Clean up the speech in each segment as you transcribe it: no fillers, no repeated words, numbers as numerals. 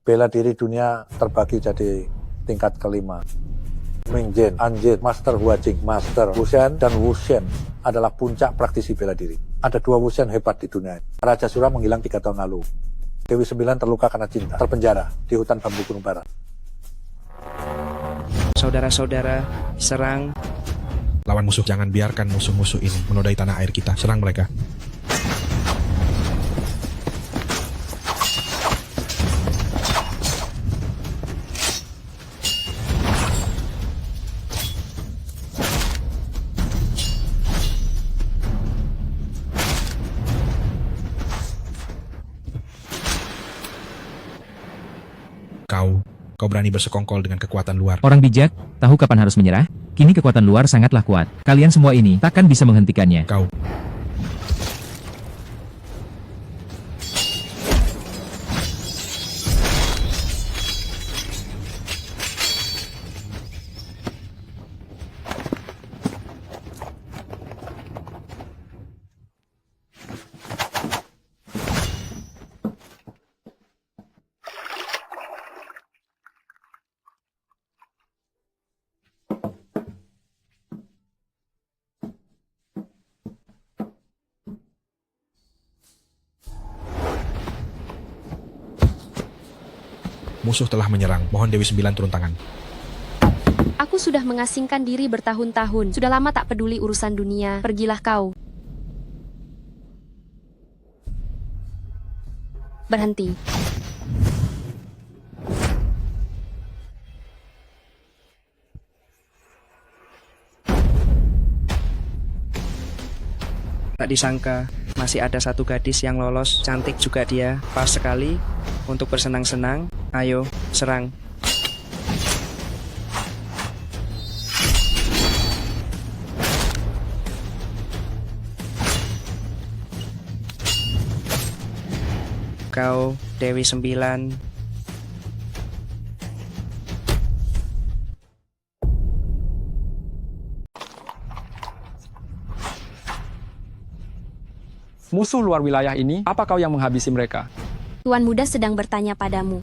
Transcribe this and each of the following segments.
Bela diri dunia terbagi jadi tingkat kelima. Mingjin, Anjin, Master Huajing, Master Wushen, dan Wushen adalah puncak praktisi bela diri. Ada 2 Wushen hebat di dunia. Raja Sura menghilang 3 tahun lalu. Dewi 9 terluka karena cinta, terpenjara di hutan bambu Gunung Barat. Saudara-saudara, serang. Lawan musuh, jangan biarkan musuh-musuh ini menodai tanah air kita. Serang mereka. Kau berani bersekongkol dengan kekuatan luar. Orang bijak, tahu kapan harus menyerah? Kini kekuatan luar sangatlah kuat. Kalian semua ini takkan bisa menghentikannya. Musuh telah menyerang. Mohon Dewi 9 turun tangan. Aku sudah mengasingkan diri bertahun-tahun. Sudah lama tak peduli urusan dunia. Pergilah kau. Berhenti. Tak disangka, masih ada satu gadis yang lolos. Cantik juga dia. Pas sekali untuk bersenang-senang. Ayo, serang. Kau, Dewi 9. Musuh luar wilayah ini, apa kau yang menghabisi mereka? Tuan muda sedang bertanya padamu.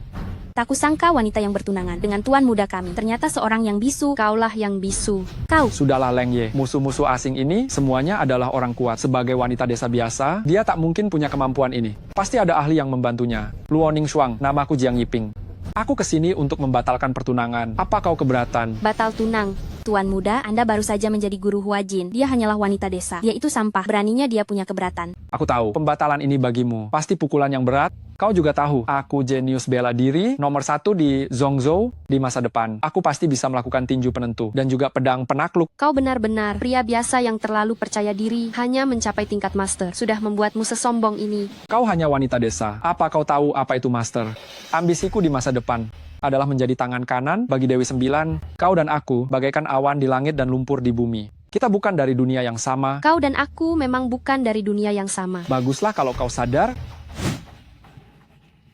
Tak kusangka wanita yang bertunangan dengan tuan muda kami. Ternyata seorang yang bisu, kaulah yang bisu. Kau. Sudahlah Leng Ye, musuh-musuh asing ini semuanya adalah orang kuat. Sebagai wanita desa biasa, dia tak mungkin punya kemampuan ini. Pasti ada ahli yang membantunya. Luo Ningshuang, namaku Jiang Yiping. Aku kesini untuk membatalkan pertunangan. Apa kau keberatan? Batal tunang. Tuan muda, Anda baru saja menjadi guru Huajin. Dia hanyalah wanita desa. Dia itu sampah. Beraninya dia punya keberatan. Aku tahu, pembatalan ini bagimu pasti pukulan yang berat. Kau juga tahu, aku jenius bela diri nomor 1 di Zhongzhou di masa depan. Aku pasti bisa melakukan tinju penentu dan juga pedang penakluk. Kau benar-benar pria biasa yang terlalu percaya diri, hanya mencapai tingkat master. Sudah membuatmu sesombong ini. Kau hanya wanita desa. Apa kau tahu apa itu master? Ambisiku di masa depan adalah menjadi tangan kanan bagi Dewi 9. Kau dan aku bagaikan awan di langit dan lumpur di bumi. Kita bukan dari dunia yang sama. Kau dan aku memang bukan dari dunia yang sama. Baguslah kalau kau sadar.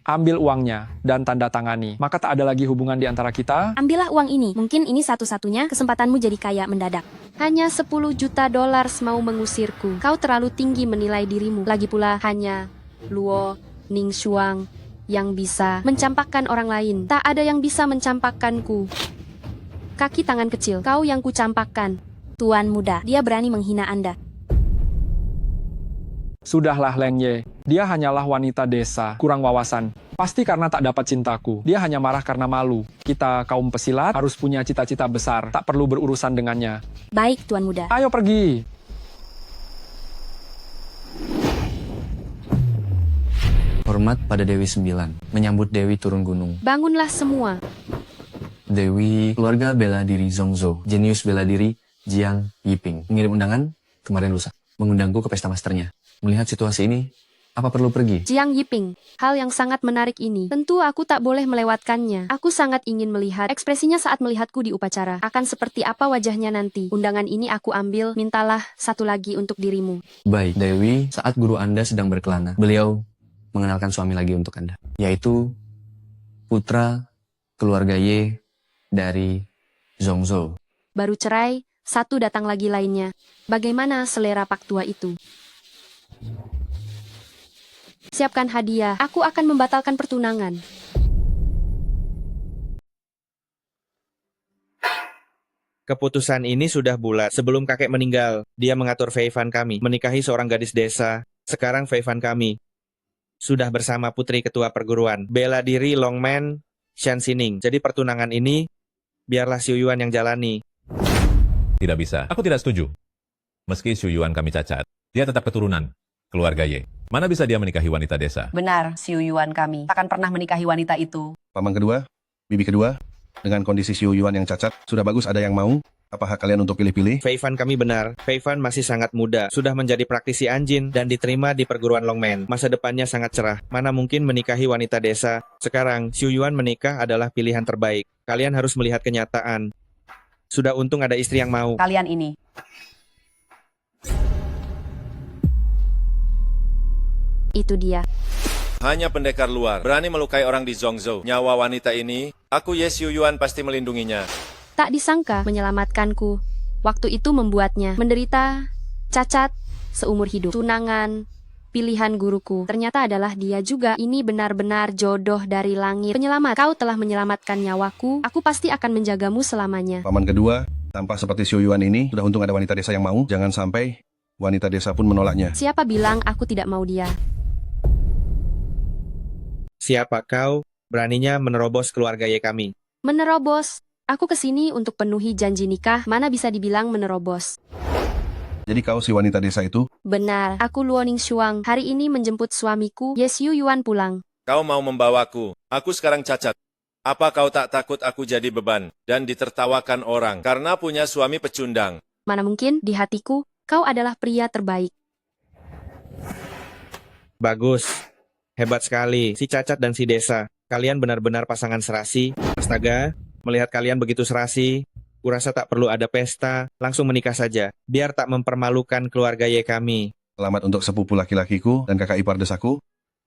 Ambil uangnya dan tanda tangani. Maka tak ada lagi hubungan di antara kita. Ambillah uang ini. Mungkin ini satu-satunya kesempatanmu jadi kaya mendadak. Hanya 10 juta dolar mau mengusirku. Kau terlalu tinggi menilai dirimu. Lagi pula hanya Luo Ningshuang yang bisa mencampakkan orang lain. Tak ada yang bisa mencampakkanku. Kaki tangan kecil, kau yang kucampakkan. Tuan muda, dia berani menghina Anda. Sudahlah Leng Ye, dia hanyalah wanita desa, kurang wawasan. Pasti karena tak dapat cintaku. Dia hanya marah karena malu. Kita kaum pesilat harus punya cita-cita besar, tak perlu berurusan dengannya. Baik, Tuan muda. Ayo pergi. Hormat pada Dewi 9, menyambut Dewi turun gunung. Bangunlah semua. Dewi keluarga bela diri Zhongzhou, jenius bela diri Jiang Yiping. Mengirim undangan kemarin lusa, mengundangku ke pesta masternya. Melihat situasi ini, apa perlu pergi? Jiang Yiping, hal yang sangat menarik ini. Tentu aku tak boleh melewatkannya. Aku sangat ingin melihat ekspresinya saat melihatku di upacara. Akan seperti apa wajahnya nanti. Undangan ini aku ambil, mintalah satu lagi untuk dirimu. Baik, Dewi, saat guru Anda sedang berkelana, beliau mengenalkan suami lagi untuk Anda, yaitu putra keluarga Ye dari Zhongzhou. Baru cerai, satu datang lagi lainnya. Bagaimana selera pak tua itu? Siapkan hadiah, aku akan membatalkan pertunangan. Keputusan ini sudah bulat. Sebelum kakek meninggal, dia mengatur Fei Fan kami menikahi seorang gadis desa. Sekarang Fei Fan kami sudah bersama putri ketua perguruan, bela diri Longman Shan Sining. Jadi pertunangan ini biarlah Xiu Yuan yang jalani. Tidak bisa. Aku tidak setuju. Meski Xiu Yuan kami cacat, dia tetap keturunan keluarga Ye. Mana bisa dia menikahi wanita desa? Benar, Xiu Yuan kami takkan pernah menikahi wanita itu. Paman kedua, bibi kedua, dengan kondisi Xiu Yuan yang cacat, sudah bagus ada yang mau. Apa hak kalian untuk pilih-pilih? Fei Fan kami benar. Fei Fan masih sangat muda, sudah menjadi praktisi anjin dan diterima di perguruan Longman. Masa depannya sangat cerah. Mana mungkin menikahi wanita desa? Sekarang, Xiu Yuan menikah adalah pilihan terbaik. Kalian harus melihat kenyataan. Sudah untung ada istri yang mau. Kalian ini. Itu dia. Hanya pendekar luar, berani melukai orang di Zhongzhou. Nyawa wanita ini, aku Ye Xiu Yuan pasti melindunginya. Tak disangka menyelamatkanku. Waktu itu membuatnya menderita, cacat, seumur hidup. Tunangan, pilihan guruku. Ternyata adalah dia juga. Ini benar-benar jodoh dari langit. Penyelamat, kau telah menyelamatkan nyawaku. Aku pasti akan menjagamu selamanya. Paman kedua, tampak seperti Xiu Yuan ini, sudah untung ada wanita desa yang mau. Jangan sampai wanita desa pun menolaknya. Siapa bilang aku tidak mau dia? Siapa kau? Beraninya menerobos keluarga Ye kami. Menerobos. Aku kesini untuk penuhi janji nikah. Mana bisa dibilang menerobos? Jadi kau si wanita desa itu? Benar, aku Luo Ningxuang. Hari ini menjemput suamiku, Ye Xiu Yuan pulang. Kau mau membawaku. Aku sekarang cacat. Apa kau tak takut aku jadi beban dan ditertawakan orang karena punya suami pecundang? Mana mungkin, di hatiku, kau adalah pria terbaik. Bagus. Hebat sekali, si cacat dan si desa. Kalian benar-benar pasangan serasi. Astaga, melihat kalian begitu serasi, kurasa tak perlu ada pesta, langsung menikah saja. Biar tak mempermalukan keluarga Ye kami. Selamat untuk sepupu laki-lakiku dan kakak ipar desaku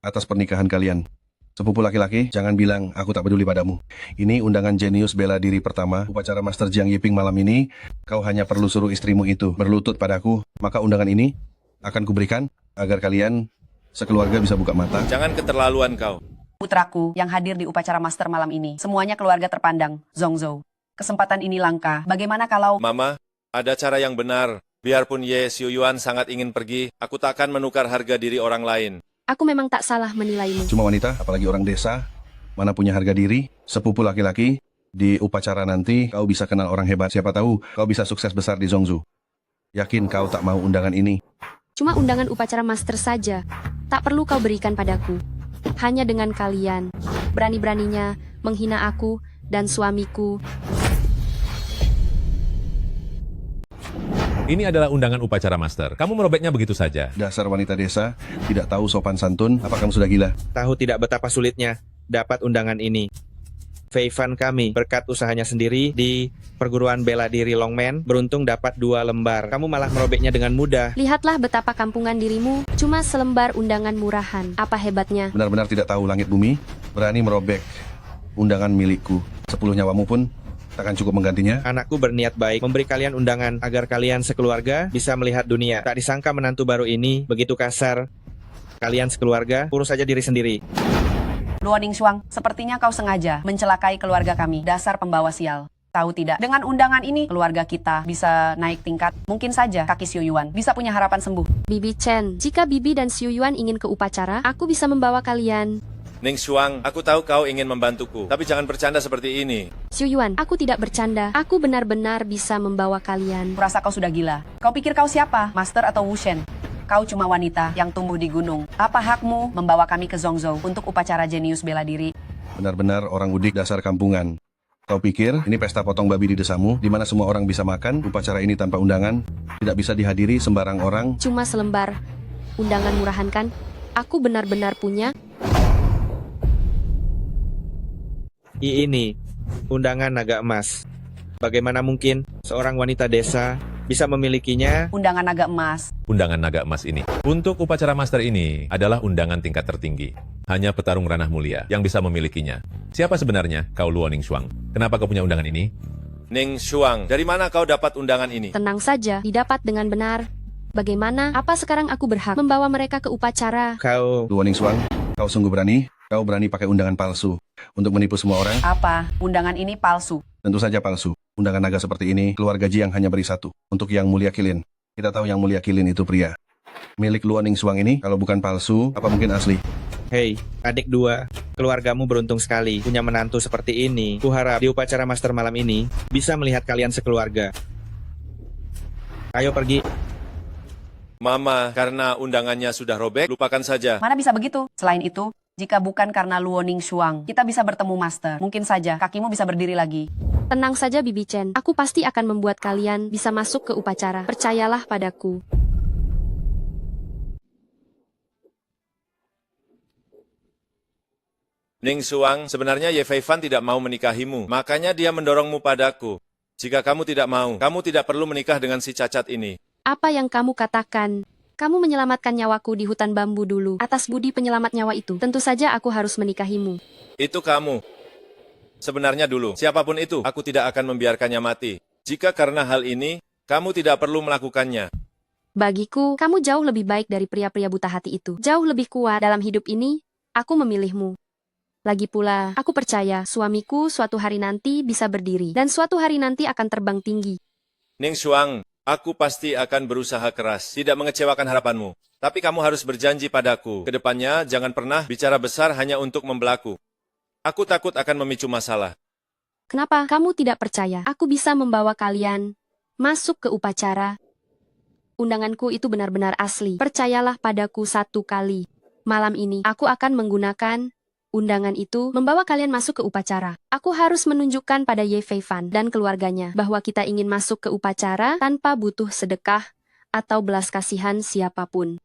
atas pernikahan kalian. Sepupu laki-laki, jangan bilang aku tak peduli padamu. Ini undangan jenius bela diri pertama, upacara Master Jiang Yiping malam ini. Kau hanya perlu suruh istrimu itu berlutut padaku, maka undangan ini akan kuberikan agar kalian sekeluarga bisa buka mata. Jangan keterlaluan kau. Putraku yang hadir di upacara master malam ini. Semuanya keluarga terpandang, Zhongzhou. Kesempatan ini langka. Bagaimana kalau... Mama, ada cara yang benar. Biarpun Ye Xiu Yuan sangat ingin pergi, aku tak akan menukar harga diri orang lain. Aku memang tak salah menilaimu. Cuma wanita, apalagi orang desa, mana punya harga diri, sepupu laki-laki, di upacara nanti kau bisa kenal orang hebat. Siapa tahu kau bisa sukses besar di Zhongzhou. Yakin kau tak mau undangan ini? Cuma undangan upacara master saja. Tak perlu kau berikan padaku. Hanya dengan kalian, berani-beraninya menghina aku dan suamiku. Ini adalah undangan upacara master. Kamu merobeknya begitu saja. Dasar wanita desa, tidak tahu sopan santun, apa kamu sudah gila? Tahu tidak betapa sulitnya dapat undangan ini. Fei Fan kami, berkat usahanya sendiri di perguruan bela diri Longman, beruntung dapat 2 lembar. Kamu malah merobeknya dengan mudah. Lihatlah betapa kampungan dirimu, cuma selembar undangan murahan. Apa hebatnya? Benar-benar tidak tahu langit bumi, berani merobek undangan milikku. 10 nyawamu pun takkan cukup menggantinya. Anakku berniat baik memberi kalian undangan agar kalian sekeluarga bisa melihat dunia. Tak disangka menantu baru ini begitu kasar. Kalian sekeluarga, urus saja diri sendiri. Luo Ningxuang, sepertinya kau sengaja mencelakai keluarga kami. Dasar pembawa sial. Tahu tidak, dengan undangan ini, keluarga kita bisa naik tingkat. Mungkin saja kaki Xiu Yuan bisa punya harapan sembuh. Bibi Chen, jika Bibi dan Xiu Yuan ingin ke upacara, aku bisa membawa kalian. Ningxuang, aku tahu kau ingin membantuku, tapi jangan bercanda seperti ini. Xiu Yuan, aku tidak bercanda. Aku benar-benar bisa membawa kalian. Kurasa kau sudah gila. Kau pikir kau siapa? Master atau Wu Shen? Kau cuma wanita yang tumbuh di gunung. Apa hakmu membawa kami ke Zhongzhou untuk upacara jenius bela diri? Benar-benar orang udik dasar kampungan. Kau pikir ini pesta potong babi di desamu, di mana semua orang bisa makan, upacara ini tanpa undangan, tidak bisa dihadiri sembarang orang? Cuma selembar undangan murahan kan? Aku benar-benar punya. Ini undangan naga emas. Bagaimana mungkin seorang wanita desa bisa memilikinya? Undangan naga emas. Undangan naga emas ini. Untuk upacara master ini adalah undangan tingkat tertinggi. Hanya petarung ranah mulia yang bisa memilikinya. Siapa sebenarnya kau Luo Ningxuang? Kenapa kau punya undangan ini? Ningxuang, dari mana kau dapat undangan ini? Tenang saja, didapat dengan benar. Bagaimana? Apa sekarang aku berhak membawa mereka ke upacara? Kau... Luo Ningxuang, kau sungguh berani? Kau berani pakai undangan palsu untuk menipu semua orang? Apa? Undangan ini palsu. Tentu saja palsu. Undangan naga seperti ini, keluarga Jiang hanya beri satu. Untuk Yang Mulia Kilin. Kita tahu Yang Mulia Kilin itu pria. Milik Luo Ningshuang ini, kalau bukan palsu, apa mungkin asli? Hei, adik dua, keluargamu beruntung sekali punya menantu seperti ini. Kuharap di upacara master malam ini bisa melihat kalian sekeluarga. Ayo pergi. Mama, karena undangannya sudah robek, lupakan saja. Mana bisa begitu? Selain itu, jika bukan karena Luo Ningshuang, kita bisa bertemu master. Mungkin saja kakimu bisa berdiri lagi. Tenang saja Bibi Chen, aku pasti akan membuat kalian bisa masuk ke upacara. Percayalah padaku. Ningshuang, sebenarnya Ye Feifan tidak mau menikahimu. Makanya dia mendorongmu padaku. Jika kamu tidak mau, kamu tidak perlu menikah dengan si cacat ini. Apa yang kamu katakan? Kamu menyelamatkan nyawaku di hutan bambu dulu. Atas budi penyelamat nyawa itu, tentu saja aku harus menikahimu. Itu kamu. Sebenarnya dulu, siapapun itu, aku tidak akan membiarkannya mati. Jika karena hal ini, kamu tidak perlu melakukannya. Bagiku, kamu jauh lebih baik dari pria-pria buta hati itu. Jauh lebih kuat dalam hidup ini, aku memilihmu. Lagi pula, aku percaya suamiku suatu hari nanti bisa berdiri dan suatu hari nanti akan terbang tinggi. Ningshuang, aku pasti akan berusaha keras, tidak mengecewakan harapanmu. Tapi kamu harus berjanji padaku, kedepannya jangan pernah bicara besar hanya untuk membelaku. Aku takut akan memicu masalah. Kenapa kamu tidak percaya? Aku bisa membawa kalian masuk ke upacara. Undanganku itu benar-benar asli. Percayalah padaku satu kali. Malam ini, aku akan menggunakan undangan itu membawa kalian masuk ke upacara. Aku harus menunjukkan pada Ye Feifan dan keluarganya bahwa kita ingin masuk ke upacara tanpa butuh sedekah atau belas kasihan siapapun.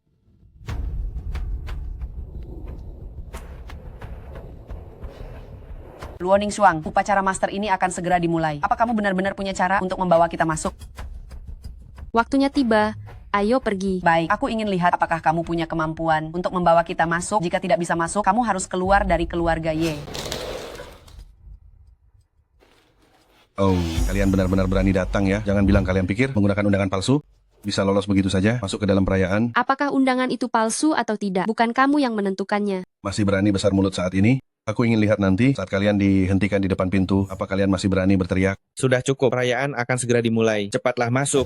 Luo Ningshuang, upacara master ini akan segera dimulai. Apa kamu benar-benar punya cara untuk membawa kita masuk? Waktunya tiba. Ayo pergi. Baik, aku ingin lihat apakah kamu punya kemampuan untuk membawa kita masuk. Jika tidak bisa masuk, kamu harus keluar dari keluarga Ye. Oh, kalian benar-benar berani datang ya. Jangan bilang kalian pikir menggunakan undangan palsu bisa lolos begitu saja masuk ke dalam perayaan. Apakah undangan itu palsu atau tidak? Bukan kamu yang menentukannya. Masih berani besar mulut saat ini? Aku ingin lihat nanti saat kalian dihentikan di depan pintu, apa kalian masih berani berteriak? Sudah cukup, perayaan akan segera dimulai. Cepatlah masuk.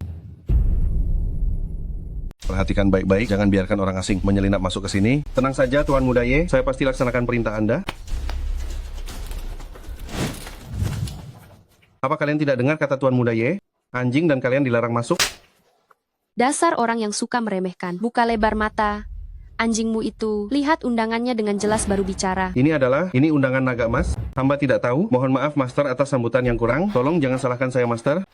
Perhatikan baik-baik, jangan biarkan orang asing menyelinap masuk ke sini. Tenang saja Tuan Muda Ye, saya pasti laksanakan perintah Anda. Apa kalian tidak dengar kata Tuan Muda Ye? Anjing dan kalian dilarang masuk. Dasar orang yang suka meremehkan. Buka lebar mata. Anjingmu itu, lihat undangannya dengan jelas baru bicara. Ini undangan naga emas. Hamba tidak tahu. Mohon maaf Master atas sambutan yang kurang. Tolong jangan salahkan saya Master.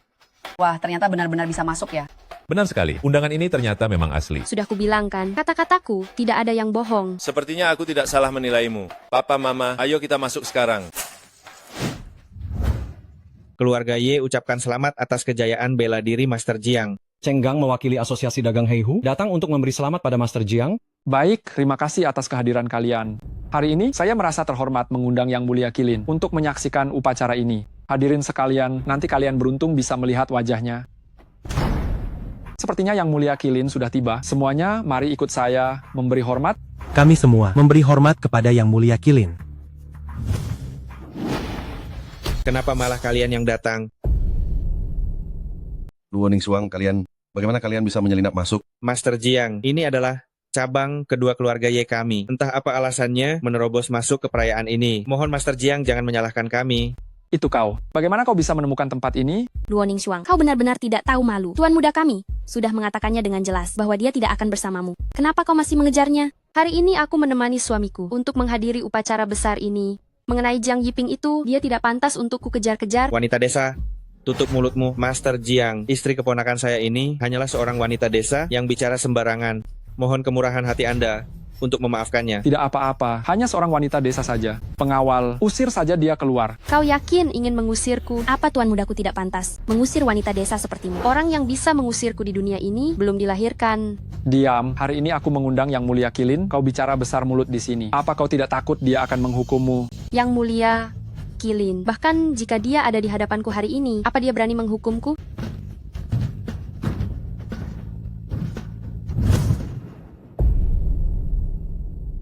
Wah, ternyata benar-benar bisa masuk ya. Benar sekali, undangan ini ternyata memang asli. Sudah kubilang kan, kata-kataku tidak ada yang bohong. Sepertinya aku tidak salah menilaimu. Papa, Mama, ayo kita masuk sekarang. Keluarga Ye ucapkan selamat atas kejayaan bela diri Master Jiang. Cenggang mewakili Asosiasi Dagang Heihu datang untuk memberi selamat pada Master Jiang. Baik, terima kasih atas kehadiran kalian. Hari ini, saya merasa terhormat mengundang Yang Mulia Kilin untuk menyaksikan upacara ini. Hadirin sekalian, nanti kalian beruntung bisa melihat wajahnya. Sepertinya Yang Mulia Kilin sudah tiba. Semuanya, mari ikut saya memberi hormat. Kami semua memberi hormat kepada Yang Mulia Kilin. Kenapa malah kalian yang datang? Luo Ningshuang, bagaimana kalian bisa menyelinap masuk? Master Jiang, ini adalah cabang kedua keluarga Ye kami. Entah apa alasannya menerobos masuk ke perayaan ini. Mohon Master Jiang jangan menyalahkan kami. Itu kau. Bagaimana kau bisa menemukan tempat ini? Luo Ningshuang, kau benar-benar tidak tahu malu. Tuan muda kami sudah mengatakannya dengan jelas bahwa dia tidak akan bersamamu. Kenapa kau masih mengejarnya? Hari ini aku menemani suamiku untuk menghadiri upacara besar ini. Mengenai Jiang Yiping itu, dia tidak pantas untuk ku kejar-kejar. Wanita desa, tutup mulutmu. Master Jiang, istri keponakan saya ini hanyalah seorang wanita desa yang bicara sembarangan. Mohon kemurahan hati Anda untuk memaafkannya. Tidak apa-apa, hanya seorang wanita desa saja. Pengawal, usir saja dia keluar. Kau yakin ingin mengusirku? Apa tuan mudaku tidak pantas mengusir wanita desa sepertimu? Orang yang bisa mengusirku di dunia ini belum dilahirkan. Diam, hari ini aku mengundang Yang Mulia Kilin. Kau bicara besar mulut di sini. Apa kau tidak takut dia akan menghukummu? Yang Mulia Kilin, bahkan jika dia ada di hadapanku hari ini, apa dia berani menghukumku?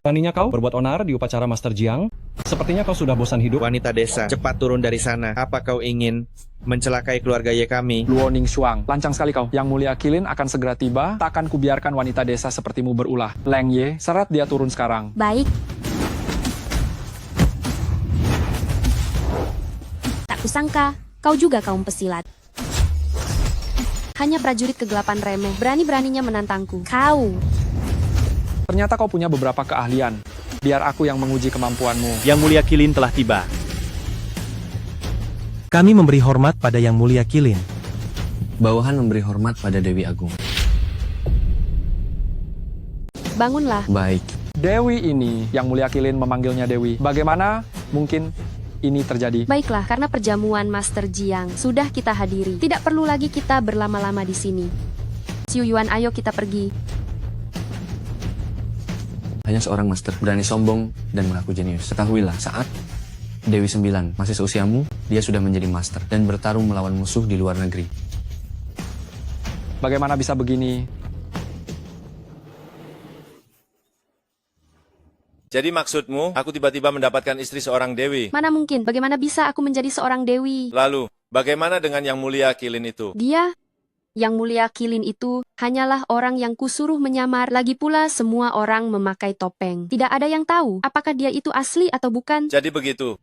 Beraninya kau berbuat onar di upacara Master Jiang? Sepertinya kau sudah bosan hidup. Wanita desa, cepat turun dari sana. Apa kau ingin mencelakai keluarga Ye kami? Luo Ningxuang, lancang sekali kau. Yang mulia Qilin akan segera tiba, tak akan kubiarkan wanita desa sepertimu berulah. Leng Ye, seret dia turun sekarang. Baik. Tak kusangka, kau juga kaum pesilat. Hanya prajurit kegelapan remeh, berani-beraninya menantangku. Kau. Ternyata kau punya beberapa keahlian. Biar aku yang menguji kemampuanmu. Yang Mulia Qilin telah tiba. Kami memberi hormat pada Yang Mulia Qilin. Bawahan memberi hormat pada Dewi Agung. Bangunlah. Baik. Dewi ini, Yang Mulia Qilin memanggilnya Dewi. Bagaimana mungkin ini terjadi? Baiklah, karena perjamuan Master Jiang sudah kita hadiri. Tidak perlu lagi kita berlama-lama di sini. Xiu Yuan, ayo kita pergi. Hanya seorang master, berani sombong dan mengaku jenius. Ketahuilah, saat Dewi 9 masih seusiamu, dia sudah menjadi master dan bertarung melawan musuh di luar negeri. Bagaimana bisa begini? Jadi maksudmu, aku tiba-tiba mendapatkan istri seorang dewi? Mana mungkin, bagaimana bisa aku menjadi seorang dewi? Lalu, bagaimana dengan Yang Mulia Qilin itu? Dia, Yang Mulia Qilin itu, hanyalah orang yang kusuruh menyamar. Lagi pula semua orang memakai topeng. Tidak ada yang tahu apakah dia itu asli atau bukan. Jadi begitu.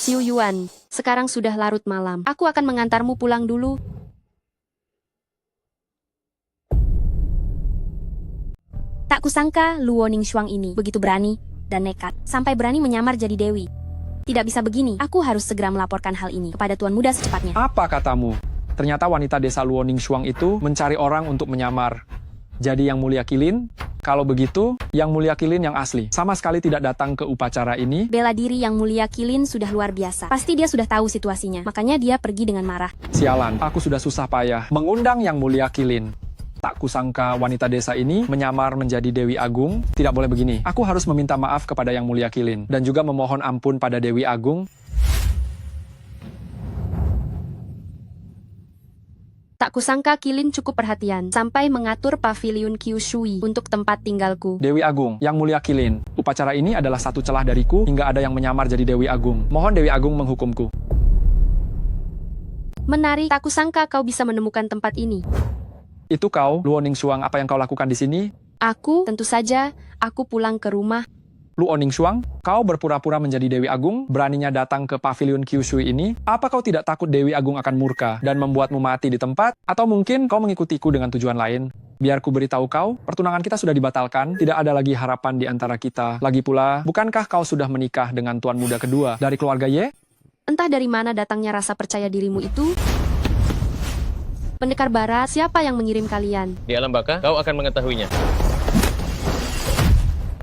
Xiu Yuan, sekarang sudah larut malam. Aku akan mengantarmu pulang dulu. Tak kusangka Luo Ningxuang ini begitu berani dan nekat, sampai berani menyamar jadi dewi. Tidak bisa begini, aku harus segera melaporkan hal ini kepada Tuan Muda secepatnya. Apa katamu? Ternyata wanita desa Luo Ningxuang itu mencari orang untuk menyamar. Jadi Yang Mulia Qilin? Kalau begitu, Yang Mulia Qilin yang asli. Sama sekali tidak datang ke upacara ini. Bela diri Yang Mulia Qilin sudah luar biasa. Pasti dia sudah tahu situasinya, makanya dia pergi dengan marah. Sialan, aku sudah susah payah mengundang Yang Mulia Qilin. Tak kusangka wanita desa ini menyamar menjadi Dewi Agung. Tidak boleh begini. Aku harus meminta maaf kepada Yang Mulia Qilin. Dan juga memohon ampun pada Dewi Agung. Tak kusangka Qilin cukup perhatian, sampai mengatur paviliun Kyushui untuk tempat tinggalku. Dewi Agung, Yang Mulia Qilin. Upacara ini adalah satu celah dariku hingga ada yang menyamar jadi Dewi Agung. Mohon Dewi Agung menghukumku. Menarik, tak kusangka kau bisa menemukan tempat ini. Itu kau, Luo Ningxuang, apa yang kau lakukan di sini? Aku, tentu saja, aku pulang ke rumah. Luo Ningxuang, kau berpura-pura menjadi Dewi Agung, beraninya datang ke pavilion Kyushui ini. Apa kau tidak takut Dewi Agung akan murka dan membuatmu mati di tempat? Atau mungkin kau mengikutiku dengan tujuan lain? Biar ku beritahu kau, pertunangan kita sudah dibatalkan, tidak ada lagi harapan di antara kita. Lagi pula, bukankah kau sudah menikah dengan tuan muda kedua dari keluarga Ye? Entah dari mana datangnya rasa percaya dirimu itu. Pendekar barat, siapa yang mengirim kalian? Di alam baka, kau akan mengetahuinya.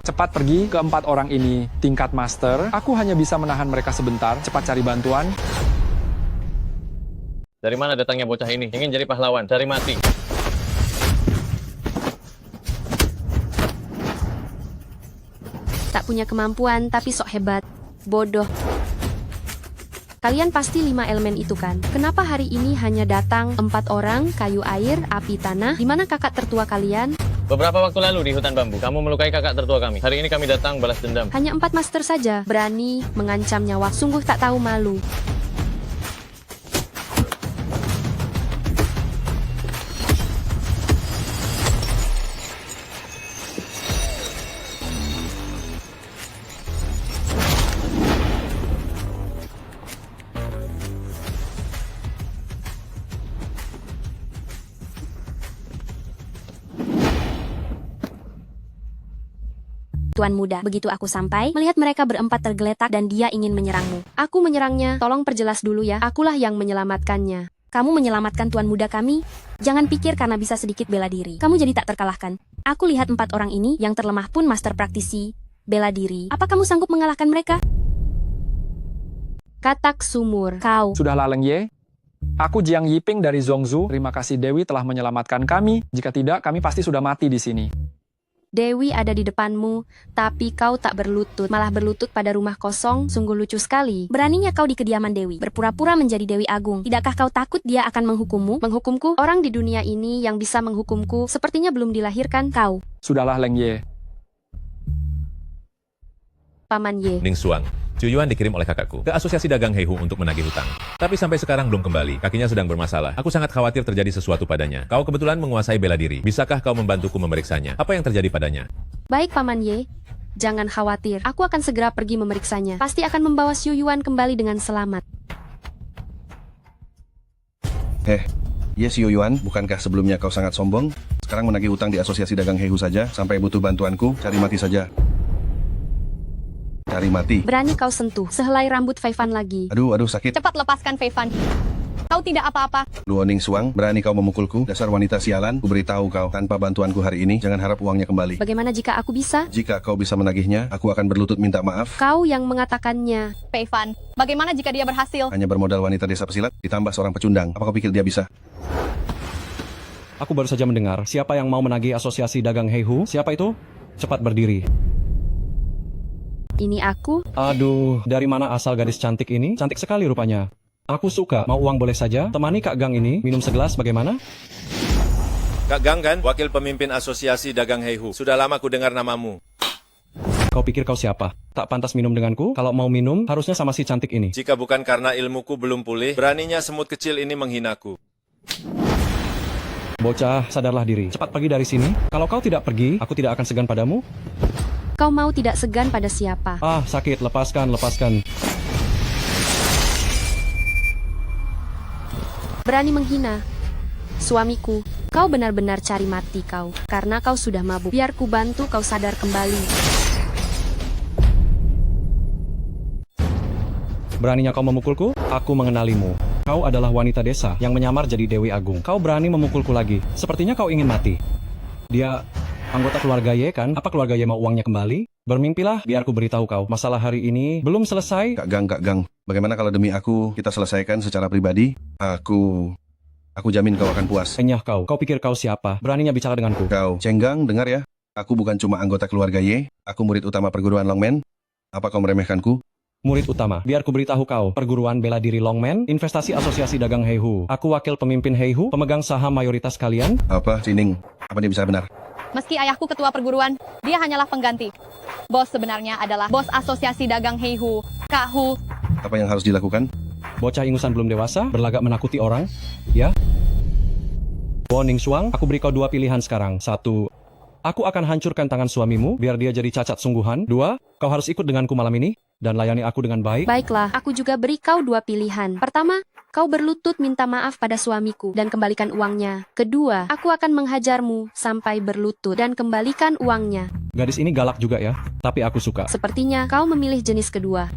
Cepat pergi ke 4 orang ini, tingkat master. Aku hanya bisa menahan mereka sebentar, cepat cari bantuan. Dari mana datangnya bocah ini? Ingin jadi pahlawan, cari mati. Tak punya kemampuan, tapi sok hebat. Bodoh. Kalian pasti 5 elemen itu kan? Kenapa hari ini hanya datang 4 orang, kayu air, api tanah? Di mana kakak tertua kalian? Beberapa waktu lalu di hutan bambu, kamu melukai kakak tertua kami. Hari ini kami datang balas dendam. Hanya 4 master saja, berani mengancam nyawa. Sungguh tak tahu malu. Tuan muda, begitu aku sampai, melihat mereka berempat tergeletak dan dia ingin menyerangmu. Aku menyerangnya, tolong perjelas dulu ya, akulah yang menyelamatkannya. Kamu menyelamatkan tuan muda kami? Jangan pikir karena bisa sedikit bela diri, kamu jadi tak terkalahkan. Aku lihat 4 orang ini, yang terlemah pun master praktisi bela diri. Apa kamu sanggup mengalahkan mereka? Katak sumur, kau. Sudahlah Leng Ye. Aku Jiang Yiping dari Zhongzhou. Terima kasih Dewi telah menyelamatkan kami. Jika tidak, kami pasti sudah mati di sini. Dewi ada di depanmu, tapi kau tak berlutut, malah berlutut pada rumah kosong, sungguh lucu sekali. Beraninya kau di kediaman Dewi, berpura-pura menjadi Dewi Agung. Tidakkah kau takut dia akan menghukummu? Menghukumku? Orang di dunia ini yang bisa menghukumku, sepertinya belum dilahirkan kau. Sudahlah Leng Ye. Paman Ye. Ning Xuang, Chuyuan dikirim oleh kakakku ke Asosiasi Dagang Heihu untuk menagih hutang. Tapi sampai sekarang belum kembali. Kakinya sedang bermasalah. Aku sangat khawatir terjadi sesuatu padanya. Kau kebetulan menguasai bela diri. Bisakah kau membantuku memeriksanya? Apa yang terjadi padanya? Baik Paman Ye. Jangan khawatir, aku akan segera pergi memeriksanya. Pasti akan membawa Xu Yuan kembali dengan selamat. Yes Yuan, bukankah sebelumnya kau sangat sombong? Sekarang menagih utang di Asosiasi Dagang Heihu saja, sampai butuh bantuanku, cari mati saja. Cari mati. Berani kau sentuh sehelai rambut Fei Fan lagi. Aduh, sakit. Cepat lepaskan Fei Fan. Kau tidak apa-apa. Luo Ning Xuang, berani kau memukulku? Dasar wanita sialan, ku beritahu kau, tanpa bantuanku hari ini, jangan harap uangnya kembali. Bagaimana jika aku bisa? Jika kau bisa menagihnya, aku akan berlutut minta maaf. Kau yang mengatakannya. Fei Fan, bagaimana jika dia berhasil? Hanya bermodal wanita desa pesilat, ditambah seorang pecundang. Apa kau pikir dia bisa? Aku baru saja mendengar siapa yang mau menagih Asosiasi Dagang Heihu. Siapa itu? Cepat berdiri. Ini aku. Aduh, dari mana asal gadis cantik ini? Cantik sekali rupanya. Aku suka. Mau uang boleh saja. Temani Kak Gang ini. Minum segelas bagaimana? Kak Gang kan? Wakil pemimpin Asosiasi Dagang Heihu. Sudah lama ku dengar namamu. Kau pikir kau siapa? Tak pantas minum denganku? Kalau mau minum, harusnya sama si cantik ini. Jika bukan karena ilmuku belum pulih, beraninya semut kecil ini menghinaku. Bocah, sadarlah diri. Cepat pergi dari sini. Kalau kau tidak pergi, aku tidak akan segan padamu. Kau mau tidak segan pada siapa? Ah, sakit. Lepaskan. Berani menghina suamiku. Kau benar-benar cari mati kau. Karena kau sudah mabuk. Biar ku bantu kau sadar kembali. Beraninya kau memukulku? Aku mengenalimu. Kau adalah wanita desa yang menyamar jadi Dewi Agung. Kau berani memukulku lagi. Sepertinya kau ingin mati. Dia anggota keluarga Ye kan? Apa keluarga Ye mau uangnya kembali? Bermimpilah, biar ku beritahu kau. Masalah hari ini belum selesai. Kak Gang. Bagaimana kalau demi aku, kita selesaikan secara pribadi? Aku jamin kau akan puas. Enyah kau. Kau pikir kau siapa? Beraninya bicara denganku. Kau, Cenggang, dengar ya. Aku bukan cuma anggota keluarga Ye. Aku murid utama perguruan Longmen. Apa kau meremehkanku? Murid utama, biar ku beritahu kau. Perguruan bela diri Longmen, investasi Asosiasi Dagang Heihu. Aku wakil pemimpin Heihu, pemegang saham mayoritas kalian. Apa, Cining? Apa dia bisa benar? Meski ayahku ketua perguruan, dia hanyalah pengganti. Bos sebenarnya adalah bos Asosiasi Dagang Heihu, Kak Hu. Apa yang harus dilakukan? Bocah ingusan belum dewasa, berlagak menakuti orang. Ya? Ning Xuang, aku beri kau dua pilihan sekarang. 1. Aku akan hancurkan tangan suamimu, biar dia jadi cacat sungguhan. 2. Kau harus ikut denganku malam ini, dan layani aku dengan baik. Baiklah, aku juga beri kau dua pilihan. Pertama, kau berlutut minta maaf pada suamiku dan kembalikan uangnya. Kedua, aku akan menghajarmu sampai berlutut dan kembalikan uangnya. Gadis ini galak juga ya, tapi aku suka. Sepertinya kau memilih jenis kedua.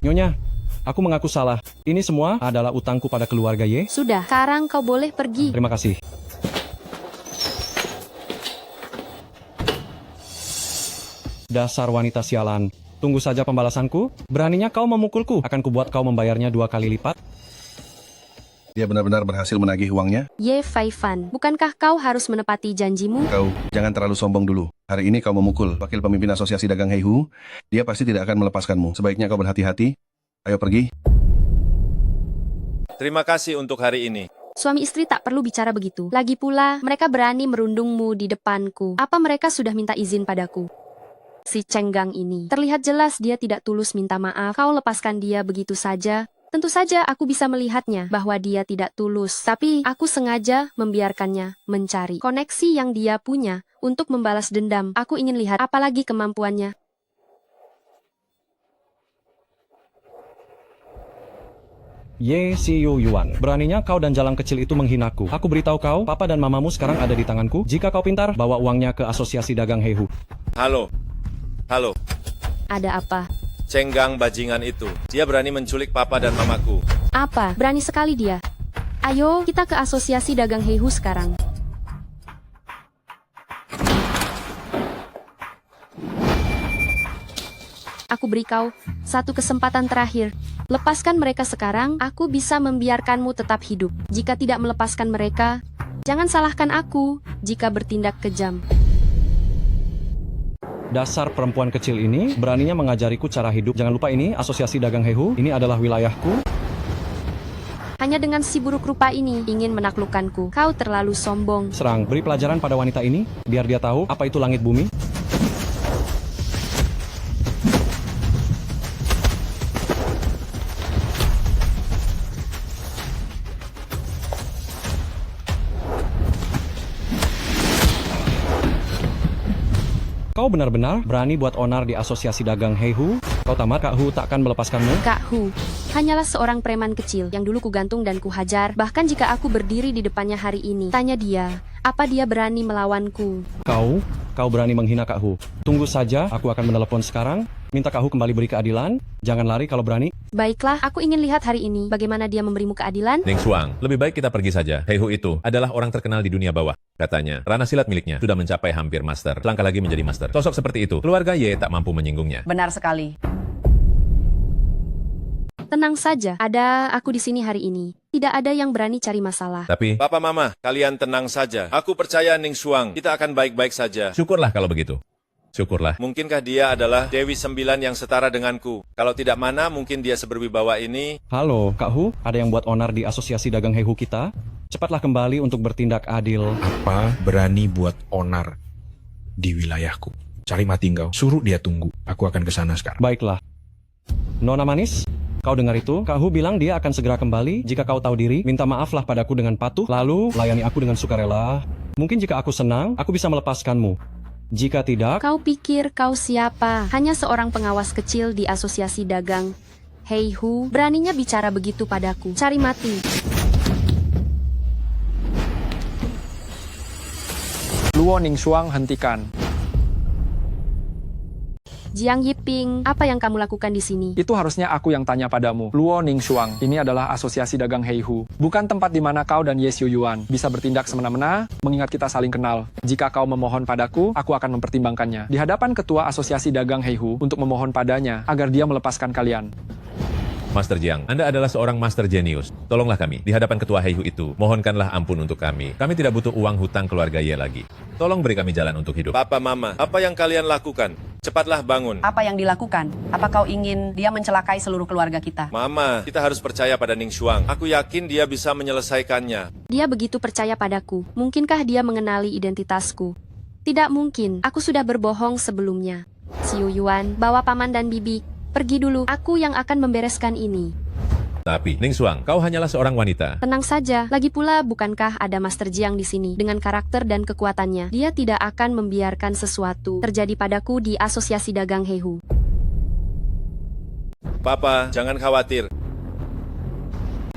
Nyonya, aku mengaku salah. Ini semua adalah utangku pada keluarga Ye. Sudah, sekarang kau boleh pergi. Terima kasih. Dasar wanita sialan. Tunggu saja pembalasanku. Beraninya kau memukulku. Akan kubuat kau membayarnya 2 kali lipat. Dia benar-benar berhasil menagih uangnya? Ye Fei Fan, bukankah kau harus menepati janjimu? Kau, jangan terlalu sombong dulu. Hari ini kau memukul wakil pemimpin Asosiasi Dagang Heihu. Dia pasti tidak akan melepaskanmu. Sebaiknya kau berhati-hati. Ayo pergi. Terima kasih untuk hari ini. Suami istri tak perlu bicara begitu. Lagi pula, mereka berani merundungmu di depanku. Apa mereka sudah minta izin padaku? Si Cenggang ini, terlihat jelas dia tidak tulus minta maaf. Kau lepaskan dia begitu saja. Tentu saja aku bisa melihatnya bahwa dia tidak tulus. Tapi aku sengaja membiarkannya mencari koneksi yang dia punya untuk membalas dendam. Aku ingin lihat apalagi kemampuannya. Ye Si Yuan, beraninya kau dan jalang kecil itu menghinaku. Aku beritahu kau, papa dan mamamu sekarang ada di tanganku. Jika kau pintar, bawa uangnya ke Asosiasi Dagang Heihu. Halo. Ada apa? Cenggang bajingan itu. Dia berani menculik papa dan mamaku. Apa? Berani sekali dia. Ayo, kita ke Asosiasi Dagang Heihu sekarang. Aku beri kau satu kesempatan terakhir. Lepaskan mereka sekarang, aku bisa membiarkanmu tetap hidup. Jika tidak melepaskan mereka, jangan salahkan aku jika bertindak kejam. Dasar perempuan kecil ini, beraninya mengajariku cara hidup. Jangan lupa ini, Asosiasi Dagang Heihu. Ini adalah wilayahku. Hanya dengan si buruk rupa ini ingin menaklukkanku. Kau terlalu sombong. Serang, beri pelajaran pada wanita ini, biar dia tahu apa itu langit bumi. Kau benar-benar berani buat onar di asosiasi dagang Heihu? Kau tamat, Kak Hu tak akan melepaskanmu? Kak Hu, hanyalah seorang preman kecil yang dulu kugantung dan kuhajar. Bahkan jika aku berdiri di depannya hari ini, tanya dia, apa dia berani melawanku? Kau berani menghina Kak Hu. Tunggu saja, aku akan menelepon sekarang. Minta Kak Hu kembali beri keadilan. Jangan lari kalau berani. Baiklah, aku ingin lihat hari ini bagaimana dia memberimu keadilan. Ning Shuang, lebih baik kita pergi saja. Heihu itu adalah orang terkenal di dunia bawah. Katanya, ranah silat miliknya sudah mencapai hampir master. Selangkah lagi menjadi master. Sosok seperti itu, keluarga Ye tak mampu menyinggungnya. Benar sekali. Tenang saja, ada aku di sini hari ini. Tidak ada yang berani cari masalah. Tapi, Papa Mama, kalian tenang saja. Aku percaya Ning Shuang, kita akan baik-baik saja. syukurlah kalau begitu. Syukurlah. Mungkinkah dia adalah Dewi Sembilan yang setara denganku? Kalau tidak, mana mungkin dia seberwibawa ini? Halo, Kak Hu. Ada yang buat onar di asosiasi dagang Heihu kita? Cepatlah kembali untuk bertindak adil. Apa berani buat onar di wilayahku? Cari mati engkau. Suruh dia tunggu. Aku akan ke sana sekarang. Baiklah. Nona manis, kau dengar itu? Kak Hu bilang dia akan segera kembali. Jika kau tahu diri, minta maaflah padaku dengan patuh. Lalu, layani aku dengan sukarela. Mungkin jika aku senang, aku bisa melepaskanmu. Jika tidak... Kau pikir kau siapa? Hanya seorang pengawas kecil di asosiasi dagang Heihu. Beraninya bicara begitu padaku. Cari mati. Luo Ningxuang, hentikan. Jiang Yiping, apa yang kamu lakukan di sini? Itu harusnya aku yang tanya padamu. Luo Ningxuang, ini adalah asosiasi dagang Heihu. Bukan tempat di mana kau dan Ye Xiuyuan bisa bertindak semena-mena, mengingat kita saling kenal. Jika kau memohon padaku, aku akan mempertimbangkannya. Di hadapan ketua asosiasi dagang Heihu untuk memohon padanya agar dia melepaskan kalian. Master Jiang, Anda adalah seorang master jenius. Tolonglah kami, di hadapan ketua Heihu itu, mohonkanlah ampun untuk kami. Kami tidak butuh uang hutang keluarga Ye lagi. Tolong beri kami jalan untuk hidup. Papa Mama, apa yang kalian lakukan? Cepatlah bangun. Apa yang dilakukan? Apa kau ingin dia mencelakai seluruh keluarga kita? Mama, kita harus percaya pada Ning Shuang. Aku yakin dia bisa menyelesaikannya. Dia begitu percaya padaku. Mungkinkah dia mengenali identitasku? Tidak mungkin. Aku sudah berbohong sebelumnya. Xiuyuan, bawa paman dan bibi. Pergi dulu. Aku yang akan membereskan ini. Tapi, Ning Shuang, kau hanyalah seorang wanita. Tenang saja. Lagi pula, bukankah ada Master Jiang di sini? Dengan karakter dan kekuatannya, dia tidak akan membiarkan sesuatu terjadi padaku di asosiasi dagang Heihu. Papa, jangan khawatir.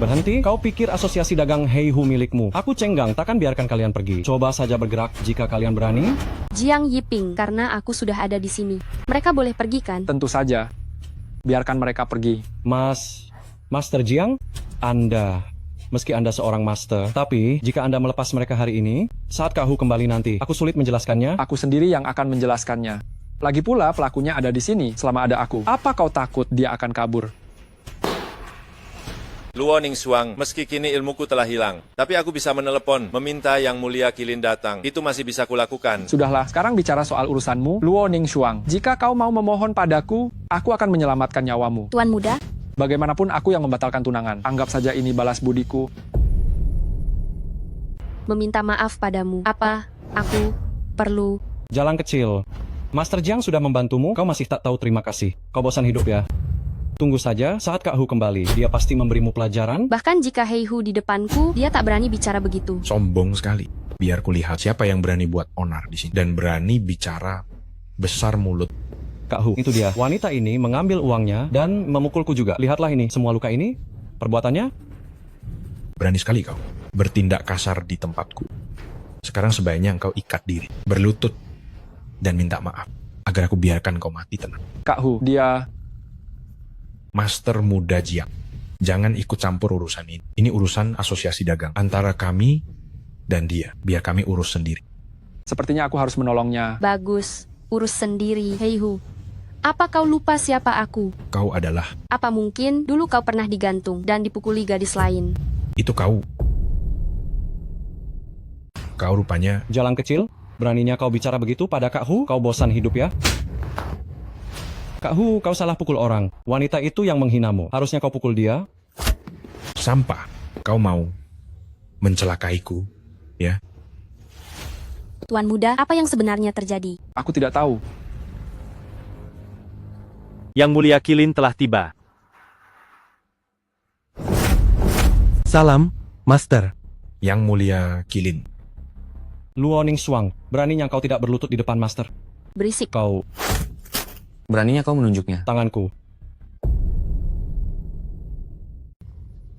Berhenti, kau pikir asosiasi dagang Heihu milikmu? Aku cenggang, takkan biarkan kalian pergi. Coba saja bergerak jika kalian berani. Jiang Yiping, karena aku sudah ada di sini. Mereka boleh pergi kan? Tentu saja. Biarkan mereka pergi. Master Jiang, meski Anda seorang master, tapi jika Anda melepas mereka hari ini, saat Kak Hu kembali nanti, aku sulit menjelaskannya. Aku sendiri yang akan menjelaskannya. Lagi pula, pelakunya ada di sini selama ada aku. Apa kau takut dia akan kabur? Luo Ning Shuang, meski kini ilmuku telah hilang, tapi aku bisa menelepon, meminta Yang Mulia Qilin datang. Itu masih bisa kulakukan. Sudahlah, sekarang bicara soal urusanmu, Luo Ningxuang. Jika kau mau memohon padaku, aku akan menyelamatkan nyawamu. Tuan muda? Bagaimanapun aku yang membatalkan tunangan. Anggap saja ini balas budiku. Meminta maaf padamu. Apa? Aku perlu... Jalan kecil. Master Jiang sudah membantumu, kau masih tak tahu terima kasih. Kau bosan hidup ya? Tunggu saja, saat Kak Hu kembali, dia pasti memberimu pelajaran. Bahkan jika Heihu di depanku, dia tak berani bicara begitu. Sombong sekali. Biar kulihat siapa yang berani buat onar di sini dan berani bicara besar mulut. Kak Hu, itu dia. Wanita ini mengambil uangnya dan memukulku juga. Lihatlah ini, semua luka ini. Perbuatannya? Berani sekali kau bertindak kasar di tempatku. Sekarang sebaiknya engkau ikat diri, berlutut, dan minta maaf agar aku biarkan kau mati tenang. Kak Hu, dia... Master muda Jiang, jangan ikut campur urusan ini. Ini urusan asosiasi dagang antara kami dan dia. Biar kami urus sendiri. Sepertinya aku harus menolongnya. Bagus, urus sendiri, Heihu. Apa kau lupa siapa aku? Kau adalah... Apa mungkin dulu kau pernah digantung dan dipukuli gadis lain? Itu kau. Kau rupanya... Jalan kecil, beraninya kau bicara begitu pada Kak Hu? Kau bosan hidup ya? Kak Hu, kau salah pukul orang. Wanita itu yang menghinamu. Harusnya kau pukul dia. Sampah. Kau mau mencelakaiku, ya? Tuan muda, apa yang sebenarnya terjadi? Aku tidak tahu. Yang Mulia Qilin telah tiba. Salam, Master. Yang Mulia Qilin. Luo Ningxuang, beraninya kau tidak berlutut di depan Master. Berisik. Kau, Beraninya kau menunjuknya. tanganku.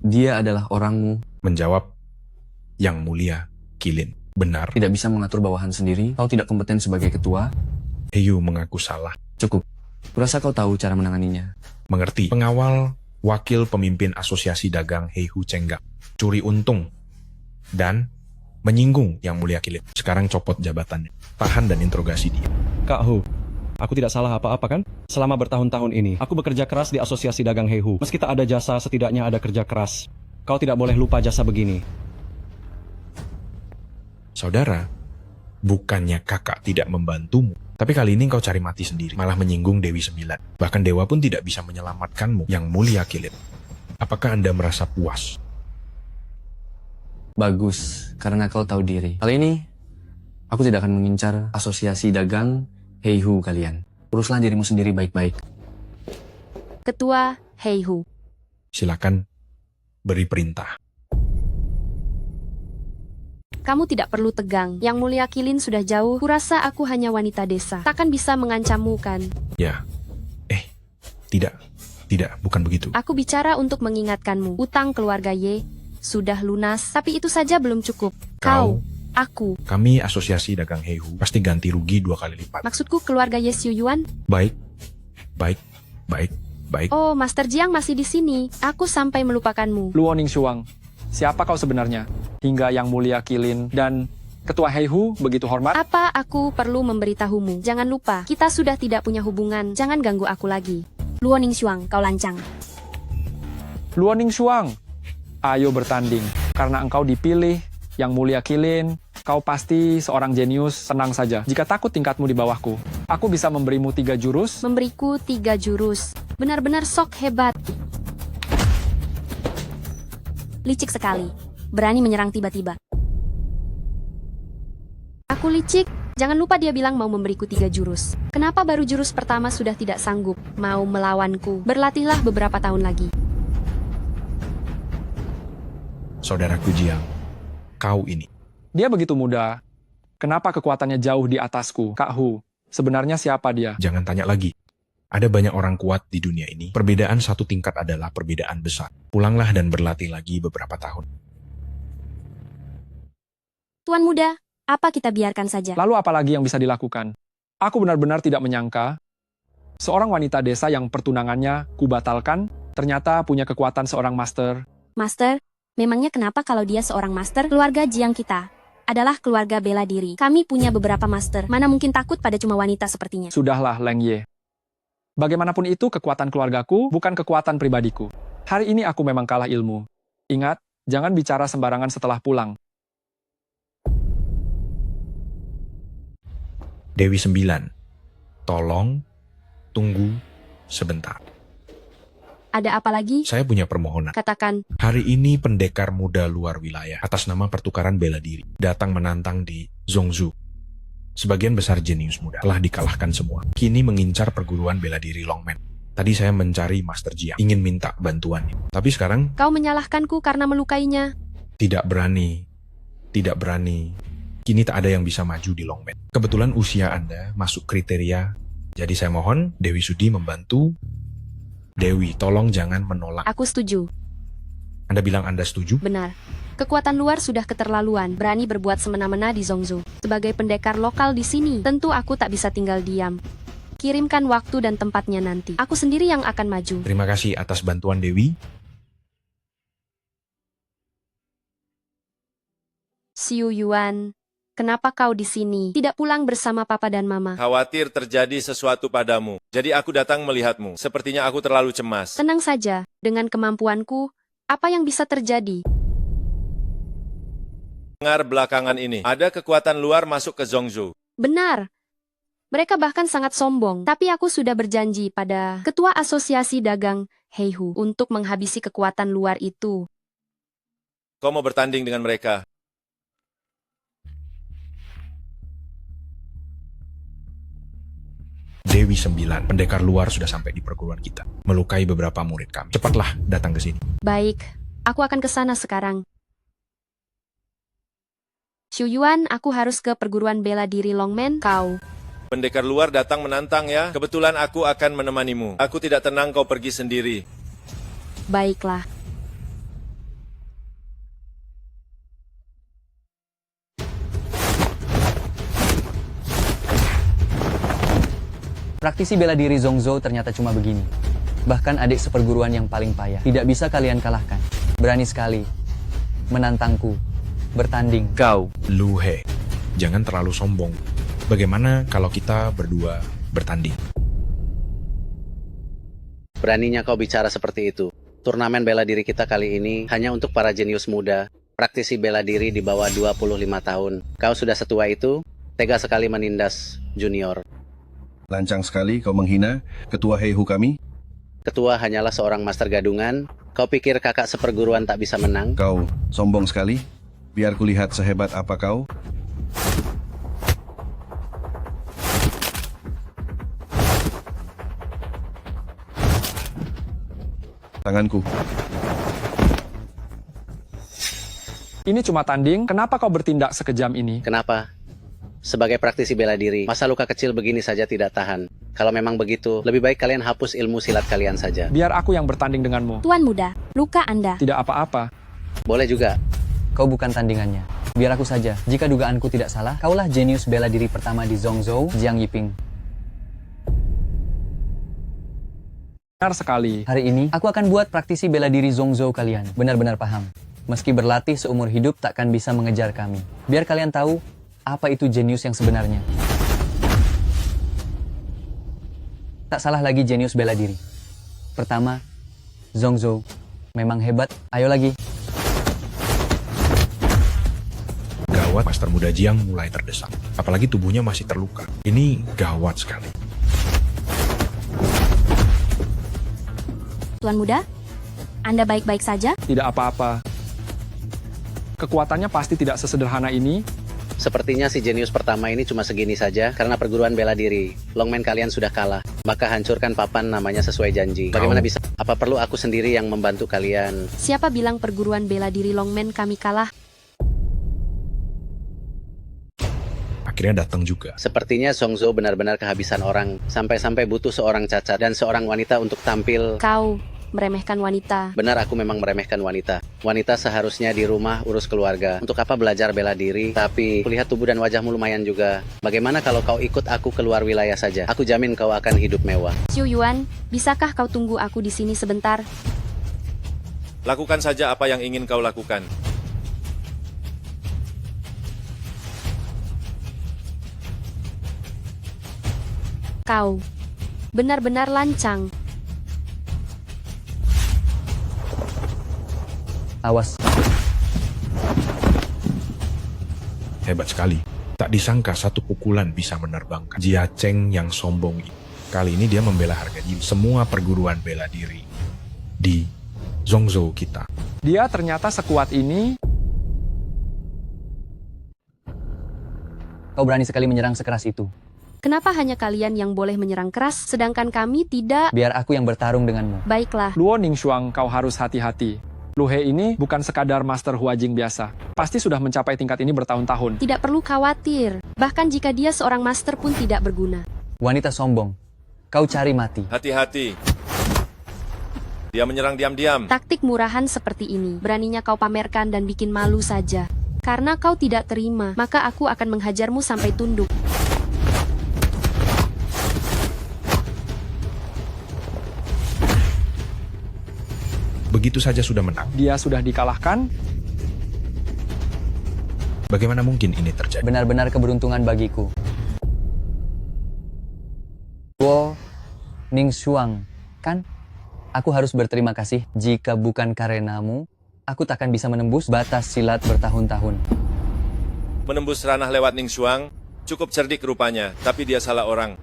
Dia adalah orangmu. Menjawab Yang Mulia Qilin. Benar. Tidak bisa mengatur bawahan sendiri. Kau tidak kompeten sebagai ketua. Heiyu mengaku salah. Cukup. Kurasa kau tahu cara menanganinya. Mengerti. Pengawal wakil pemimpin asosiasi dagang Heihu Cenggak. Curi untung. Dan menyinggung Yang Mulia Qilin. Sekarang copot jabatannya. Tahan dan interogasi dia. Kak Hu, aku tidak salah apa-apa kan? Selama bertahun-tahun ini, aku bekerja keras di asosiasi dagang Heihu. Meski tak ada jasa, setidaknya ada kerja keras. Kau tidak boleh lupa jasa begini. Saudara, bukannya kakak tidak membantumu. Tapi kali ini kau cari mati sendiri. Malah menyinggung Dewi Sembilan. Bahkan Dewa pun tidak bisa menyelamatkanmu. Yang Mulia Qilin. Apakah Anda merasa puas? Bagus, karena kau tahu diri. Kali ini, aku tidak akan mengincar asosiasi dagang Heihu kalian. Uruslah dirimu sendiri baik-baik. Ketua Heihu. Silakan beri perintah. Kamu tidak perlu tegang. Yang Mulia Qilin sudah jauh. Kurasa aku hanya wanita desa. Takkan bisa mengancammu kan? Ya. Tidak, bukan begitu. Aku bicara untuk mengingatkanmu. Utang keluarga Y sudah lunas, tapi itu saja belum cukup. Aku. Kami asosiasi dagang Heihu pasti ganti rugi 2 kali lipat. Maksudku keluarga Ye Xiuyuan. Baik. Oh, Master Jiang masih di sini. Aku sampai melupakanmu. Luo Ningxuang, siapa kau sebenarnya? Hingga Yang Mulia Qilin dan Ketua Heihu begitu hormat? Apa aku perlu memberitahumu? Jangan lupa, kita sudah tidak punya hubungan. Jangan ganggu aku lagi. Luo Ningxuang, kau lancang. Luo Ningxuang, ayo bertanding. Karena engkau dipilih, Yang Mulia Qilin, kau pasti seorang jenius. Tenang saja, jika takut tingkatmu di bawahku, aku bisa memberimu 3 jurus. Memberiku 3 jurus. Benar-benar sok hebat. Licik sekali. Berani menyerang tiba-tiba. Aku licik. Jangan lupa dia bilang mau memberiku 3 jurus. Kenapa baru jurus pertama sudah tidak sanggup? Mau melawanku. Berlatihlah beberapa tahun lagi. Saudaraku Jiang, kau ini. Dia begitu muda. Kenapa kekuatannya jauh di atasku? Kak Hu, sebenarnya siapa dia? Jangan tanya lagi. Ada banyak orang kuat di dunia ini. Perbedaan satu tingkat adalah perbedaan besar. Pulanglah dan berlatih lagi beberapa tahun. Tuan muda, apa kita biarkan saja? Lalu apa lagi yang bisa dilakukan? Aku benar-benar tidak menyangka seorang wanita desa yang pertunangannya kubatalkan ternyata punya kekuatan seorang master. Master, memangnya kenapa kalau dia seorang master? Keluarga Jiang kita adalah keluarga bela diri. Kami punya beberapa master. Mana mungkin takut pada cuma wanita sepertinya? Sudahlah, Leng Ye. Bagaimanapun itu, kekuatan keluargaku bukan kekuatan pribadiku. Hari ini aku memang kalah ilmu. Ingat, jangan bicara sembarangan setelah pulang. Dewi Sembilan, tolong tunggu sebentar. Ada apa lagi? Saya punya permohonan. Katakan. Hari ini pendekar muda luar wilayah atas nama pertukaran bela diri datang menantang di Zhongzhou. Sebagian besar jenius muda telah dikalahkan semua. Kini mengincar perguruan bela diri Longmen. Tadi saya mencari Master Jiang, ingin minta bantuannya. Tapi sekarang... Kau menyalahkanku karena melukainya. Tidak berani. Kini tak ada yang bisa maju di Longmen. Kebetulan usia Anda masuk kriteria. Jadi saya mohon Dewi Sudi membantu. Dewi, tolong jangan menolak. Aku setuju. Anda bilang Anda setuju? Benar. Kekuatan luar sudah keterlaluan, berani berbuat semena-mena di Zhongzhou. Sebagai pendekar lokal di sini, tentu aku tak bisa tinggal diam. Kirimkan waktu dan tempatnya nanti. Aku sendiri yang akan maju. Terima kasih atas bantuan Dewi. Xiuyuan, kenapa kau di sini? Tidak pulang bersama papa dan mama? Khawatir terjadi sesuatu padamu. Jadi aku datang melihatmu. Sepertinya aku terlalu cemas. Tenang saja, dengan kemampuanku, apa yang bisa terjadi? Dengar belakangan ini, ada kekuatan luar masuk ke Zhongzhou. Benar. Mereka bahkan sangat sombong. Tapi aku sudah berjanji pada Ketua Asosiasi Dagang Heihu untuk menghabisi kekuatan luar itu. Kau mau bertanding dengan mereka? Dewi Sembilan, pendekar luar sudah sampai di perguruan kita. Melukai beberapa murid kami. Cepatlah datang ke sini. Baik, aku akan ke sana sekarang. Xiuyuan, aku harus ke perguruan bela diri Longmen. Kau. Pendekar luar datang menantang ya. Kebetulan aku akan menemanimu. Aku tidak tenang kau pergi sendiri. Baiklah. Praktisi bela diri Zhongzhou ternyata cuma begini. Bahkan adik seperguruan yang paling payah tidak bisa kalian kalahkan. Berani sekali menantangku bertanding. Kau, Lu He, jangan terlalu sombong. Bagaimana kalau kita berdua bertanding? Beraninya kau bicara seperti itu. Turnamen bela diri kita kali ini hanya untuk para jenius muda. Praktisi bela diri di bawah 25 tahun. Kau sudah setua itu, tega sekali menindas junior. Lancang sekali kau menghina ketua Heihu kami. Ketua hanyalah seorang master gadungan. Kau pikir kakak seperguruan tak bisa menang? Kau sombong sekali. Biar kulihat sehebat apa kau. Tanganku. Ini cuma tanding, kenapa kau bertindak sekejam ini? Kenapa? Sebagai praktisi bela diri, masa luka kecil begini saja tidak tahan? Kalau memang begitu, lebih baik kalian hapus ilmu silat kalian saja. Biar aku yang bertanding denganmu. Tuan muda, luka Anda. Tidak apa-apa. Boleh juga. Kau bukan tandingannya. Biar aku saja. Jika dugaanku tidak salah, kaulah jenius bela diri pertama di Zhongzhou, Jiang Yiping. Benar sekali. Hari ini, aku akan buat praktisi bela diri Zhongzhou kalian. Benar-benar paham. Meski berlatih seumur hidup takkan bisa mengejar kami. Biar kalian tahu apa itu jenius yang sebenarnya. Tak salah lagi jenius bela diri. Pertama, Zhongzhou memang hebat. Ayo lagi. Gawat, Master Muda Jiang mulai terdesak. Apalagi tubuhnya masih terluka. Ini gawat sekali. Tuan muda, Anda baik-baik saja? Tidak apa-apa. Kekuatannya pasti tidak sesederhana ini. Sepertinya si jenius pertama ini cuma segini saja karena perguruan bela diri. Longman kalian sudah kalah. Maka hancurkan papan namanya sesuai janji. Bagaimana bisa? Apa perlu aku sendiri yang membantu kalian? Siapa bilang perguruan bela diri Longman kami kalah? Akhirnya datang juga. Sepertinya Zhongzhou benar-benar kehabisan orang. Sampai-sampai butuh seorang cacat dan seorang wanita untuk tampil. Kau meremehkan wanita. Benar, aku memang meremehkan wanita. Wanita seharusnya di rumah urus keluarga. Untuk apa belajar bela diri? Tapi kulihat tubuh dan wajahmu lumayan juga. Bagaimana kalau kau ikut aku keluar wilayah saja? Aku jamin kau akan hidup mewah. Xiu Yuan, bisakah kau tunggu aku di sini sebentar? Lakukan saja apa yang ingin kau lakukan. Kau benar-benar lancang. Awas. Hebat sekali. Tak disangka satu pukulan bisa menerbangkan Jia Cheng yang sombong ini. Kali ini dia membela harga diri semua perguruan bela diri di Zhongzhou kita. Dia ternyata sekuat ini. Kau berani sekali menyerang sekeras itu. Kenapa hanya kalian yang boleh menyerang keras, sedangkan kami tidak? Biar aku yang bertarung denganmu. Baiklah. Luo Ningxuang, kau harus hati-hati. Lu He ini bukan sekadar Master Huajing biasa. Pasti sudah mencapai tingkat ini bertahun-tahun. Tidak perlu khawatir. Bahkan jika dia seorang master pun tidak berguna. Wanita sombong. Kau cari mati. Hati-hati. Dia menyerang diam-diam. Taktik murahan seperti ini, beraninya kau pamerkan dan bikin malu saja. Karena kau tidak terima, maka aku akan menghajarmu sampai tunduk. Begitu saja sudah menang. Dia sudah dikalahkan. Bagaimana mungkin ini terjadi? Benar-benar keberuntungan bagiku. Luo Ningxuang, kan? Aku harus berterima kasih. Jika bukan karenamu, aku takkan bisa menembus batas silat bertahun-tahun. Menembus ranah lewat Ningxuang, cukup cerdik rupanya, tapi dia salah orang.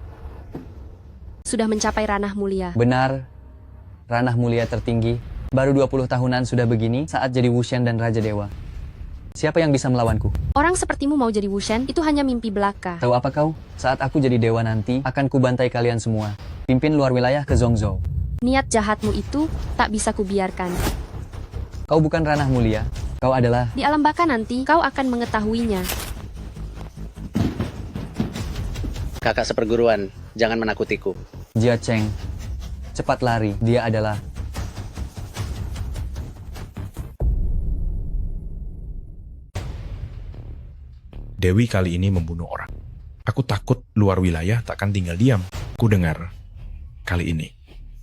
Sudah mencapai ranah mulia. Benar, ranah mulia tertinggi. Baru 20 tahunan sudah begini saat jadi Wushen dan Raja Dewa. Siapa yang bisa melawanku? Orang sepertimu mau jadi Wushen, itu hanya mimpi belaka. Tahu apa kau? Saat aku jadi dewa nanti, akan kubantai kalian semua. Pimpin luar wilayah ke Zhongzhou. Niat jahatmu itu tak bisa kubiarkan. Kau bukan ranah mulia. Kau adalah... Di alam baka nanti, kau akan mengetahuinya. Kakak seperguruan, jangan menakutiku. Jia Cheng, cepat lari. Dia adalah... Dewi kali ini membunuh orang. Aku takut luar wilayah takkan tinggal diam. Ku dengar kali ini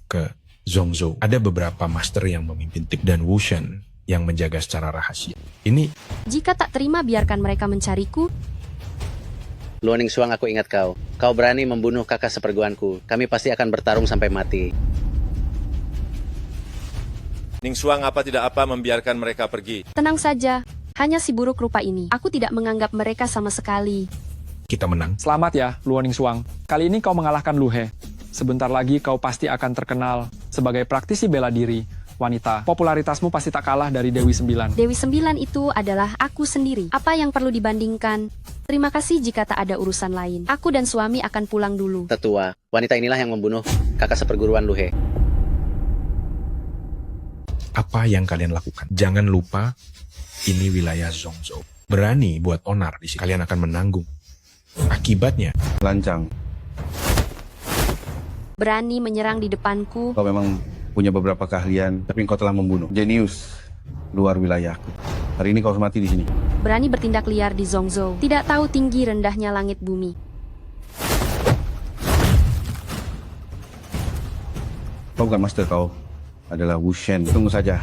ke Zhongzhou ada beberapa master yang memimpin tim dan Wu Shen yang menjaga secara rahasia. Ini Jika tak terima biarkan mereka mencariku. Luo Ningxuang, aku ingat kau. Kau berani membunuh kakak seperguruanku. Kami pasti akan bertarung sampai mati. Ningxuang apa tidak apa membiarkan mereka pergi. Tenang saja, hanya si buruk rupa ini. Aku tidak menganggap mereka sama sekali. kita menang. Selamat ya, Luo Ningxuang. Kali ini kau mengalahkan Lu He. Sebentar lagi kau pasti akan terkenal sebagai praktisi bela diri wanita. Popularitasmu pasti tak kalah dari Dewi Sembilan. Dewi Sembilan itu adalah aku sendiri. Apa yang perlu dibandingkan? Terima kasih jika tak ada urusan lain. Aku dan suami akan pulang dulu. Tetua, wanita inilah yang membunuh kakak seperguruan Lu He. Apa yang kalian lakukan? Jangan lupa, ini wilayah Zhongzhou. Berani buat onar di sini. Kalian akan menanggung akibatnya. Lancang. Berani menyerang di depanku. Kau memang punya beberapa keahlian, tapi kau telah membunuh jenius luar wilayahku. Hari ini kau harus mati di sini. Berani bertindak liar di Zhongzhou. Tidak tahu tinggi rendahnya langit bumi. Kau bukan master, kau adalah Wu Shen. Tunggu saja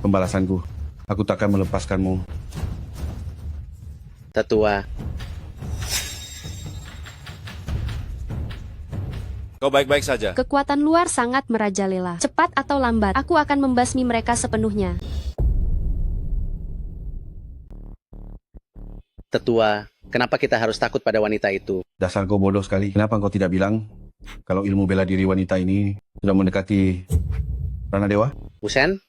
pembalasanku. Aku takkan melepaskanmu. Tetua, kau baik-baik saja. Kekuatan luar sangat merajalela. Cepat atau lambat, aku akan membasmi mereka sepenuhnya. Tetua, kenapa kita harus takut pada wanita itu? Dasar kau bodoh sekali. Kenapa kau tidak bilang kalau ilmu bela diri wanita ini sudah mendekati Rana Dewa? Wushen?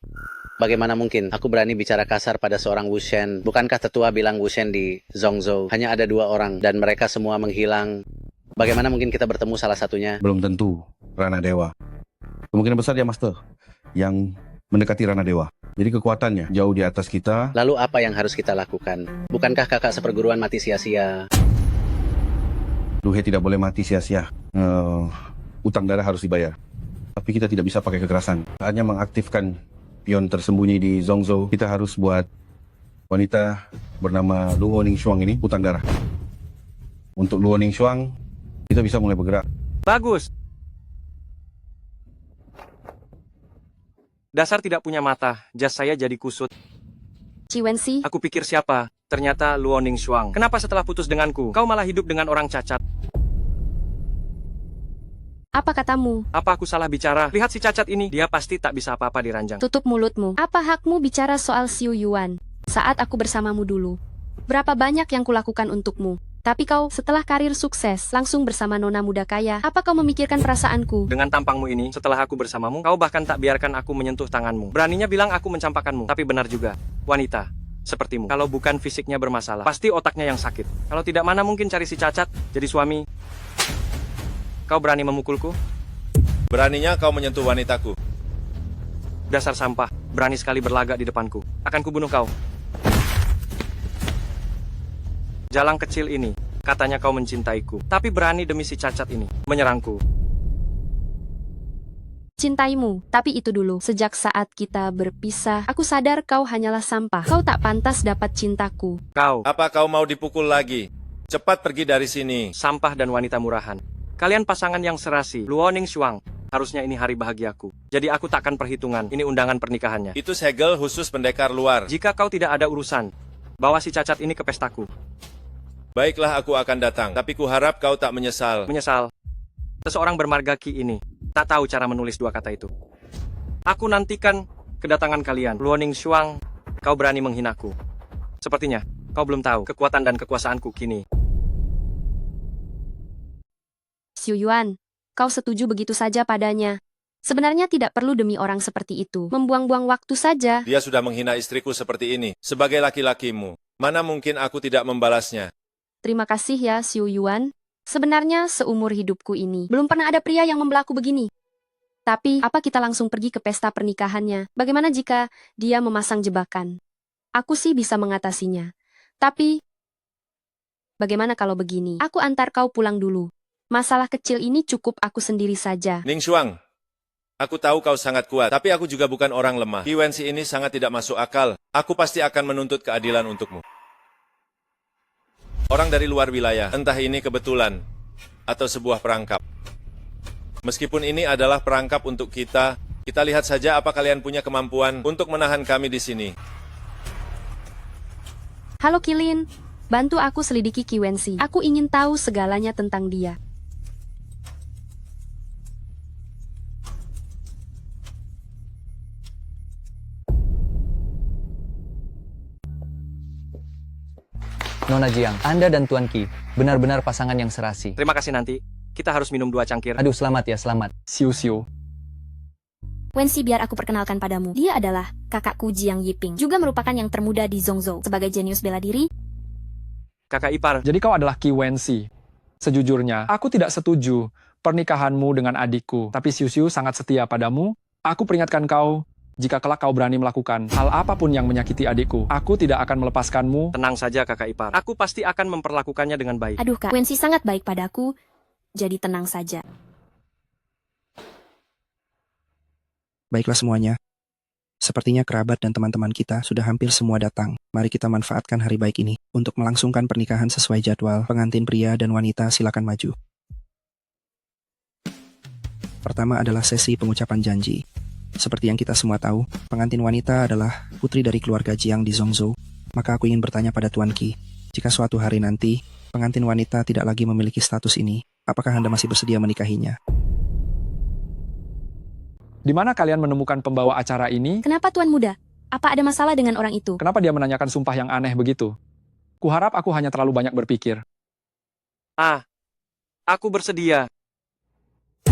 Bagaimana mungkin aku berani bicara kasar pada seorang Wushen? Bukankah tetua bilang Wushen di Zhongzhou hanya ada 2 orang dan mereka semua menghilang? Bagaimana mungkin kita bertemu salah satunya? Belum tentu Rana Dewa. Kemungkinan besar dia master yang mendekati Rana Dewa. Jadi kekuatannya jauh di atas kita. Lalu apa yang harus kita lakukan? Bukankah kakak seperguruan mati sia-sia? Lu He tidak boleh mati sia-sia. Utang darah harus dibayar. Tapi kita tidak bisa pakai kekerasan. Hanya mengaktifkan pion tersembunyi di Zhongzhou. Kita harus buat wanita bernama Luo Ningxuang ini utang darah. Untuk Luo Ningxuang, kita bisa mulai bergerak. Bagus. Dasar tidak punya mata, jas saya jadi kusut. Ciwensi, Aku pikir siapa? Ternyata Luo Ningxuang. Kenapa setelah putus denganku, kau malah hidup dengan orang cacat? apa katamu? Apa aku salah bicara? Lihat si cacat ini, dia pasti tak bisa apa-apa di ranjang. Tutup mulutmu. Apa hakmu bicara soal Xiu Yuan? Saat aku bersamamu dulu, berapa banyak yang kulakukan untukmu? Tapi kau, setelah karir sukses, langsung bersama nona muda kaya, apa kau memikirkan perasaanku? Dengan tampangmu ini, setelah aku bersamamu, kau bahkan tak biarkan aku menyentuh tanganmu. Beraninya bilang aku mencampakkanmu, tapi benar juga. Wanita sepertimu, kalau bukan fisiknya bermasalah, pasti otaknya yang sakit. Kalau tidak, mana mungkin cari si cacat, jadi suami. Kau berani memukulku? Beraninya kau menyentuh wanitaku. Dasar sampah, berani sekali berlagak di depanku. Akan kubunuh kau. Jalang kecil ini, katanya kau mencintaiku, tapi berani demi si cacat ini, menyerangku. Cintaimu, tapi itu dulu. Sejak saat kita berpisah, aku sadar kau hanyalah sampah. Kau tak pantas dapat cintaku. Kau, Apa kau mau dipukul lagi? Cepat pergi dari sini. sampah dan wanita murahan. Kalian pasangan yang serasi, Luo Ningxuang. Harusnya ini hari bahagiaku. Jadi aku takkan perhitungan, ini undangan pernikahannya. Itu segel khusus pendekar luar. Jika kau tidak ada urusan, bawa si cacat ini ke pestaku. Baiklah, aku akan datang. Tapi kuharap kau tak menyesal. Menyesal. Seseorang bermarga Ki ini tak tahu cara menulis 2 kata itu. Aku nantikan kedatangan kalian. Luo Ningxuang, kau berani menghinaku. Sepertinya kau belum tahu kekuatan dan kekuasaanku kini. Xiu Yuan, kau setuju begitu saja padanya. Sebenarnya tidak perlu demi orang seperti itu. Membuang-buang waktu saja. Dia sudah menghina istriku seperti ini. Sebagai laki-lakimu, mana mungkin aku tidak membalasnya? Terima kasih ya, Xiu Yuan. Sebenarnya seumur hidupku ini, belum pernah ada pria yang membelaku begini. Tapi, apa kita langsung pergi ke pesta pernikahannya? Bagaimana jika dia memasang jebakan? Aku sih bisa mengatasinya. Tapi, Bagaimana kalau begini? Aku antar kau pulang dulu. Masalah kecil ini cukup aku sendiri saja. Ning Shuang, aku tahu kau sangat kuat, tapi aku juga bukan orang lemah. Qi Wensi ini sangat tidak masuk akal. Aku pasti akan menuntut keadilan untukmu. Orang dari luar wilayah, entah ini kebetulan atau sebuah perangkap. Meskipun ini adalah perangkap untuk kita lihat saja apa kalian punya kemampuan untuk menahan kami di sini. Halo Kilin, bantu aku selidiki Qi Wensi. Aku ingin tahu segalanya tentang dia. Nona Jiang, Anda dan Tuan Qi benar-benar pasangan yang serasi. Terima kasih nanti. Kita harus minum 2 cangkir. Aduh, selamat ya, selamat. Siu. Wensi, biar aku perkenalkan padamu. Dia adalah kakakku Jiang Yiping, juga merupakan yang termuda di Zhongzhou. Sebagai jenius bela diri, Kakak ipar. Jadi kau adalah Qi Wensi. Sejujurnya, aku tidak setuju pernikahanmu dengan adikku. Tapi Siu sangat setia padamu. Aku peringatkan kau, jika kelak kau berani melakukan hal apapun yang menyakiti adikku, aku tidak akan melepaskanmu. Tenang saja kakak ipar. Aku pasti akan memperlakukannya dengan baik. aduh Kak, Wensi sangat baik padaku, jadi tenang saja. Baiklah semuanya. Sepertinya kerabat dan teman-teman kita sudah hampir semua datang. Mari kita manfaatkan hari baik ini untuk melangsungkan pernikahan sesuai jadwal. Pengantin pria dan wanita silakan maju. Pertama adalah sesi pengucapan janji. Seperti yang kita semua tahu, pengantin wanita adalah putri dari keluarga Jiang di Zhongzhou. Maka aku ingin bertanya pada Tuan Qi, jika suatu hari nanti pengantin wanita tidak lagi memiliki status ini, apakah Anda masih bersedia menikahinya? Di mana kalian menemukan pembawa acara ini? Kenapa Tuan Muda? Apa ada masalah dengan orang itu? Kenapa dia menanyakan sumpah yang aneh begitu? Kuharap aku hanya terlalu banyak berpikir. Aku bersedia.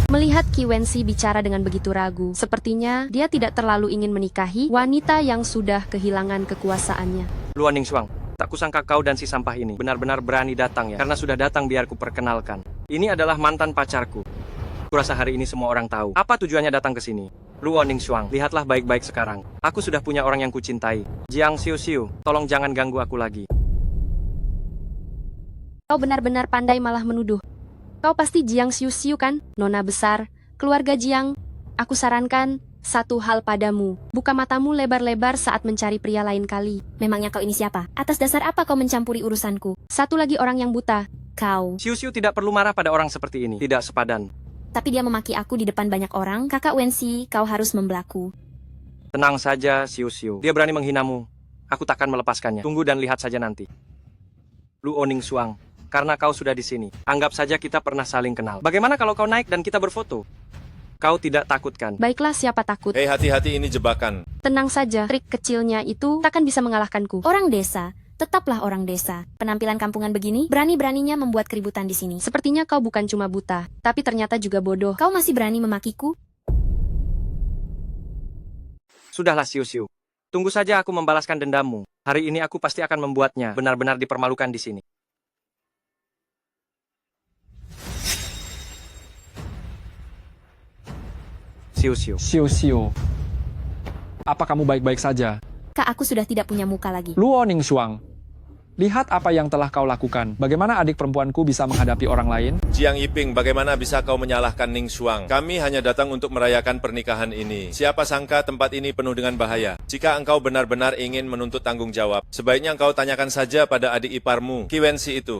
Melihat Qi Wensi bicara dengan begitu ragu, sepertinya dia tidak terlalu ingin menikahi wanita yang sudah kehilangan kekuasaannya. Luan Ningxuang, tak kusangka kau dan si sampah ini benar-benar berani datang ya. Karena sudah datang biar ku perkenalkan. Ini adalah mantan pacarku. Kurasa hari ini semua orang tahu apa tujuannya datang ke sini. Luo Ningxuang, lihatlah baik-baik sekarang. Aku sudah punya orang yang kucintai. Jiang Siu, tolong jangan ganggu aku lagi. Kau benar-benar pandai malah menuduh. Kau pasti Jiang Siu kan? Nona besar, keluarga Jiang. Aku sarankan satu hal padamu. Buka matamu lebar-lebar saat mencari pria lain kali. Memangnya kau ini siapa? Atas dasar apa kau mencampuri urusanku? Satu lagi orang yang buta. Kau. Siu tidak perlu marah pada orang seperti ini. Tidak sepadan. Tapi dia memaki aku di depan banyak orang. Kakak Wensi, kau harus membelaku. Tenang saja, Siu. Dia berani menghinamu. Aku takkan melepaskannya. Tunggu dan lihat saja nanti. Luo Ningxuang, karena kau sudah di sini, anggap saja kita pernah saling kenal. Bagaimana kalau kau naik dan kita berfoto? Kau tidak takut kan? Baiklah, siapa takut? Hei, hati-hati, ini jebakan. Tenang saja, trik kecilnya itu takkan bisa mengalahkanku. Orang desa, tetaplah orang desa. Penampilan kampungan begini, berani-beraninya membuat keributan di sini. Sepertinya kau bukan cuma buta, tapi ternyata juga bodoh. Kau masih berani memakiku? Sudahlah, Siu. Tunggu saja aku membalaskan dendammu. Hari ini aku pasti akan membuatnya benar-benar dipermalukan di sini. Siu. Apa kamu baik-baik saja? Kak, aku sudah tidak punya muka lagi. Luo Ningxuang, lihat apa yang telah kau lakukan. Bagaimana adik perempuanku bisa menghadapi orang lain? Jiang Yiping, bagaimana bisa kau menyalahkan Ning Shuang? Kami hanya datang untuk merayakan pernikahan ini. Siapa sangka tempat ini penuh dengan bahaya. Jika engkau benar-benar ingin menuntut tanggung jawab, sebaiknya engkau tanyakan saja pada adik iparmu, Qi Wensi itu.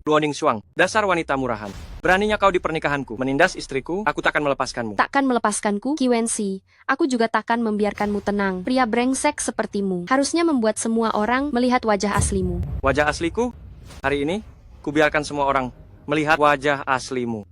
Luo Ningxuang, dasar wanita murahan. Beraninya kau di pernikahanku, menindas istriku, aku takkan melepaskanmu. Takkan melepaskanku, Qi Wensi. Aku juga takkan membiarkanmu tenang. Pria brengsek sepertimu harusnya membuat semua orang melihat wajah aslimu. Wajah asliku? Hari ini, kubiarkan semua orang melihat wajah aslimu.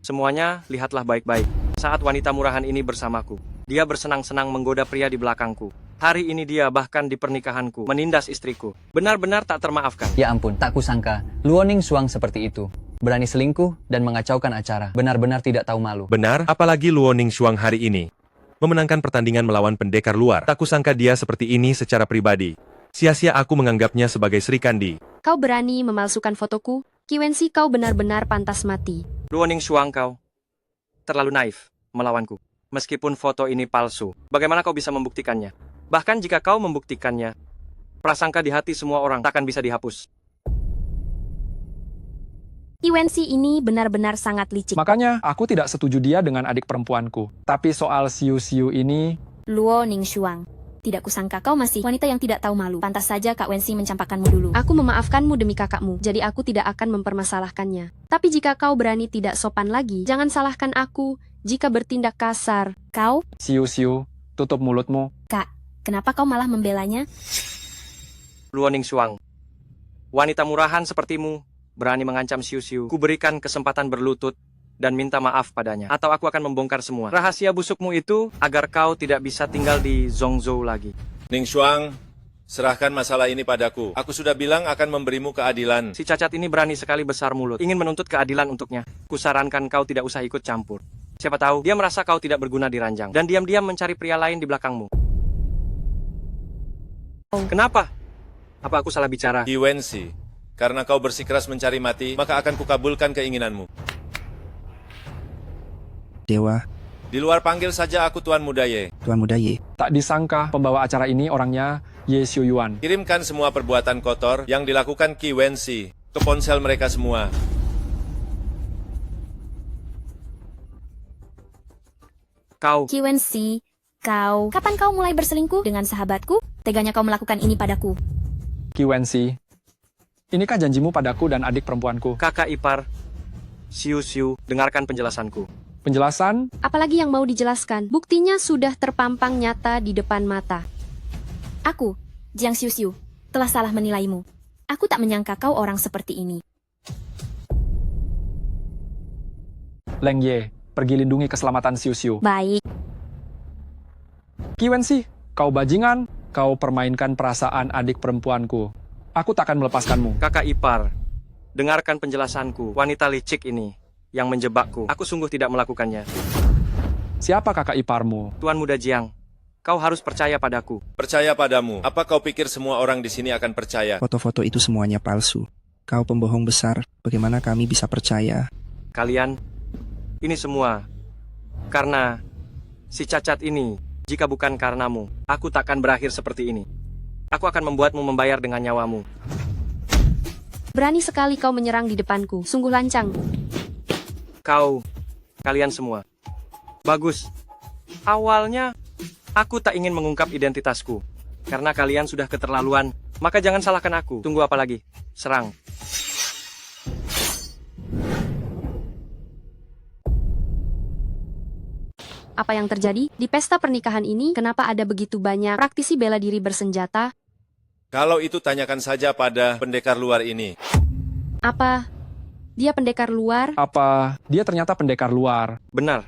Semuanya, lihatlah baik-baik. Saat wanita murahan ini bersamaku, dia bersenang-senang menggoda pria di belakangku. Hari ini dia bahkan di pernikahanku menindas istriku. Benar-benar tak termaafkan. Ya ampun, tak kusangka Luo Ningxuang seperti itu. Berani selingkuh dan mengacaukan acara. Benar-benar tidak tahu malu. Benar, apalagi Luo Ningxuang hari ini memenangkan pertandingan melawan pendekar luar. Tak kusangka dia seperti ini secara pribadi. Sia-sia aku menganggapnya sebagai Sri Kandi. Kau berani memalsukan fotoku? Qi Wensi, kau benar-benar pantas mati. Luo Ningxuang, kau terlalu naif melawanku. Meskipun foto ini palsu, bagaimana kau bisa membuktikannya? Bahkan jika kau membuktikannya, Prasangka di hati semua orang takkan bisa dihapus. Iwensi ini benar-benar sangat licik. Makanya, aku tidak setuju dia dengan adik perempuanku. Tapi soal siu-siu ini... Luo Ningxuang. Tidak kusangka kau masih wanita yang tidak tahu malu. Pantas saja Kak Wensi mencampakkanmu dulu. Aku memaafkanmu demi kakakmu, jadi aku tidak akan mempermasalahkannya. Tapi jika kau berani tidak sopan lagi, jangan salahkan aku jika bertindak kasar. Kau? Siu-siu, tutup mulutmu. Kak, kenapa kau malah membelanya? Luo Ningxuang. Wanita murahan sepertimu berani mengancam siu-siu. Ku berikan kesempatan berlutut dan minta maaf padanya. Atau aku akan membongkar semua rahasia busukmu itu agar kau tidak bisa tinggal di Zhongzhou lagi. Ning Xuang, serahkan masalah ini padaku. Aku sudah bilang akan memberimu keadilan. Si cacat ini berani sekali besar mulut, ingin menuntut keadilan untuknya. Kusarankan kau tidak usah ikut campur. Siapa tahu dia merasa kau tidak berguna di ranjang dan diam-diam mencari pria lain di belakangmu. Kenapa? Apa aku salah bicara? Iwensi, karena kau bersikeras mencari mati, maka akan kukabulkan keinginanmu. Dewa, Di luar panggil saja aku Tuan Muda Ye. Tuan Muda Ye. Tak disangka pembawa acara ini orangnya Ye Xiuyuan. Kirimkan semua perbuatan kotor yang dilakukan Qi Wensi ke ponsel mereka semua. Kau. Qi Wensi, kau. Kapan kau mulai berselingkuh dengan sahabatku? Teganya kau melakukan ini padaku. Qi Wensi, inikah janjimu padaku dan adik perempuanku? Kakak ipar, Siu-siu, dengarkan penjelasanku. Penjelasan? Apalagi yang mau dijelaskan? Buktinya sudah terpampang nyata di depan mata. Aku, Jiang Xiu-xiu, telah salah menilaimu. Aku tak menyangka kau orang seperti ini. Leng Ye, pergi lindungi keselamatan Siu-siu. Baik. Qi Wensi, kau bajingan, kau permainkan perasaan adik perempuanku. Aku takkan melepaskanmu. Kakak ipar, dengarkan penjelasanku. Wanita licik ini yang menjebakku. Aku sungguh tidak melakukannya. Siapa kakak iparmu? Tuan Muda Jiang, kau harus percaya padaku. Percaya padamu. Apa kau pikir semua orang di sini akan percaya? Foto-foto itu semuanya palsu. Kau pembohong besar, bagaimana kami bisa percaya? Kalian, ini semua karena si cacat ini. Jika bukan karenamu, aku takkan berakhir seperti ini. Aku akan membuatmu membayar dengan nyawamu. Berani sekali kau menyerang di depanku. Sungguh lancang. Kalian semua. Bagus. Awalnya, aku tak ingin mengungkap identitasku. Karena kalian sudah keterlaluan, maka jangan salahkan aku. Tunggu apa lagi? Serang. Apa yang terjadi? Di pesta pernikahan ini, kenapa ada begitu banyak praktisi bela diri bersenjata? Kalau itu tanyakan saja pada pendekar luar ini. Apa? Dia pendekar luar? Apa dia ternyata pendekar luar? Benar.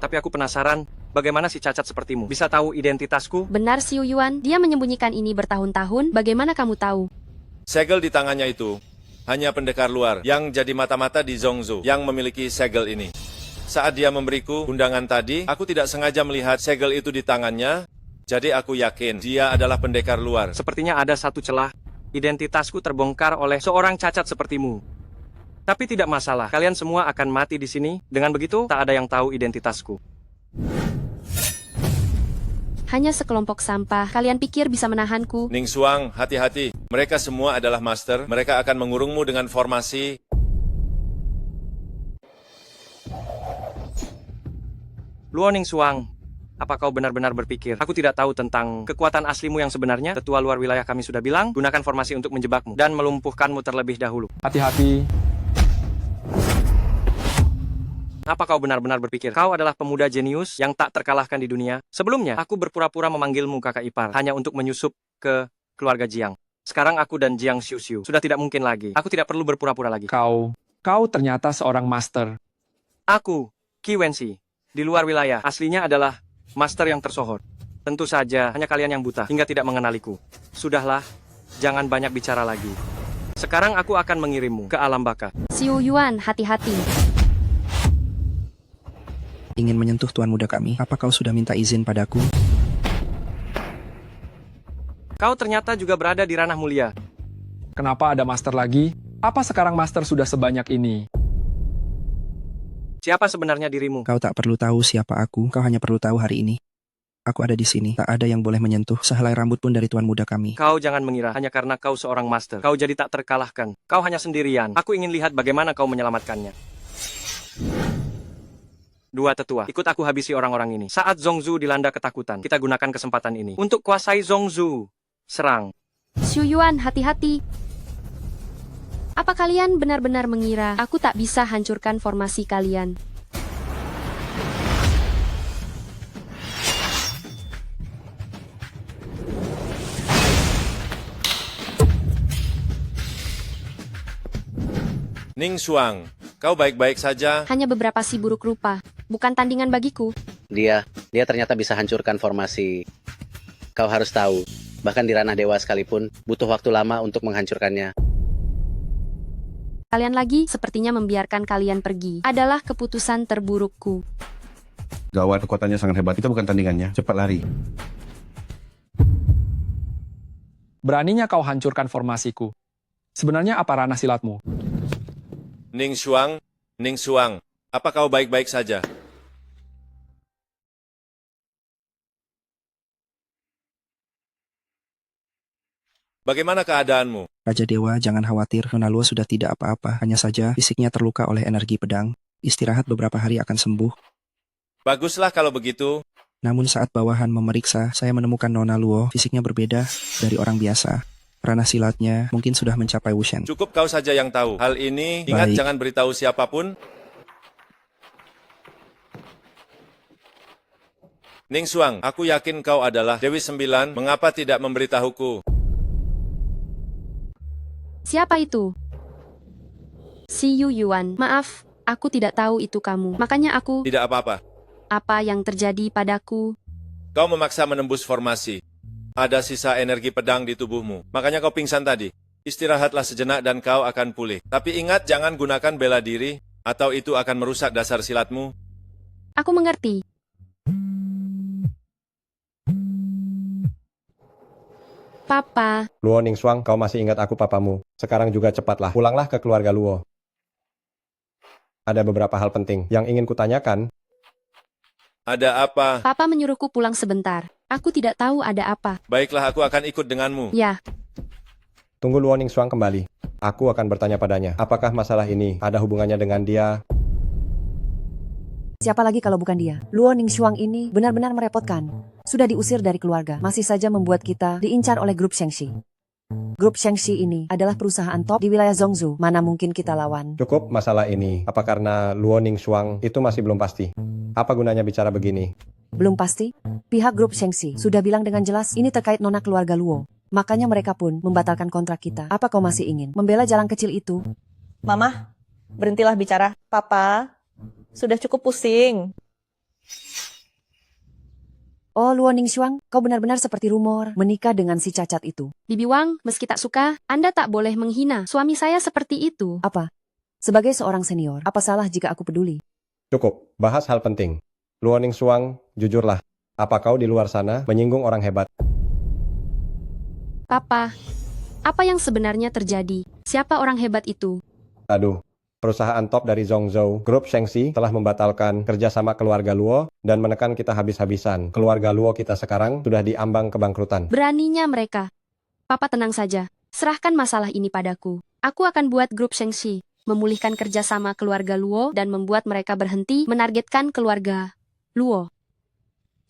Tapi aku penasaran, bagaimana si cacat sepertimu bisa tahu identitasku? Benar, Xiuyuan. Dia menyembunyikan ini bertahun-tahun. Bagaimana kamu tahu? Segel di tangannya itu hanya pendekar luar yang jadi mata-mata di Zhongzhou yang memiliki segel ini. Saat dia memberiku undangan tadi, aku tidak sengaja melihat segel itu di tangannya, jadi aku yakin dia adalah pendekar luar. Sepertinya ada satu celah. Identitasku terbongkar oleh seorang cacat sepertimu. Tapi tidak masalah, kalian semua akan mati di sini. Dengan begitu, tak ada yang tahu identitasku. Hanya sekelompok sampah. Kalian pikir bisa menahanku? Ning Xuang, hati-hati. Mereka semua adalah master. Mereka akan mengurungmu dengan formasi. Luo Ningxuang, apa kau benar-benar berpikir aku tidak tahu tentang kekuatan aslimu yang sebenarnya? Ketua luar wilayah kami sudah bilang, gunakan formasi untuk menjebakmu dan melumpuhkanmu terlebih dahulu. Hati-hati. Apa kau benar-benar berpikir kau adalah pemuda jenius yang tak terkalahkan di dunia? Sebelumnya, aku berpura-pura memanggilmu kakak ipar hanya untuk menyusup ke keluarga Jiang. Sekarang aku dan Jiang Xiu-xiu sudah tidak mungkin lagi. Aku tidak perlu berpura-pura lagi. Kau ternyata seorang master. Aku, Qi Wensi, di luar wilayah, aslinya adalah master yang tersohor. Tentu saja, hanya kalian yang buta hingga tidak mengenaliku. Sudahlah, jangan banyak bicara lagi. Sekarang aku akan mengirimmu ke alam baka. Xiuyuan, hati-hati. Ingin menyentuh tuan muda kami, apa kau sudah minta izin padaku? Kau ternyata juga berada di ranah mulia. Kenapa ada master lagi? Apa sekarang master sudah sebanyak ini? Siapa sebenarnya dirimu? Kau tak perlu tahu siapa aku, kau hanya perlu tahu hari ini. Aku ada di sini. Tak ada yang boleh menyentuh sehelai rambut pun dari tuan muda kami. Kau jangan mengira hanya karena kau seorang master, kau jadi tak terkalahkan. Kau hanya sendirian. Aku ingin lihat bagaimana kau menyelamatkannya. Dua tetua, ikut aku habisi orang-orang ini. Saat Zongzu dilanda ketakutan, kita gunakan kesempatan ini untuk kuasai Zongzu. Serang. Xiuyuan, hati-hati. Apa kalian benar-benar mengira aku tak bisa hancurkan formasi kalian? Ning Xuang, kau baik-baik saja? Hanya beberapa si buruk rupa. Bukan tandingan bagiku. Dia ternyata bisa hancurkan formasi. Kau harus tahu, bahkan di ranah dewa sekalipun, butuh waktu lama untuk menghancurkannya. Kalian lagi sepertinya membiarkan kalian pergi adalah keputusan terburukku. Gawat, kekuatannya sangat hebat. Itu bukan tandingannya. Cepat lari. Beraninya kau hancurkan formasiku. Sebenarnya apa ranah silatmu? Ning Xuang, apa kau baik-baik saja? Bagaimana keadaanmu? Raja Dewa, jangan khawatir. Nona Luo sudah tidak apa-apa. Hanya saja fisiknya terluka oleh energi pedang. Istirahat beberapa hari akan sembuh. Baguslah kalau begitu. Namun saat bawahan memeriksa, saya menemukan Nona Luo fisiknya berbeda dari orang biasa. Ranah silatnya mungkin sudah mencapai Wushen. Cukup kau saja yang tahu. Hal ini, ingat Baik. jangan beritahu siapapun. Ning Xuang, aku yakin kau adalah Dewi Sembilan. Mengapa tidak memberitahuku? Siapa itu? Si Yuan. Maaf, aku tidak tahu itu kamu. Makanya aku... Tidak apa-apa. Apa yang terjadi padaku? Kau memaksa menembus formasi. Ada sisa energi pedang di tubuhmu. Makanya kau pingsan tadi. Istirahatlah sejenak dan kau akan pulih. Tapi ingat jangan gunakan bela diri, atau itu akan merusak dasar silatmu. Aku mengerti. Papa. Luo Ningxuang, kau masih ingat aku papamu. Sekarang juga cepatlah, pulanglah ke keluarga Luo. Ada beberapa hal penting yang ingin kutanyakan. Ada apa? Papa menyuruhku pulang sebentar. Aku tidak tahu ada apa. Baiklah, aku akan ikut denganmu. Ya. Tunggu Luo Ningxuang kembali. Aku akan bertanya padanya, apakah masalah ini ada hubungannya dengan dia? Siapa lagi kalau bukan dia? Luo Ningxuang ini benar-benar merepotkan. Sudah diusir dari keluarga, masih saja membuat kita diincar oleh grup Shengxi. Grup Shengxi ini adalah perusahaan top di wilayah Zongzu. Mana mungkin kita lawan? Cukup masalah ini. Apa karena Luo Ningxuang itu masih belum pasti? Apa gunanya bicara begini? Belum pasti? Pihak grup Shengxi sudah bilang dengan jelas ini terkait nona keluarga Luo. Makanya mereka pun membatalkan kontrak kita. Apa kau masih ingin membela jalan kecil itu? Mama, berhentilah bicara. Papa, sudah cukup pusing. Oh, Luo Ningxuang, kau benar-benar seperti rumor menikah dengan si cacat itu. Bibi Wang, meski tak suka, Anda tak boleh menghina suami saya seperti itu. Apa? Sebagai seorang senior, apa salah jika aku peduli? Cukup, bahas hal penting. Luo Ningxuang, jujurlah. Apa kau di luar sana menyinggung orang hebat? Papa, apa yang sebenarnya terjadi? Siapa orang hebat itu? Aduh, perusahaan top dari Zongzhou, grup Shengxi telah membatalkan kerjasama keluarga Luo dan menekan kita habis-habisan. Keluarga Luo kita sekarang sudah diambang kebangkrutan. Beraninya mereka. Papa tenang saja. Serahkan masalah ini padaku. Aku akan buat grup Shengxi memulihkan kerjasama keluarga Luo dan membuat mereka berhenti menargetkan keluarga Luo.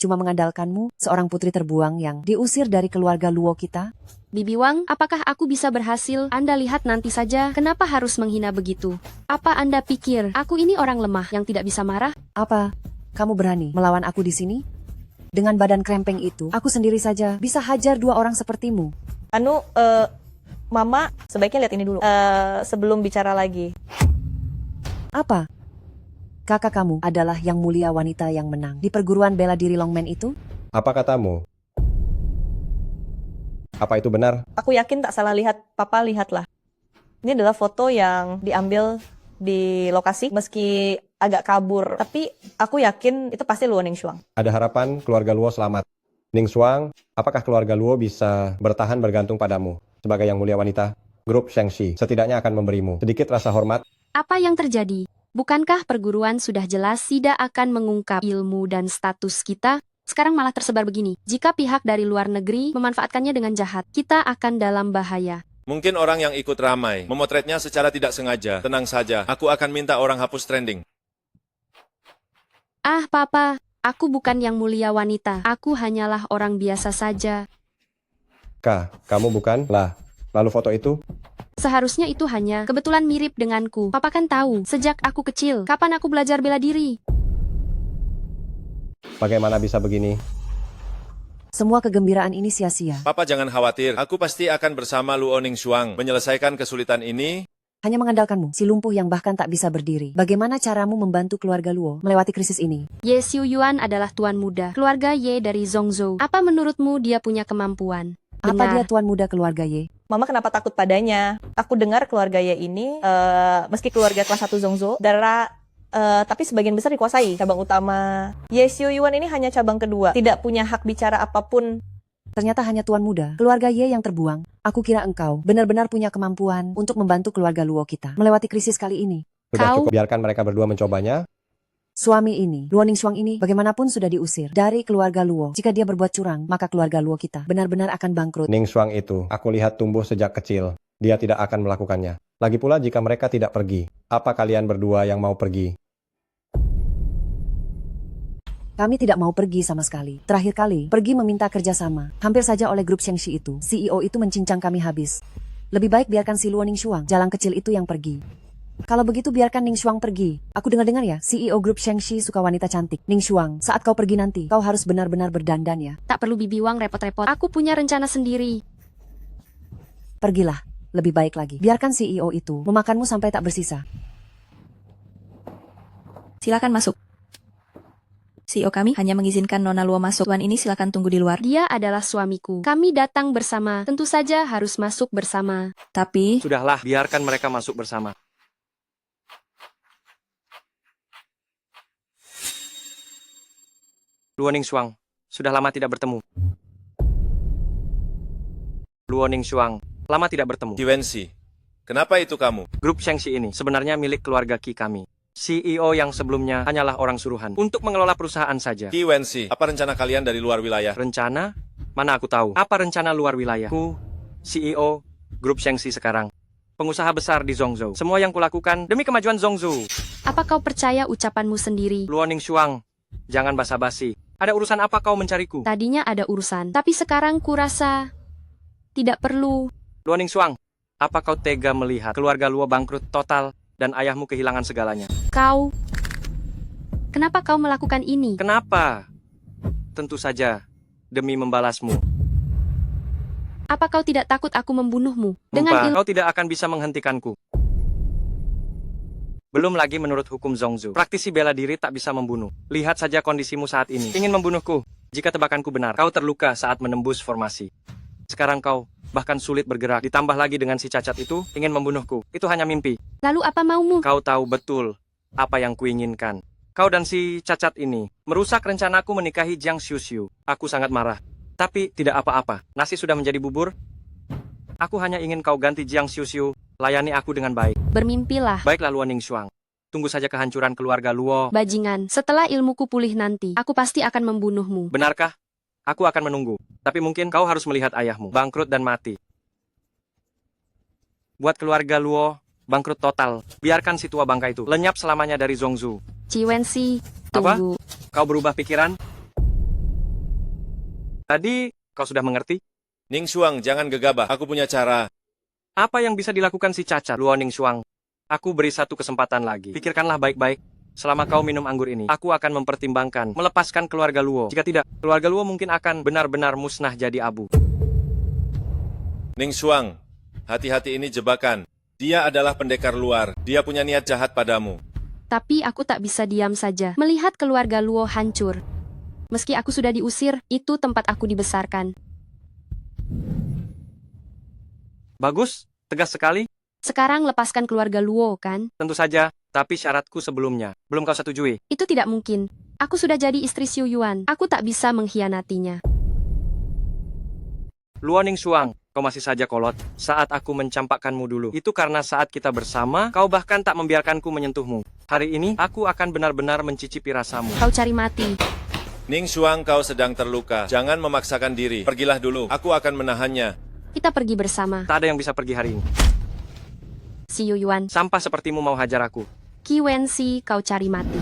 Cuma mengandalkanmu, seorang putri terbuang yang diusir dari keluarga Luo kita? Bibi Wang, apakah aku bisa berhasil? Anda lihat nanti saja, kenapa harus menghina begitu? Apa Anda pikir, aku ini orang lemah yang tidak bisa marah? Apa? Kamu berani melawan aku di sini? Dengan badan krempeng itu, aku sendiri saja bisa hajar dua orang sepertimu. Mama, sebaiknya lihat ini dulu. Sebelum bicara lagi. Apa? Kakak kamu adalah yang mulia wanita yang menang di perguruan bela diri Longmen itu? Apa katamu? Apa itu benar? Aku yakin tak salah lihat. Papa, lihatlah. Ini adalah foto yang diambil di lokasi, meski agak kabur. Tapi aku yakin itu pasti Luo Ningxuang. Ada harapan keluarga Luo selamat. Ningxuang, apakah keluarga Luo bisa bertahan bergantung padamu? Sebagai yang mulia wanita, grup Shengxi setidaknya akan memberimu sedikit rasa hormat. Apa yang terjadi? Bukankah perguruan sudah jelas tidak akan mengungkap ilmu dan status kita? Sekarang malah tersebar begini. Jika pihak dari luar negeri memanfaatkannya dengan jahat, kita akan dalam bahaya. Mungkin orang yang ikut ramai, memotretnya secara tidak sengaja. Tenang saja, aku akan minta orang hapus trending. Ah, Papa, aku bukan yang mulia wanita. Aku hanyalah orang biasa saja. Kak, kamu bukan? Lah, lalu foto itu? Seharusnya itu hanya kebetulan mirip denganku. Papa kan tahu, sejak aku kecil, kapan aku belajar bela diri. Bagaimana bisa begini? Semua kegembiraan ini sia-sia. Papa jangan khawatir, aku pasti akan bersama Luo Ningshuang menyelesaikan kesulitan ini. Hanya mengandalkanmu, si lumpuh yang bahkan tak bisa berdiri. Bagaimana caramu membantu keluarga Luo melewati krisis ini? Ye Xiuyuan adalah tuan muda, keluarga Ye dari Zhongzhou. Apa menurutmu dia punya kemampuan? Apa dia tuan muda keluarga Ye? Mama kenapa takut padanya? Aku dengar keluarga Ye ini, meski keluarga kelas 1 Zhongzhou, tapi sebagian besar dikuasai cabang utama. Ye Xiuyuan ini hanya cabang kedua, tidak punya hak bicara apapun. Ternyata hanya tuan muda, keluarga Ye yang terbuang. Aku kira engkau benar-benar punya kemampuan untuk membantu keluarga Luo kita melewati krisis kali ini. Sudah cukup, biarkan mereka berdua mencobanya. Suami ini, Luo Ningshuang ini, bagaimanapun sudah diusir dari keluarga Luo. Jika dia berbuat curang, maka keluarga Luo kita benar-benar akan bangkrut. Ningshuang itu, aku lihat tumbuh sejak kecil. Dia tidak akan melakukannya. Lagi pula jika mereka tidak pergi, apa kalian berdua yang mau pergi? Kami tidak mau pergi sama sekali. Terakhir kali, pergi meminta kerjasama. Hampir saja oleh grup Shengxi itu. CEO itu mencincang kami habis. Lebih baik biarkan si Luo Ningshuang, jalan kecil itu yang pergi. Kalau begitu biarkan Ningshuang pergi. Aku dengar-dengar ya, CEO grup Shengxi suka wanita cantik. Ningshuang, saat kau pergi nanti, kau harus benar-benar berdandan ya. Tak perlu Bibi Wang repot-repot. Aku punya rencana sendiri. Pergilah. Lebih baik lagi. Biarkan CEO itu memakanmu sampai tak bersisa. Silakan masuk. CEO kami hanya mengizinkan Nona Luo masuk. Tuan ini silakan tunggu di luar. Dia adalah suamiku. Kami datang bersama. Tentu saja harus masuk bersama. Tapi... Sudahlah, biarkan mereka masuk bersama. Luo Ningshuang, sudah lama tidak bertemu. Luo Ningshuang, lama tidak bertemu. Qi Wenxi, kenapa itu kamu? Grup Shengxi ini sebenarnya milik keluarga Qi kami. CEO yang sebelumnya hanyalah orang suruhan untuk mengelola perusahaan saja. Qi Wenxi, apa rencana kalian dari luar wilayah? Rencana? Mana aku tahu. Apa rencana luar wilayah? Ku, CEO, grup Shengxi sekarang. Pengusaha besar di Zhongzhou. Semua yang kulakukan demi kemajuan Zhongzhou. Apa kau percaya ucapanmu sendiri? Luo Ningshuang, jangan basa-basi. Ada urusan apa kau mencariku? Tadinya ada urusan, tapi sekarang kurasa tidak perlu. Luo Ningshuang, apa kau tega melihat keluarga Luo bangkrut total dan ayahmu kehilangan segalanya? Kenapa kau melakukan ini? Kenapa? Tentu saja, demi membalasmu. Apa kau tidak takut aku membunuhmu? Dengan Kau tidak akan bisa menghentikanku. Belum lagi menurut hukum Zhongzhou, praktisi bela diri tak bisa membunuh. Lihat saja kondisimu saat ini. Ingin membunuhku? Jika tebakanku benar, kau terluka saat menembus formasi. Sekarang kau bahkan sulit bergerak. Ditambah lagi dengan si cacat itu, ingin membunuhku. Itu hanya mimpi. Lalu apa maumu? Kau tahu betul apa yang kuinginkan. Kau dan si cacat ini merusak rencanaku menikahi Jiang Xiuxiu. Aku sangat marah. Tapi tidak apa-apa. Nasi sudah menjadi bubur. Aku hanya ingin kau ganti Jiang Xiuxiu. Layani aku dengan baik. Bermimpilah. Baiklah Luo Ningshuang. Tunggu saja kehancuran keluarga Luo. Bajingan, setelah ilmuku pulih nanti, aku pasti akan membunuhmu. Benarkah? Aku akan menunggu. Tapi mungkin kau harus melihat ayahmu bangkrut dan mati. Buat keluarga Luo, bangkrut total. Biarkan si tua bangka itu lenyap selamanya dari Zhongzhou. Qi Wenxi, Apa? tunggu. Kau berubah pikiran? Tadi, kau sudah mengerti? Ningshuang, jangan gegabah. Aku punya cara. Apa yang bisa dilakukan si cacat, Luo Ningshuang? Aku beri satu kesempatan lagi. Pikirkanlah baik-baik. Selama kau minum anggur ini, aku akan mempertimbangkan melepaskan keluarga Luo. Jika tidak, keluarga Luo mungkin akan benar-benar musnah jadi abu. Ningshuang, hati-hati ini jebakan. Dia adalah pendekar luar. Dia punya niat jahat padamu. Tapi aku tak bisa diam saja melihat keluarga Luo hancur. Meski aku sudah diusir, itu tempat aku dibesarkan. Bagus, tegas sekali. Sekarang lepaskan keluarga Luo, kan? Tentu saja, tapi syaratku sebelumnya. Belum kau setujui. Itu tidak mungkin. Aku sudah jadi istri Xiuyuan. Aku tak bisa mengkhianatinya. Luo Ningshuang, kau masih saja kolot. Saat aku mencampakkanmu dulu, itu karena saat kita bersama, kau bahkan tak membiarkanku menyentuhmu. Hari ini, aku akan benar-benar mencicipi rasamu. Kau cari mati. Ning Xuang, kau sedang terluka. Jangan memaksakan diri. Pergilah dulu. Aku akan menahannya. Kita pergi bersama. Tak ada yang bisa pergi hari ini. Si Yuyuan. Sampah sepertimu mau hajar aku. Qi Wensi, kau cari mati.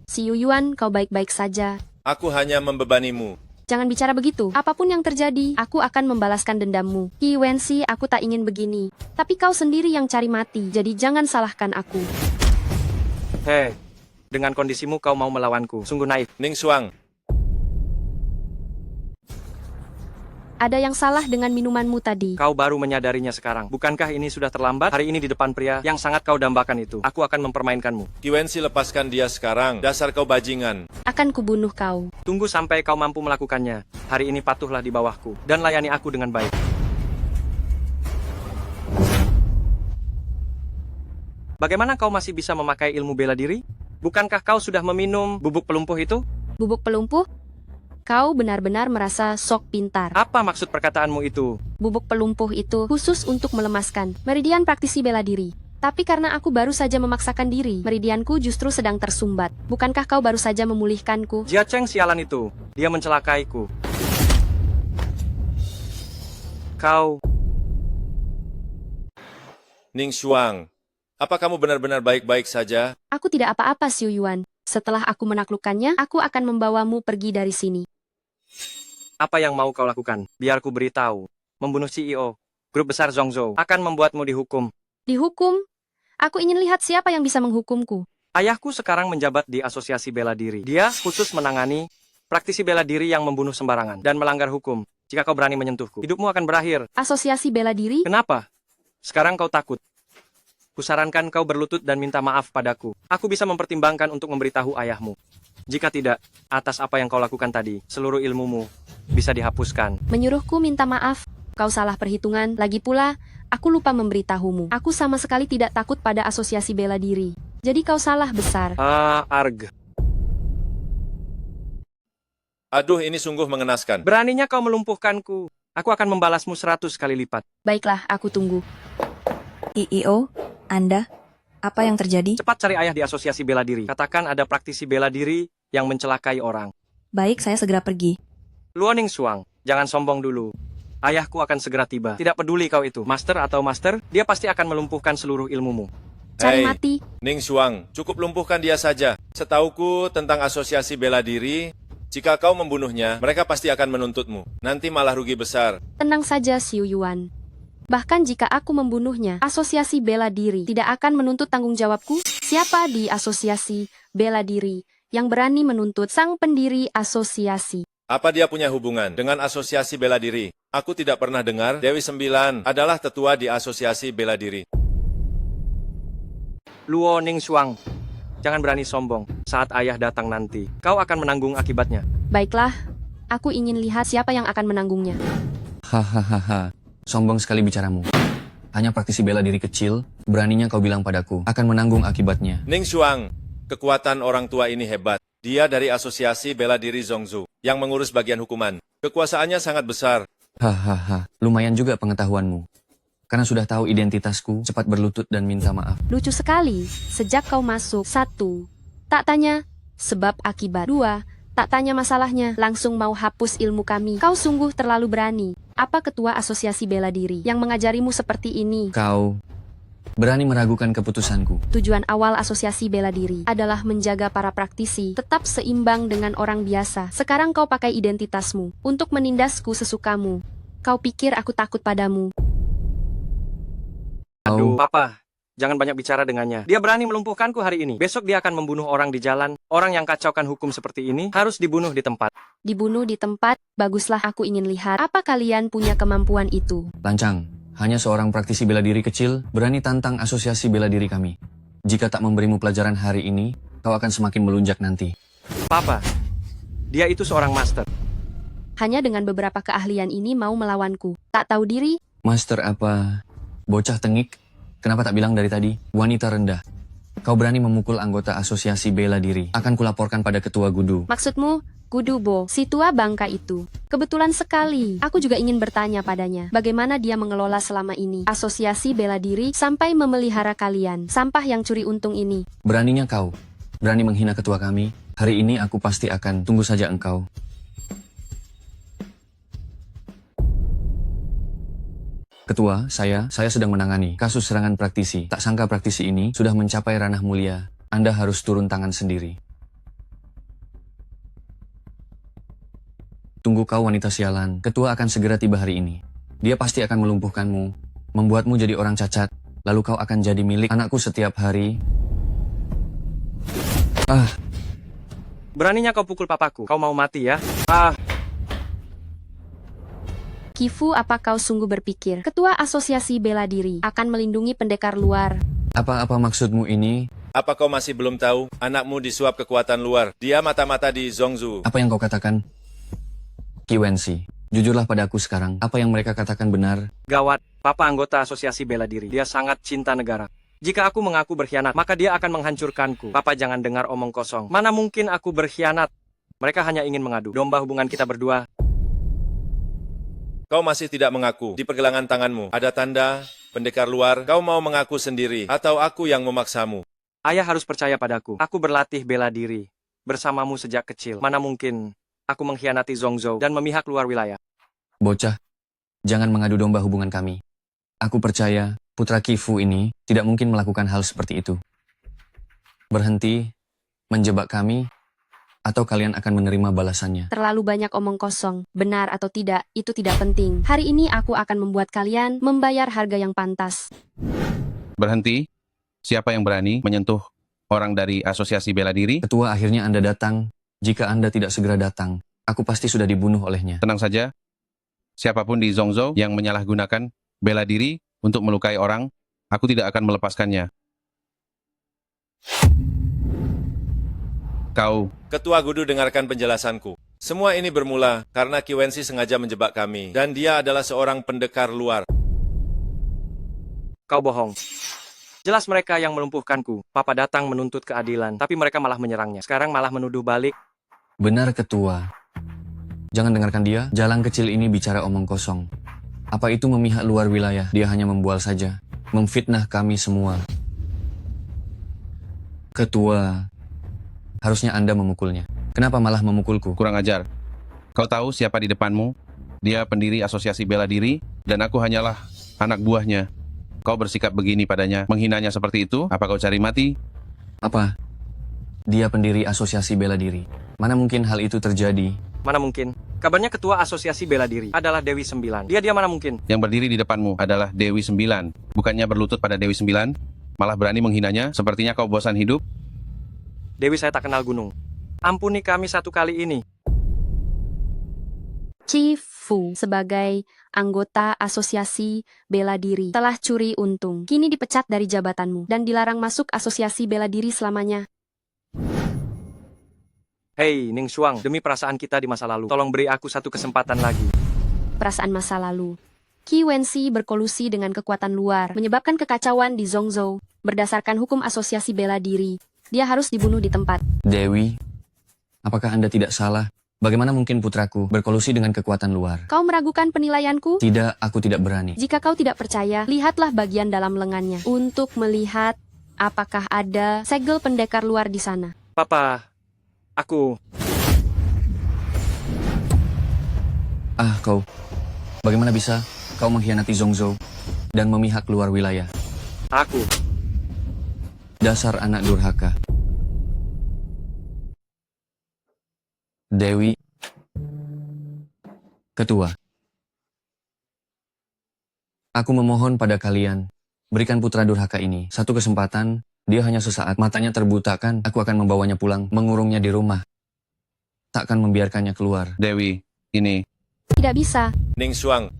Si Yuyuan, kau baik-baik saja. Aku hanya membebanimu. Jangan bicara begitu. Apapun yang terjadi, aku akan membalaskan dendammu. Qi Wensi, aku tak ingin begini. Tapi kau sendiri yang cari mati, jadi jangan salahkan aku. Hei, dengan kondisimu kau mau melawanku. Sungguh naif. Ning Xuang. Ada yang salah dengan minumanmu tadi. Kau baru menyadarinya sekarang. Bukankah ini sudah terlambat? Hari ini di depan pria yang sangat kau dambakan itu. Aku akan mempermainkanmu. Qi Wensi, lepaskan dia sekarang. Dasar kau bajingan. Akan kubunuh kau. Tunggu sampai kau mampu melakukannya. Hari ini patuhlah di bawahku. Dan layani aku dengan baik. Bagaimana kau masih bisa memakai ilmu bela diri? Bukankah kau sudah meminum bubuk pelumpuh itu? Bubuk pelumpuh? Kau benar-benar merasa sok pintar. Apa maksud perkataanmu itu? Bubuk pelumpuh itu khusus untuk melemaskan meridian praktisi bela diri. Tapi karena aku baru saja memaksakan diri, meridianku justru sedang tersumbat. Bukankah kau baru saja memulihkanku? Jia Cheng sialan itu. Dia mencelakaiku. Kau... Ning Xuang, apa kamu benar-benar baik-baik saja? Aku tidak apa-apa, Xiu Yuan. Setelah aku menaklukkannya, aku akan membawamu pergi dari sini. Apa yang mau kau lakukan? Biar ku beritahu. Membunuh CEO, grup besar Zhongzhou, akan membuatmu dihukum. Dihukum? Aku ingin lihat siapa yang bisa menghukumku. Ayahku sekarang menjabat di Asosiasi Bela Diri. Dia khusus menangani praktisi bela diri yang membunuh sembarangan dan melanggar hukum. Jika kau berani menyentuhku, hidupmu akan berakhir. Asosiasi Bela Diri? Kenapa? Sekarang kau takut. Kusarankan kau berlutut dan minta maaf padaku. Aku bisa mempertimbangkan untuk memberitahu ayahmu. Jika tidak, atas apa yang kau lakukan tadi, seluruh ilmumu bisa dihapuskan. Menyuruhku minta maaf, kau salah perhitungan. Lagi pula, aku lupa memberitahumu. Aku sama sekali tidak takut pada Asosiasi Bela Diri. Jadi kau salah besar. Arg. Aduh, ini sungguh mengenaskan. Beraninya kau melumpuhkanku. Aku akan membalasmu 100 kali lipat. Baiklah, aku tunggu. IIO, Anda, apa yang terjadi? Cepat cari ayah di Asosiasi Bela Diri. Katakan ada praktisi bela diri yang mencelakai orang. Baik, saya segera pergi. Luo Ning Xuang, jangan sombong dulu. Ayahku akan segera tiba. Tidak peduli kau itu, master atau master, dia pasti akan melumpuhkan seluruh ilmumu. Cari Hei, mati. Ning Xuang, cukup lumpuhkan dia saja. Setauku tentang Asosiasi Bela Diri, jika kau membunuhnya, mereka pasti akan menuntutmu. Nanti malah rugi besar. Tenang saja, Xiu Yuan. Bahkan jika aku membunuhnya, Asosiasi Bela Diri tidak akan menuntut tanggung jawabku. Siapa di Asosiasi Bela Diri yang berani menuntut sang pendiri asosiasi? Apa dia punya hubungan dengan Asosiasi Bela Diri? Aku tidak pernah dengar Dewi Sembilan adalah tetua di Asosiasi Bela Diri. Luo Ning Xuang, jangan berani sombong. Saat ayah datang nanti, kau akan menanggung akibatnya. Baiklah, aku ingin lihat siapa yang akan menanggungnya. Hahaha. Sombong sekali bicaramu. Hanya praktisi bela diri kecil, beraninya kau bilang padaku, akan menanggung akibatnya. Ning Xuang, kekuatan orang tua ini hebat. Dia dari Asosiasi Bela Diri Zhongzhou, yang mengurus bagian hukuman. Kekuasaannya sangat besar. Hahaha, lumayan juga pengetahuanmu. Karena sudah tahu identitasku, cepat berlutut dan minta maaf. Lucu sekali, sejak kau masuk. 1. Tak tanya, sebab akibat. 2. Tak tanya masalahnya, langsung mau hapus ilmu kami. Kau sungguh terlalu berani. Apa ketua Asosiasi Bela Diri yang mengajarimu seperti ini? Kau berani meragukan keputusanku. Tujuan awal Asosiasi Bela Diri adalah menjaga para praktisi tetap seimbang dengan orang biasa. Sekarang kau pakai identitasmu untuk menindasku sesukamu. Kau pikir aku takut padamu? Aduh, Papa, jangan banyak bicara dengannya. Dia berani melumpuhkanku hari ini. Besok dia akan membunuh orang di jalan. Orang yang kacaukan hukum seperti ini harus dibunuh di tempat. Dibunuh di tempat? Baguslah, aku ingin lihat apa kalian punya kemampuan itu. Lancang, hanya seorang praktisi bela diri kecil berani tantang Asosiasi Bela Diri kami. Jika tak memberimu pelajaran hari ini, kau akan semakin melunjak nanti. Papa, dia itu seorang master. Hanya dengan beberapa keahlian ini mau melawanku. Tak tahu diri? Master apa? Bocah tengik? Kenapa tak bilang dari tadi? Wanita rendah. Kau berani memukul anggota Asosiasi Bela Diri. Akan kulaporkan pada ketua Gudu. Maksudmu? Gudu Bo, si tua bangka itu. Kebetulan sekali, aku juga ingin bertanya padanya. Bagaimana dia mengelola selama ini Asosiasi Bela Diri sampai memelihara kalian, sampah yang curi untung ini. Beraninya kau. Berani menghina ketua kami. Hari ini aku pasti akan tunggu saja engkau. Ketua, saya sedang menangani kasus serangan praktisi. Tak sangka praktisi ini sudah mencapai ranah mulia. Anda harus turun tangan sendiri. Tunggu kau wanita sialan. Ketua akan segera tiba hari ini. Dia pasti akan melumpuhkanmu, membuatmu jadi orang cacat, lalu kau akan jadi milik anakku setiap hari. Beraninya kau pukul papaku. Kau mau mati ya? Kifu, apa kau sungguh berpikir Ketua Asosiasi Bela Diri akan melindungi pendekar luar? Apa maksudmu ini? Apa kau masih belum tahu? Anakmu disuap kekuatan luar. Dia mata-mata di Zhongzhou. Apa yang kau katakan? Qi Wensi, jujurlah padaku sekarang. Apa yang mereka katakan benar? Gawat, Papa anggota Asosiasi Bela Diri. Dia sangat cinta negara. Jika aku mengaku berkhianat, maka dia akan menghancurkanku. Papa jangan dengar omong kosong. Mana mungkin aku berkhianat? Mereka hanya ingin mengadu domba hubungan kita berdua. Kau masih tidak mengaku. Di pergelangan tanganmu ada tanda pendekar luar. Kau mau mengaku sendiri atau aku yang memaksamu? Ayah harus percaya padaku. Aku berlatih bela diri bersamamu sejak kecil. Mana mungkin aku mengkhianati Zhongzhou dan memihak luar wilayah. Bocah, jangan mengadu domba hubungan kami. Aku percaya putra Kifu ini tidak mungkin melakukan hal seperti itu. Berhenti menjebak kami, atau kalian akan menerima balasannya. Terlalu banyak omong kosong. Benar atau tidak, itu tidak penting. Hari ini aku akan membuat kalian membayar harga yang pantas. Berhenti. Siapa yang berani menyentuh orang dari Asosiasi Bela Diri? Ketua, akhirnya Anda datang. Jika Anda tidak segera datang, aku pasti sudah dibunuh olehnya. Tenang saja. Siapapun di Zhongzhou yang menyalahgunakan bela diri untuk melukai orang, aku tidak akan melepaskannya. Kau. Ketua Gudu, dengarkan penjelasanku. Semua ini bermula karena Qi Wensi sengaja menjebak kami. Dan dia adalah seorang pendekar luar. Kau bohong. Jelas mereka yang melumpuhkanku. Papa datang menuntut keadilan, tapi mereka malah menyerangnya. Sekarang malah menuduh balik. Benar, Ketua. Jangan dengarkan dia. Jalan kecil ini bicara omong kosong. Apa itu memihak luar wilayah? Dia hanya membual saja. Memfitnah kami semua. Ketua, harusnya Anda memukulnya. Kenapa malah memukulku? Kurang ajar. Kau tahu siapa di depanmu? Dia pendiri Asosiasi Bela Diri, dan aku hanyalah anak buahnya. Kau bersikap begini padanya, menghinanya seperti itu, apa kau cari mati? Apa? Dia pendiri Asosiasi Bela Diri. Mana mungkin hal itu terjadi? Mana mungkin? Kabarnya Ketua Asosiasi Bela Diri adalah Dewi Sembilan. Dia mana mungkin? Yang berdiri di depanmu adalah Dewi Sembilan. Bukannya berlutut pada Dewi Sembilan, malah berani menghinanya. Sepertinya kau bosan hidup. Dewi, saya tak kenal gunung. Ampuni kami satu kali ini. Kifu sebagai anggota Asosiasi Bela Diri telah curi untung. Kini dipecat dari jabatanmu dan dilarang masuk Asosiasi Bela Diri selamanya. Hei, Ning Shuang, demi perasaan kita di masa lalu, tolong beri aku satu kesempatan lagi. Perasaan masa lalu. Qi Wensi berkolusi dengan kekuatan luar, menyebabkan kekacauan di Zhongzhou. Berdasarkan hukum Asosiasi Bela Diri, dia harus dibunuh di tempat. Dewi, apakah Anda tidak salah? Bagaimana mungkin putraku berkolusi dengan kekuatan luar? Kau meragukan penilaianku? Tidak, aku tidak berani. Jika kau tidak percaya, lihatlah bagian dalam lengannya untuk melihat apakah ada segel pendekar luar di sana. Papa, aku... Kau. Bagaimana bisa kau mengkhianati Zhongzhou dan memihak luar wilayah? Aku. Dasar anak durhaka. Dewi. Ketua. Aku memohon pada kalian, berikan putra durhaka ini satu kesempatan. Dia hanya sesaat, matanya terbutakan. Aku akan membawanya pulang, mengurungnya di rumah. Takkan membiarkannya keluar. Dewi, ini. Tidak bisa. Ning Shuang,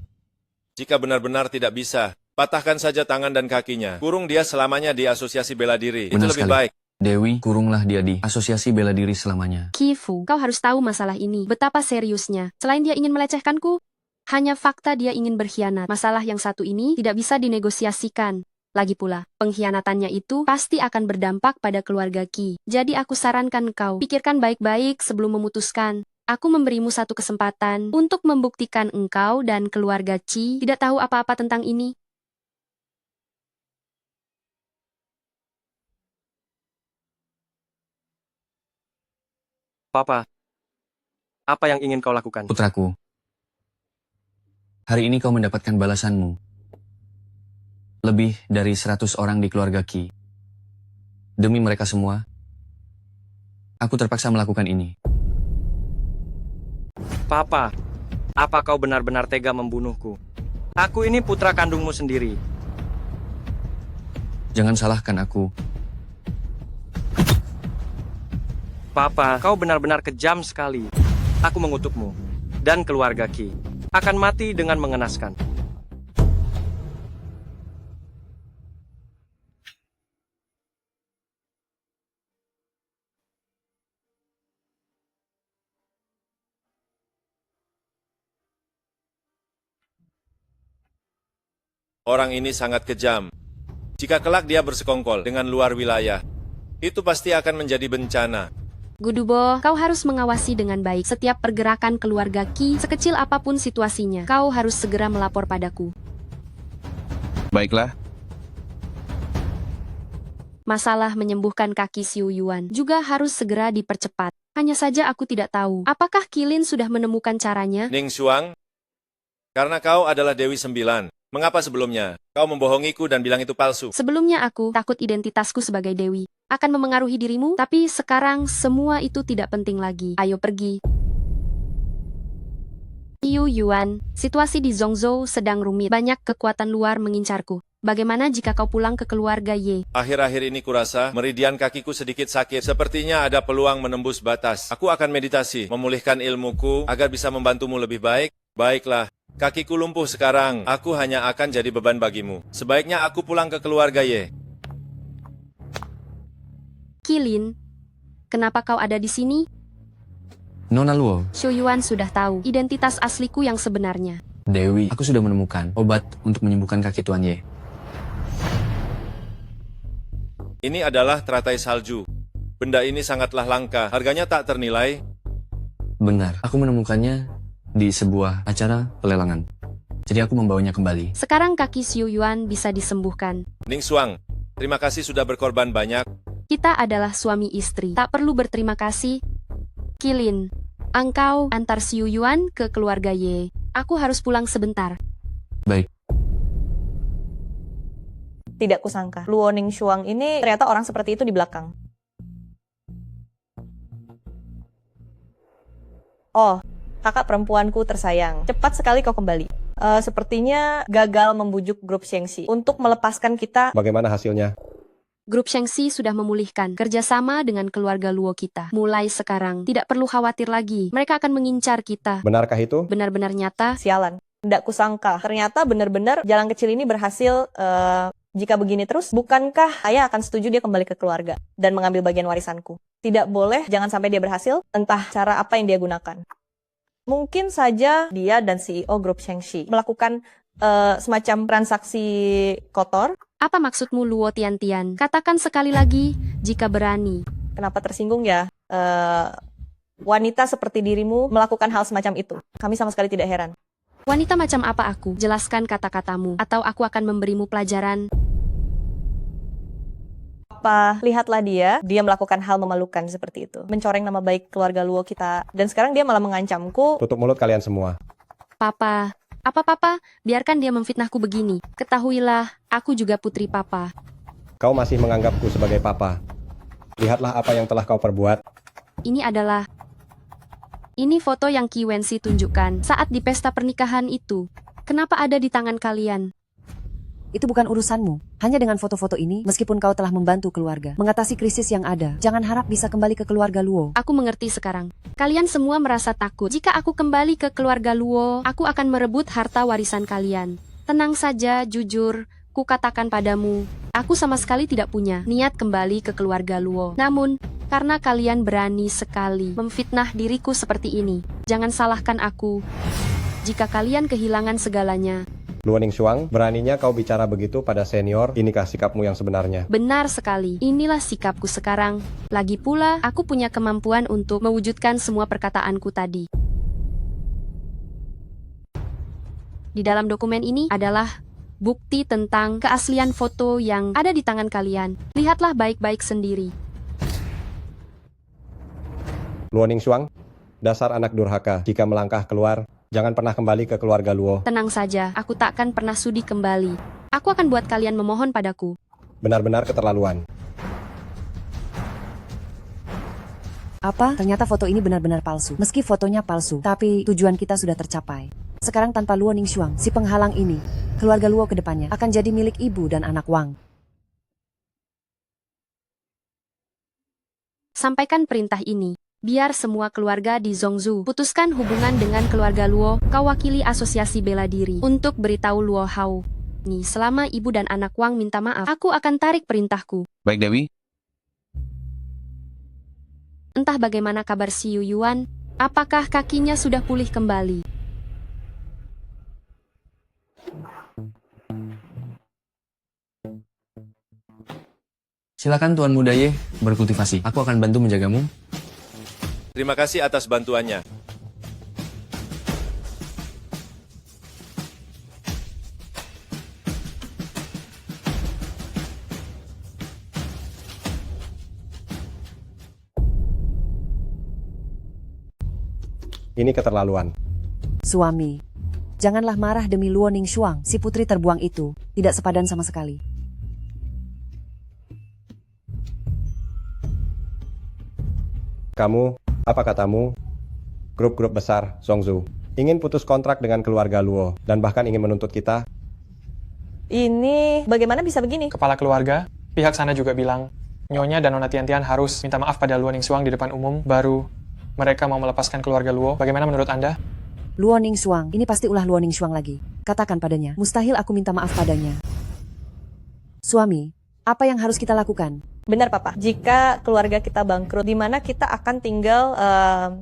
jika benar-benar tidak bisa, patahkan saja tangan dan kakinya. Kurung dia selamanya di Asosiasi Bela Diri. Benar Itu lebih sekali. baik. Dewi, kurunglah dia di Asosiasi Bela Diri selamanya. Kifu, kau harus tahu masalah ini. Betapa seriusnya. Selain dia ingin melecehkanku, hanya fakta dia ingin berkhianat. Masalah yang satu ini tidak bisa dinegosiasikan. Lagi pula, pengkhianatannya itu pasti akan berdampak pada keluarga Qi. Jadi aku sarankan kau, pikirkan baik-baik sebelum memutuskan. Aku memberimu satu kesempatan untuk membuktikan engkau dan keluarga Qi tidak tahu apa-apa tentang ini. Papa, apa yang ingin kau lakukan? Putraku, hari ini kau mendapatkan balasanmu. Lebih dari 100 orang di keluarga Qi. Demi mereka semua, aku terpaksa melakukan ini. Papa, apa kau benar-benar tega membunuhku? Aku ini putra kandungmu sendiri. Jangan salahkan aku. Papa, kau benar-benar kejam sekali. Aku mengutukmu dan keluarga Qi akan mati dengan mengenaskan. Orang ini sangat kejam. Jika kelak dia bersekongkol dengan luar wilayah, itu pasti akan menjadi bencana. Gudubo, kau harus mengawasi dengan baik setiap pergerakan keluarga Qi, sekecil apapun situasinya. Kau harus segera melapor padaku. Baiklah. Masalah menyembuhkan kaki Xiu Yuan juga harus segera dipercepat. Hanya saja aku tidak tahu, apakah Qilin sudah menemukan caranya? Ning Xuang, karena kau adalah Dewi Sembilan, mengapa sebelumnya kau membohongiku dan bilang itu palsu? Sebelumnya aku takut identitasku sebagai Dewi akan memengaruhi dirimu, tapi sekarang semua itu tidak penting lagi. Ayo pergi. Xiu Yuan, situasi di Zhongzhou sedang rumit. Banyak kekuatan luar mengincarku. Bagaimana jika kau pulang ke keluarga Ye? Akhir-akhir ini kurasa meridian kakiku sedikit sakit. Sepertinya ada peluang menembus batas. Aku akan meditasi, memulihkan ilmuku agar bisa membantumu lebih baik. Baiklah, kakiku lumpuh sekarang. Aku hanya akan jadi beban bagimu. Sebaiknya aku pulang ke keluarga Ye. Qilin, kenapa kau ada di sini? Nona Luo, Xiu Yuan sudah tahu identitas asliku yang sebenarnya. Dewi, aku sudah menemukan obat untuk menyembuhkan kaki Tuan Ye. Ini adalah teratai salju. Benda ini sangatlah langka. Harganya tak ternilai. Benar, aku menemukannya di sebuah acara pelelangan. Jadi aku membawanya kembali. Sekarang kaki Xiu Yuan bisa disembuhkan. Ning Xuang, terima kasih sudah berkorban banyak. Kita adalah suami istri, tak perlu berterima kasih. Qilin, engkau antar Xiu Yuan ke keluarga Ye. Aku harus pulang sebentar. Baik. Tidak kusangka, Luo Ningxuang ini ternyata orang seperti itu di belakang. Oh, kakak perempuanku tersayang. Cepat sekali kau kembali. Sepertinya gagal membujuk grup Shengxi untuk melepaskan kita. Bagaimana hasilnya? Grup Shengxi sudah memulihkan kerjasama dengan keluarga Luo kita. Mulai sekarang, tidak perlu khawatir lagi. Mereka akan mengincar kita. Benarkah itu? Benar-benar nyata. Sialan, tidak kusangka. Ternyata benar-benar jalan kecil ini berhasil. Jika begini terus, bukankah ayah akan setuju dia kembali ke keluarga dan mengambil bagian warisanku? Tidak boleh, jangan sampai dia berhasil. Entah cara apa yang dia gunakan. Mungkin saja dia dan CEO grup Shengxi melakukan semacam transaksi kotor. Apa maksudmu, Luo Tiantian? Katakan sekali lagi, jika berani. Kenapa tersinggung ya? Wanita seperti dirimu melakukan hal semacam itu. Kami sama sekali tidak heran. Wanita macam apa aku? Jelaskan kata-katamu, atau aku akan memberimu pelajaran. Apa, lihatlah dia melakukan hal memalukan seperti itu. Mencoreng nama baik keluarga Luo kita. Dan sekarang dia malah mengancamku. Tutup mulut kalian semua. Papa, apa papa? Biarkan dia memfitnahku begini. Ketahuilah, aku juga putri papa. Kau masih menganggapku sebagai papa. Lihatlah apa yang telah kau perbuat. Ini foto yang Qi Wenxi tunjukkan saat di pesta pernikahan itu. Kenapa ada di tangan kalian? Itu bukan urusanmu. Hanya dengan foto-foto ini, meskipun kau telah membantu keluarga mengatasi krisis yang ada, jangan harap bisa kembali ke keluarga Luo. Aku mengerti sekarang. Kalian semua merasa takut. Jika aku kembali ke keluarga Luo, aku akan merebut harta warisan kalian. Tenang saja, jujur. Ku katakan padamu, aku sama sekali tidak punya niat kembali ke keluarga Luo. Namun, karena kalian berani sekali memfitnah diriku seperti ini, jangan salahkan aku. Jika kalian kehilangan segalanya. Luo Ningxuang, beraninya kau bicara begitu pada senior, inikah sikapmu yang sebenarnya? Benar sekali, inilah sikapku sekarang. Lagi pula, aku punya kemampuan untuk mewujudkan semua perkataanku tadi. Di dalam dokumen ini adalah bukti tentang keaslian foto yang ada di tangan kalian. Lihatlah baik-baik sendiri. Luo Ningxuang, dasar anak durhaka. Jika melangkah keluar, jangan pernah kembali ke keluarga Luo. Tenang saja, aku takkan pernah sudi kembali. Aku akan buat kalian memohon padaku. Benar-benar keterlaluan. Apa? Ternyata foto ini benar-benar palsu. Meski fotonya palsu, tapi tujuan kita sudah tercapai. Sekarang tanpa Luo Ningxuang, si penghalang ini, keluarga Luo ke depannya akan jadi milik ibu dan anak Wang. Sampaikan perintah ini. Biar semua keluarga di Zhongzhou putuskan hubungan dengan keluarga Luo. Kau wakili asosiasi bela diri untuk beritahu Luo Hao. Nih, selama ibu dan anak Wang minta maaf, aku akan tarik perintahku. Baik, Dewi. Entah bagaimana kabar si Yuyuan, apakah kakinya sudah pulih kembali? Silakan Tuan Muda Ye, berkultivasi. Aku akan bantu menjagamu. Terima kasih atas bantuannya. Ini keterlaluan. Suami, janganlah marah demi Luo Ningxuang, si putri terbuang itu. Tidak sepadan sama sekali. Kamu, apa katamu? Grup-grup besar, Zhongzhou, ingin putus kontrak dengan keluarga Luo, dan bahkan ingin menuntut kita. Ini bagaimana bisa begini? Kepala keluarga, pihak sana juga bilang, Nyonya dan Nona Tian-Tian harus minta maaf pada Luo Ningxuang di depan umum, baru mereka mau melepaskan keluarga Luo. Bagaimana menurut Anda? Luo Ningxuang, ini pasti ulah Luo Ningxuang lagi. Katakan padanya, mustahil aku minta maaf padanya. Suami, apa yang harus kita lakukan? Benar, Papa. Jika keluarga kita bangkrut, di mana kita akan tinggal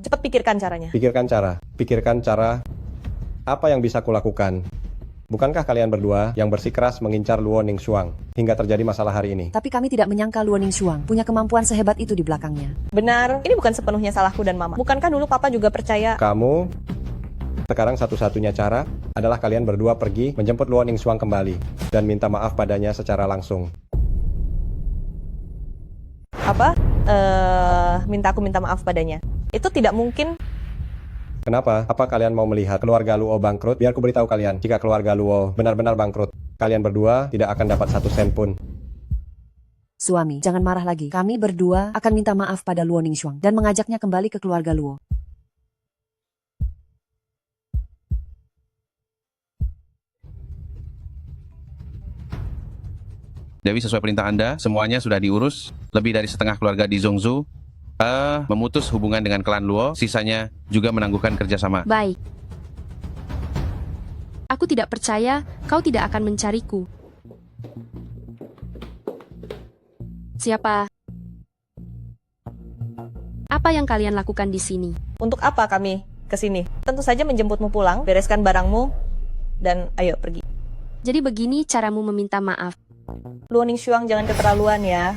cepat pikirkan caranya. Pikirkan cara apa yang bisa kulakukan. Bukankah kalian berdua yang bersikeras mengincar Luo Ningxuang hingga terjadi masalah hari ini? Tapi kami tidak menyangka Luo Ningxuang punya kemampuan sehebat itu di belakangnya. Benar, ini bukan sepenuhnya salahku dan Mama. Bukankah dulu Papa juga percaya? Kamu, sekarang satu-satunya cara adalah kalian berdua pergi menjemput Luo Ningxuang kembali dan minta maaf padanya secara langsung. Apa? Aku minta maaf padanya. Itu tidak mungkin. Kenapa? Apa kalian mau melihat keluarga Luo bangkrut? Biar ku beritahu kalian, jika keluarga Luo benar-benar bangkrut, kalian berdua tidak akan dapat 1 sen pun. Suami, jangan marah lagi. Kami berdua akan minta maaf pada Luo Ningxuang dan mengajaknya kembali ke keluarga Luo. Dewi, sesuai perintah Anda, semuanya sudah diurus. Lebih dari setengah keluarga di Zhongzhou memutus hubungan dengan klan Luo, sisanya juga menangguhkan kerjasama. Baik. Aku tidak percaya kau tidak akan mencariku. Siapa? Apa yang kalian lakukan di sini? Untuk apa kami ke sini? Tentu saja menjemputmu pulang, bereskan barangmu, dan ayo pergi. Jadi begini caramu meminta maaf. Luo Ningxuang, jangan keterlaluan ya.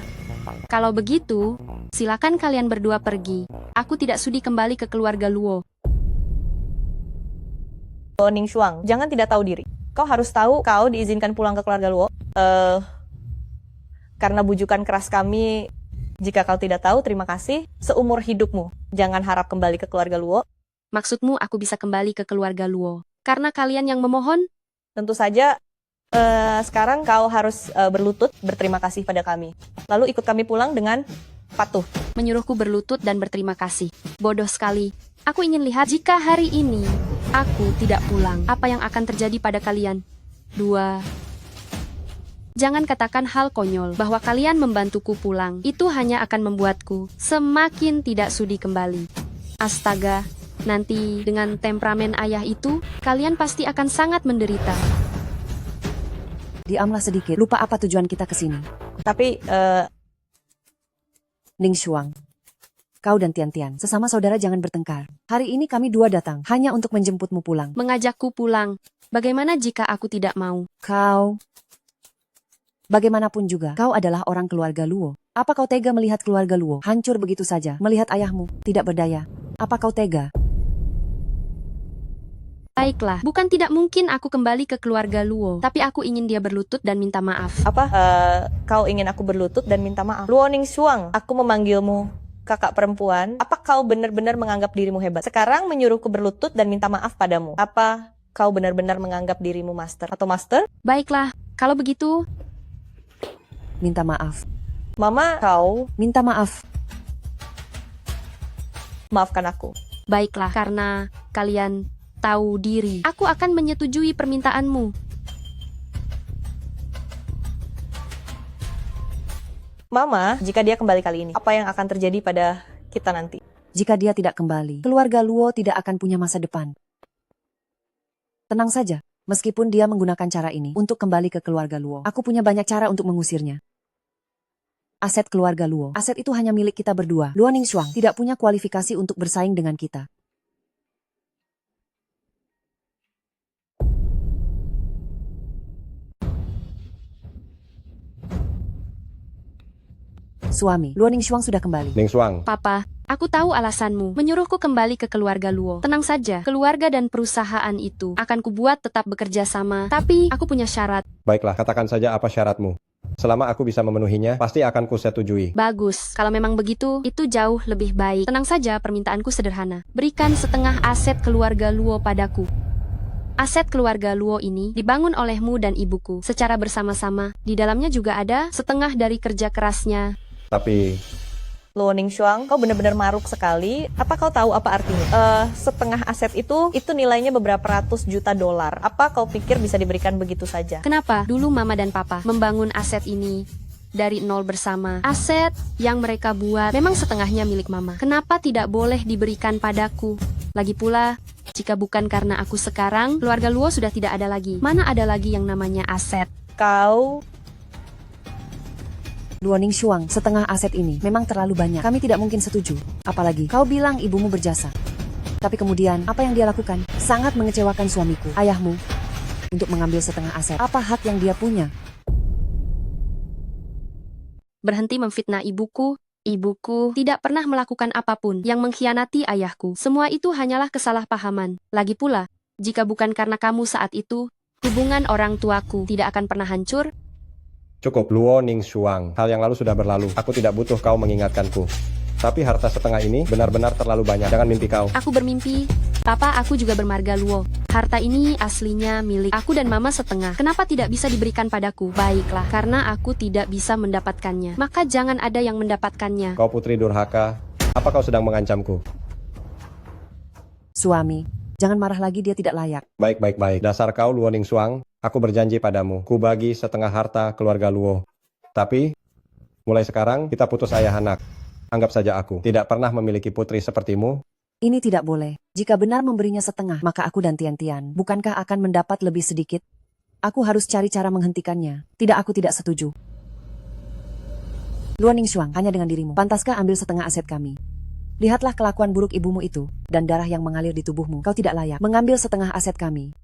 Kalau begitu, silakan kalian berdua pergi. Aku tidak sudi kembali ke keluarga Luo. Luo Ningxuang, jangan tidak tahu diri. Kau harus tahu kau diizinkan pulang ke keluarga Luo. Karena bujukan keras kami, jika kau tidak tahu, terima kasih. Seumur hidupmu, jangan harap kembali ke keluarga Luo. Maksudmu aku bisa kembali ke keluarga Luo karena kalian yang memohon? Tentu saja. Sekarang kau harus berlutut berterima kasih pada kami. Lalu ikut kami pulang dengan patuh. Menyuruhku berlutut dan berterima kasih. Bodoh sekali. Aku ingin lihat jika hari ini aku tidak pulang, apa yang akan terjadi pada kalian. 2. Jangan katakan hal konyol bahwa kalian membantuku pulang. Itu hanya akan membuatku semakin tidak sudi kembali. Astaga, nanti dengan temperamen ayah itu, kalian pasti akan sangat menderita. Diamlah sedikit, lupa apa tujuan kita ke sini. Tapi, Ningxuang, kau dan Tian-Tian, sesama saudara jangan bertengkar. Hari ini kami dua datang, hanya untuk menjemputmu pulang. Mengajakku pulang, bagaimana jika aku tidak mau? Kau, bagaimanapun juga, kau adalah orang keluarga Luo. Apa kau tega melihat keluarga Luo hancur begitu saja? Melihat ayahmu tidak berdaya? Apa kau tega? Baiklah, bukan tidak mungkin aku kembali ke keluarga Luo, tapi aku ingin dia berlutut dan minta maaf. Apa? Kau ingin aku berlutut dan minta maaf? Luo Ningxuang, aku memanggilmu kakak perempuan, apa kau benar-benar menganggap dirimu hebat? Sekarang menyuruhku berlutut dan minta maaf padamu. Apa kau benar-benar menganggap dirimu master atau master? Baiklah, kalau begitu, Minta maaf. Mama, kau Minta maaf. maafkan aku. baiklah karena kalian tahu diri. Aku akan menyetujui permintaanmu. Mama, jika dia kembali kali ini, apa yang akan terjadi pada kita nanti? Jika dia tidak kembali, keluarga Luo tidak akan punya masa depan. Tenang saja, meskipun dia menggunakan cara ini untuk kembali ke keluarga Luo, aku punya banyak cara untuk mengusirnya. Aset keluarga Luo, aset itu hanya milik kita berdua. Luo Ningxuang tidak punya kualifikasi untuk bersaing dengan kita. Suami, Luo Ningxuang sudah kembali. Ningxuang, Papa, aku tahu alasanmu. Menyuruhku kembali ke keluarga Luo. Tenang saja, keluarga dan perusahaan itu akan kubuat tetap bekerja sama. Tapi, aku punya syarat. baiklah, katakan saja apa syaratmu. Selama aku bisa memenuhinya, pasti akan kusetujui. Bagus, kalau memang begitu, itu jauh lebih baik. Tenang saja, permintaanku sederhana. Berikan setengah aset keluarga Luo padaku. Aset keluarga Luo ini dibangun olehmu dan ibuku secara bersama-sama. Di dalamnya juga ada setengah dari kerja kerasnya. Tapi, Luo Ningxuang, kau benar-benar maruk sekali. Apa kau tahu apa artinya? Setengah aset itu nilainya beberapa ratus juta dolar. Apa kau pikir bisa diberikan begitu saja? Kenapa dulu mama dan papa membangun aset ini dari nol bersama? Aset yang mereka buat memang setengahnya milik mama. Kenapa tidak boleh diberikan padaku? Lagi pula, jika bukan karena aku sekarang, keluarga Luo sudah tidak ada lagi. Mana ada lagi yang namanya aset? Kau Luo Ningxuang, setengah aset ini memang terlalu banyak. Kami tidak mungkin setuju. Apalagi, kau bilang ibumu berjasa. Tapi kemudian, apa yang dia lakukan? Sangat mengecewakan suamiku, ayahmu, untuk mengambil setengah aset. Apa hak yang dia punya? Berhenti memfitnah ibuku. Ibuku tidak pernah melakukan apapun yang mengkhianati ayahku. Semua itu hanyalah kesalahpahaman. Lagi pula, jika bukan karena kamu saat itu, hubungan orang tuaku tidak akan pernah hancur. cukup Luo Ningxuang. Hal yang lalu sudah berlalu. Aku tidak butuh kau mengingatkanku. Tapi harta setengah ini benar-benar terlalu banyak. Jangan mimpi kau. Aku bermimpi. Papa, aku juga bermarga Luo. Harta ini aslinya milik aku dan mama setengah. Kenapa tidak bisa diberikan padaku? Baiklah, karena aku tidak bisa mendapatkannya. Maka jangan ada yang mendapatkannya. Kau putri durhaka. Apa kau sedang mengancamku? Suami, jangan marah lagi, dia tidak layak. Baik. Dasar kau Luo Ningxuang. Aku berjanji padamu. Ku bagi setengah harta keluarga Luo. Tapi, mulai sekarang kita putus ayah anak. Anggap saja aku tidak pernah memiliki putri sepertimu. Ini tidak boleh. Jika benar memberinya setengah, maka aku dan Tian-Tian bukankah akan mendapat lebih sedikit? Aku harus cari cara menghentikannya. Tidak, aku tidak setuju. Luo Ningxuang, hanya dengan dirimu. Pantaskah ambil setengah aset kami? Lihatlah kelakuan buruk ibumu itu, dan darah yang mengalir di tubuhmu. Kau tidak layak mengambil setengah aset kami.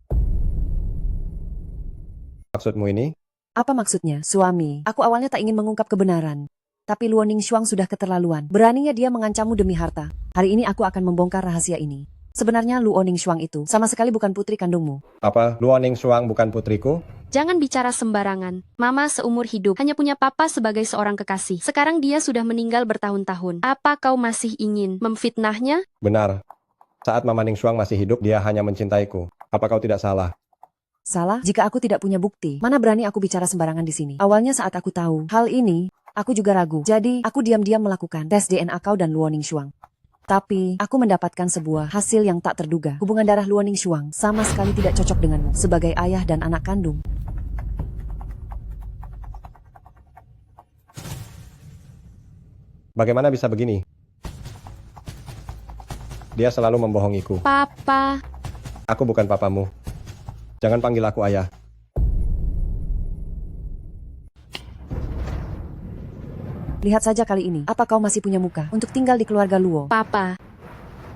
Maksudmu ini? Apa maksudnya, suami? Aku awalnya tak ingin mengungkap kebenaran. Tapi Luo Ningxuang sudah keterlaluan. Beraninya dia mengancammu demi harta. Hari ini aku akan membongkar rahasia ini. Sebenarnya Luo Ningxuang itu sama sekali bukan putri kandungmu. Apa, Luo Ningxuang bukan putriku? Jangan bicara sembarangan. Mama seumur hidup hanya punya papa sebagai seorang kekasih. Sekarang dia sudah meninggal bertahun-tahun. Apa kau masih ingin memfitnahnya? Benar. Saat Mama Ningxuang masih hidup, dia hanya mencintaiku. Apa kau tidak salah? Salah? Jika aku tidak punya bukti, mana berani aku bicara sembarangan di sini. Awalnya saat aku tahu hal ini, aku juga ragu. Jadi, aku diam-diam melakukan tes DNA kau dan Luo Ningxuang. Tapi, aku mendapatkan sebuah hasil yang tak terduga. Hubungan darah Luo Ningxuang sama sekali tidak cocok denganmu sebagai ayah dan anak kandung. Bagaimana bisa begini? Dia selalu membohongiku. Papa. Aku bukan papamu. Jangan panggil aku ayah. Lihat saja kali ini, apa kau masih punya muka untuk tinggal di keluarga Luo? Papa.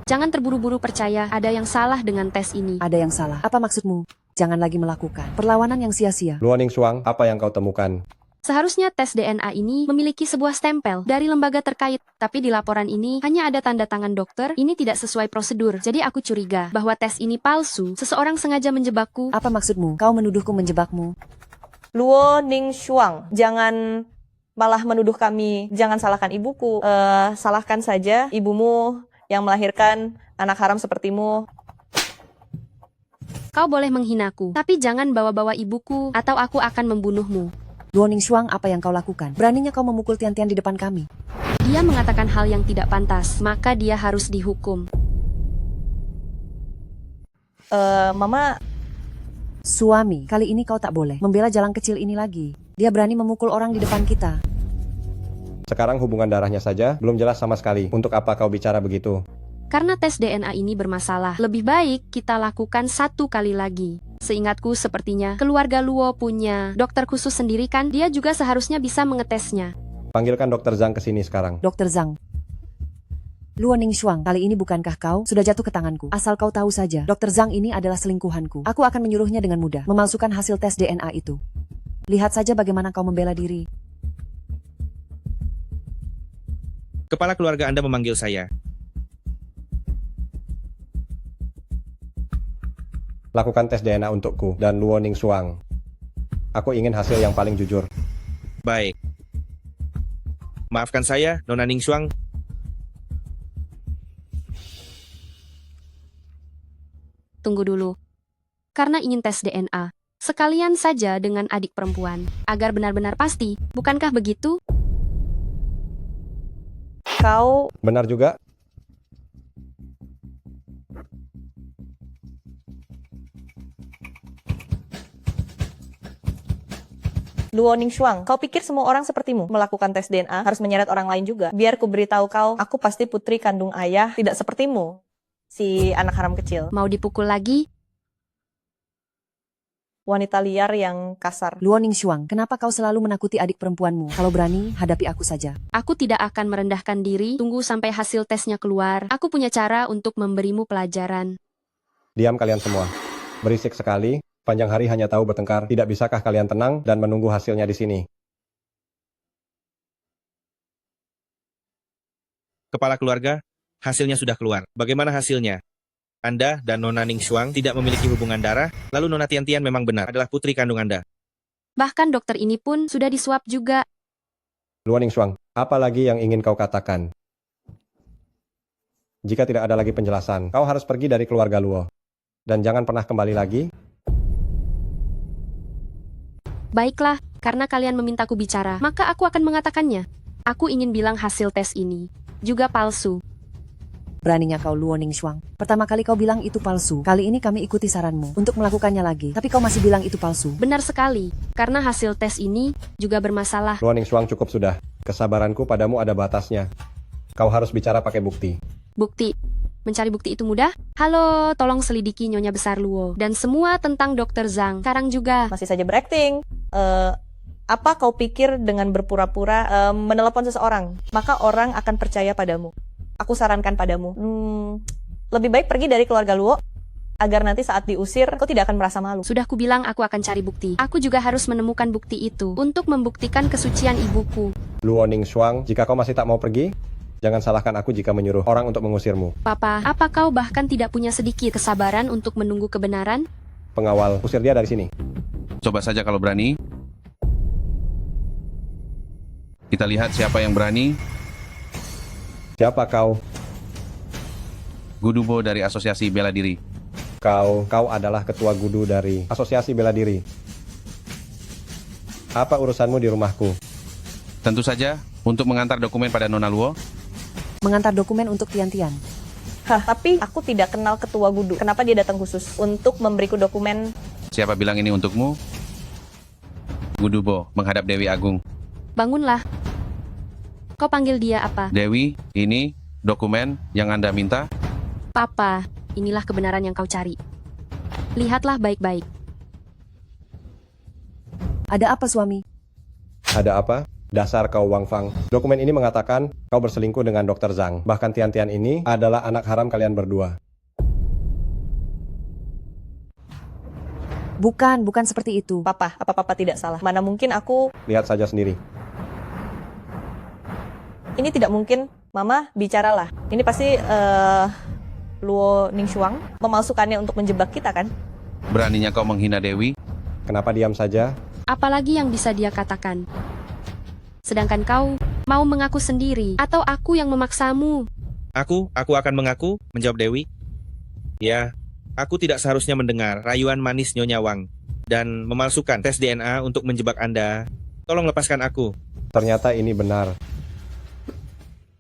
Jangan terburu-buru percaya ada yang salah dengan tes ini. Ada yang salah. Apa maksudmu? Jangan lagi melakukan perlawanan yang sia-sia. Luo Ningxuang, apa yang kau temukan? Seharusnya tes DNA ini memiliki sebuah stempel dari lembaga terkait. Tapi di laporan ini hanya ada tanda tangan dokter. Ini tidak sesuai prosedur. Jadi aku curiga bahwa tes ini palsu. Seseorang sengaja menjebakku. Apa maksudmu? Kau menuduhku menjebakmu? Luo Ningxuang, jangan malah menuduh kami, jangan salahkan ibuku, salahkan saja ibumu yang melahirkan anak haram sepertimu. Kau boleh menghinaku, tapi jangan bawa-bawa ibuku atau aku akan membunuhmu. Luo Ningxuang, apa yang kau lakukan? Beraninya kau memukul Tian-Tian di depan kami. Dia mengatakan hal yang tidak pantas, maka dia harus dihukum. Mama... Suami, kali ini kau tak boleh membela jalan kecil ini lagi. Dia berani memukul orang di depan kita. Sekarang hubungan darahnya saja belum jelas sama sekali. Untuk apa kau bicara begitu? Karena tes DNA ini bermasalah, lebih baik kita lakukan 1 kali lagi. Seingatku sepertinya keluarga Luo punya dokter khusus sendiri kan? Dia juga seharusnya bisa mengetesnya. Panggilkan Dokter Zhang ke sini sekarang. Dokter Zhang. Luo Ningxuang, kali ini bukankah kau sudah jatuh ke tanganku? Asal kau tahu saja, Dokter Zhang ini adalah selingkuhanku. Aku akan menyuruhnya dengan mudah memalsukan hasil tes DNA itu. Lihat saja bagaimana kau membela diri. Kepala keluarga Anda memanggil saya. Lakukan tes DNA untukku dan Luo Ningxuang. Aku ingin hasil yang paling jujur. Baik. Maafkan saya, Nona Ningxuang. Tunggu dulu. Karena ingin tes DNA, sekalian saja dengan adik perempuan, agar benar-benar pasti, bukankah begitu? Kau... Benar juga. Luo Ningxuang, kau pikir semua orang sepertimu melakukan tes DNA harus menyeret orang lain juga? Biar ku beritahu kau, aku pasti putri kandung ayah, tidak sepertimu, si anak haram kecil. Mau dipukul lagi? Wanita liar yang kasar. Luo Ningxuang, kenapa kau selalu menakuti adik perempuanmu? Kalau berani, hadapi aku saja. Aku tidak akan merendahkan diri, tunggu sampai hasil tesnya keluar. Aku punya cara untuk memberimu pelajaran. Diam kalian semua. Berisik sekali. Panjang hari hanya tahu bertengkar. Tidak bisakah kalian tenang dan menunggu hasilnya di sini? Kepala keluarga, hasilnya sudah keluar. Bagaimana hasilnya? Anda dan Nona Ningxuang tidak memiliki hubungan darah, lalu Nona Tian-Tian memang benar adalah putri kandung Anda. Bahkan dokter ini pun sudah disuap juga. Luo Ningxuang, apa lagi yang ingin kau katakan? Jika tidak ada lagi penjelasan, kau harus pergi dari keluarga Luo. Dan jangan pernah kembali lagi. Baiklah, karena kalian memintaku bicara, maka aku akan mengatakannya. Aku ingin bilang hasil tes ini juga palsu. Beraninya kau, Luo Ningxuang. Pertama kali kau bilang itu palsu. Kali ini kami ikuti saranmu untuk melakukannya lagi. Tapi kau masih bilang itu palsu. Benar sekali, karena hasil tes ini juga bermasalah. Luo Ningxuang, cukup sudah. Kesabaranku padamu ada batasnya. Kau harus bicara pakai bukti. Bukti? Mencari bukti itu mudah? Halo, tolong selidiki Nyonya Besar Luo. Dan semua tentang Dokter Zhang. Sekarang juga. Masih saja berakting. Apa kau pikir dengan berpura-pura menelepon seseorang, maka orang akan percaya padamu? Aku sarankan padamu, lebih baik pergi dari keluarga Luo, agar nanti saat diusir, kau tidak akan merasa malu. Sudah kubilang aku akan cari bukti. Aku juga harus menemukan bukti itu, untuk membuktikan kesucian ibuku. Luo Ningxuang, jika kau masih tak mau pergi, jangan salahkan aku jika menyuruh orang untuk mengusirmu. Papa, apa kau bahkan tidak punya sedikit kesabaran untuk menunggu kebenaran? Pengawal, usir dia dari sini. Coba saja kalau berani. Kita lihat siapa yang berani. Siapa kau? Gudubo dari Asosiasi Bela Diri. Kau adalah ketua gudu dari Asosiasi Bela Diri. Apa urusanmu di rumahku? Tentu saja, untuk mengantar dokumen pada Nona Luo. Mengantar dokumen untuk Tian-Tian. Hah, tapi aku tidak kenal ketua gudu. Kenapa dia datang khusus untuk memberiku dokumen? Siapa bilang ini untukmu? Gudubo menghadap Dewi Agung. Bangunlah. Kau panggil dia apa? Dewi, ini dokumen yang Anda minta. Papa, inilah kebenaran yang kau cari. Lihatlah baik-baik. Ada apa, suami? Ada apa? Dasar kau Wang Fang. Dokumen ini mengatakan kau berselingkuh dengan Dokter Zhang. Bahkan Tian-Tian ini adalah anak haram kalian berdua. Bukan seperti itu. Papa, apa papa tidak salah? Mana mungkin aku... Lihat saja sendiri. Ini tidak mungkin. Mama, bicaralah. Ini pasti Luo Ningxuang memalsukannya untuk menjebak kita, kan? Beraninya kau menghina Dewi? Kenapa diam saja? Apalagi yang bisa dia katakan? Sedangkan kau mau mengaku sendiri atau aku yang memaksamu? Aku akan mengaku, menjawab Dewi. Ya, aku tidak seharusnya mendengar rayuan manis Nyonya Wang dan memalsukan tes DNA untuk menjebak Anda. Tolong lepaskan aku. Ternyata ini benar.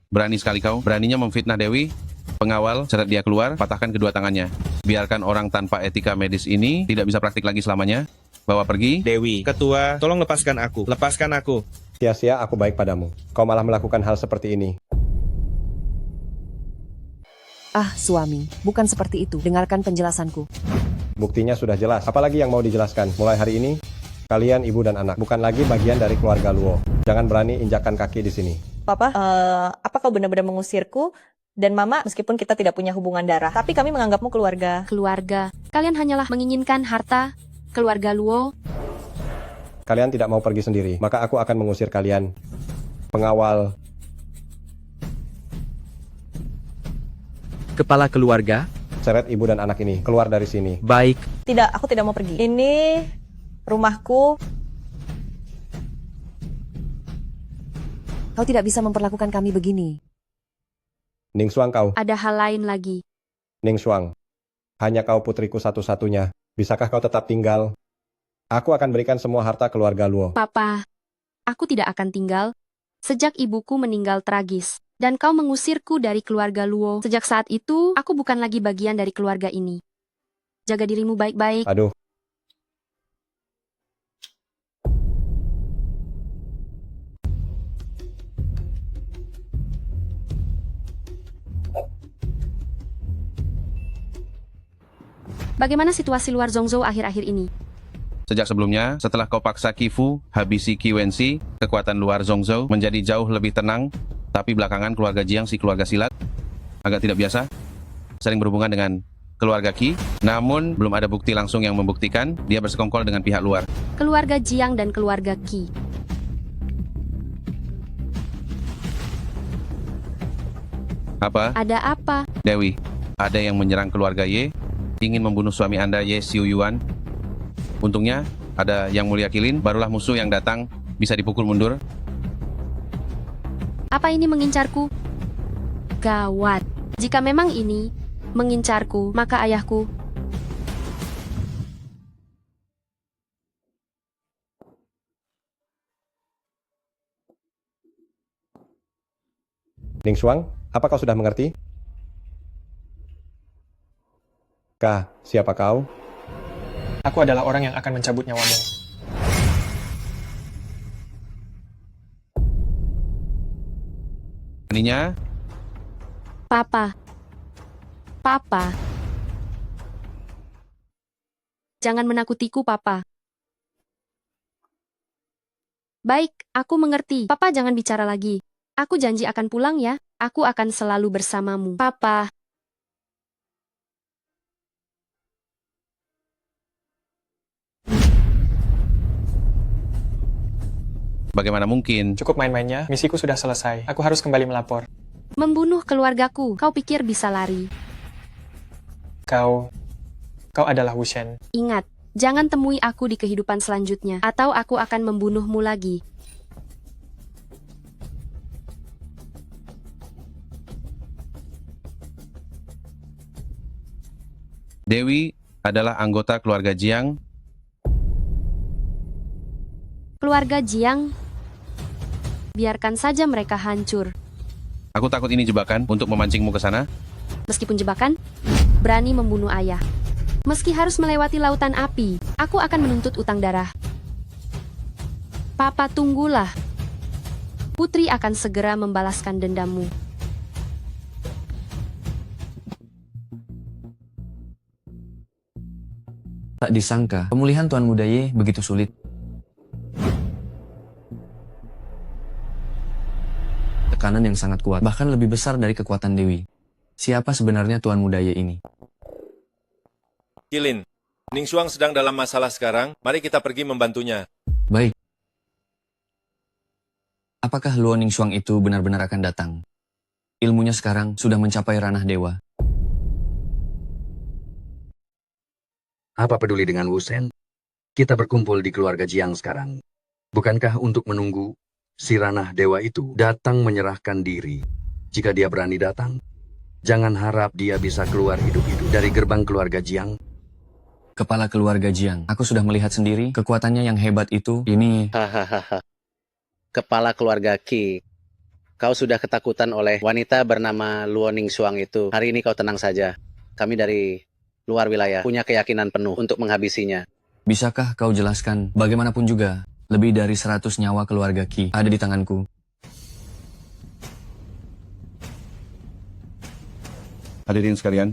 Berani sekali kau, beraninya memfitnah Dewi. Pengawal, seret dia keluar, patahkan kedua tangannya. Biarkan orang tanpa etika medis ini tidak bisa praktik lagi selamanya. Bawa pergi. Dewi, ketua, tolong lepaskan aku. Lepaskan aku. Sia-sia aku baik padamu. Kau malah melakukan hal seperti ini. Ah, suami, bukan seperti itu. Dengarkan penjelasanku. Buktinya sudah jelas. Apalagi yang mau dijelaskan? Mulai hari ini, kalian ibu dan anak bukan lagi bagian dari keluarga Luo. Jangan berani injakkan kaki di sini. Papa, apa kau benar-benar mengusirku? Dan Mama, meskipun kita tidak punya hubungan darah, tapi kami menganggapmu keluarga. Keluarga. Kalian hanyalah menginginkan harta keluarga Luo. Kalian tidak mau pergi sendiri, maka aku akan mengusir kalian. Pengawal. Kepala keluarga? Seret ibu dan anak ini keluar dari sini. Baik. Tidak, aku tidak mau pergi. Ini rumahku. Kau tidak bisa memperlakukan kami begini. Ning Xuang kau. Ada hal lain lagi. Ning Xuang. Hanya kau putriku satu-satunya. Bisakah kau tetap tinggal? Aku akan berikan semua harta keluarga Luo. Papa, aku tidak akan tinggal. Sejak ibuku meninggal tragis, dan kau mengusirku dari keluarga Luo. Sejak saat itu, aku bukan lagi bagian dari keluarga ini. Jaga dirimu baik-baik. Aduh. Bagaimana situasi luar Zhongzhou akhir-akhir ini? Sejak sebelumnya, setelah kau paksa Qifu, habisi Qi Wenxi, kekuatan luar Zhongzhou menjadi jauh lebih tenang, tapi belakangan keluarga Jiang, si keluarga silat, agak tidak biasa, sering berhubungan dengan keluarga Qi, namun belum ada bukti langsung yang membuktikan dia bersekongkol dengan pihak luar. Keluarga Jiang dan keluarga Qi. Apa? Ada apa? Dewi, ada yang menyerang keluarga Ye, ingin membunuh suami Anda Ye Xiu Yuan. Untungnya, ada Yang Mulia Qilin, barulah musuh yang datang, bisa dipukul mundur. Apa ini mengincarku? Gawat. Jika memang ini mengincarku, maka ayahku. Ning Xuang, apa kau sudah mengerti? Kah, siapa kau? Aku adalah orang yang akan mencabut nyawamu. Ininya, Papa. Papa. Jangan menakutiku, Papa. Baik, aku mengerti. Papa jangan bicara lagi. Aku janji akan pulang ya. Aku akan selalu bersamamu. Papa. bagaimana mungkin? Cukup main-mainnya, misiku sudah selesai. Aku harus kembali melapor. Membunuh keluargaku. Kau pikir bisa lari? Kau adalah Wu Shen. Ingat, jangan temui aku di kehidupan selanjutnya, atau aku akan membunuhmu lagi. Dewi adalah anggota keluarga Jiang. Keluarga Jiang, biarkan saja mereka hancur. Aku takut ini jebakan untuk memancingmu ke sana. Meskipun jebakan, berani membunuh ayah. Meski harus melewati lautan api, aku akan menuntut utang darah. Papa, tunggulah. Putri akan segera membalaskan dendammu. Tak disangka, pemulihan Tuan Muda Ye begitu sulit. Tekanan yang sangat kuat, bahkan lebih besar dari kekuatan Dewi. Siapa sebenarnya Tuan Muda Ye ini? Qilin, Ning Xuang sedang dalam masalah sekarang, mari kita pergi membantunya. Baik. Apakah Luo Ning Xuang itu benar-benar akan datang? Ilmunya sekarang sudah mencapai ranah dewa. Apa peduli dengan Wu Shen? Kita berkumpul di keluarga Jiang sekarang. Bukankah untuk menunggu Si ranah dewa itu datang menyerahkan diri. Jika dia berani datang, jangan harap dia bisa keluar hidup-hidup dari gerbang keluarga Jiang. Kepala keluarga Jiang, aku sudah melihat sendiri kekuatannya yang hebat itu. Ini... Hahaha. Kepala keluarga Qi. Kau sudah ketakutan oleh wanita bernama Luo Ningxuang itu. Hari ini kau tenang saja. Kami dari luar wilayah punya keyakinan penuh untuk menghabisinya. Bisakah kau jelaskan, bagaimanapun juga, lebih dari 100 nyawa keluarga Qi ada di tanganku. Hadirin sekalian,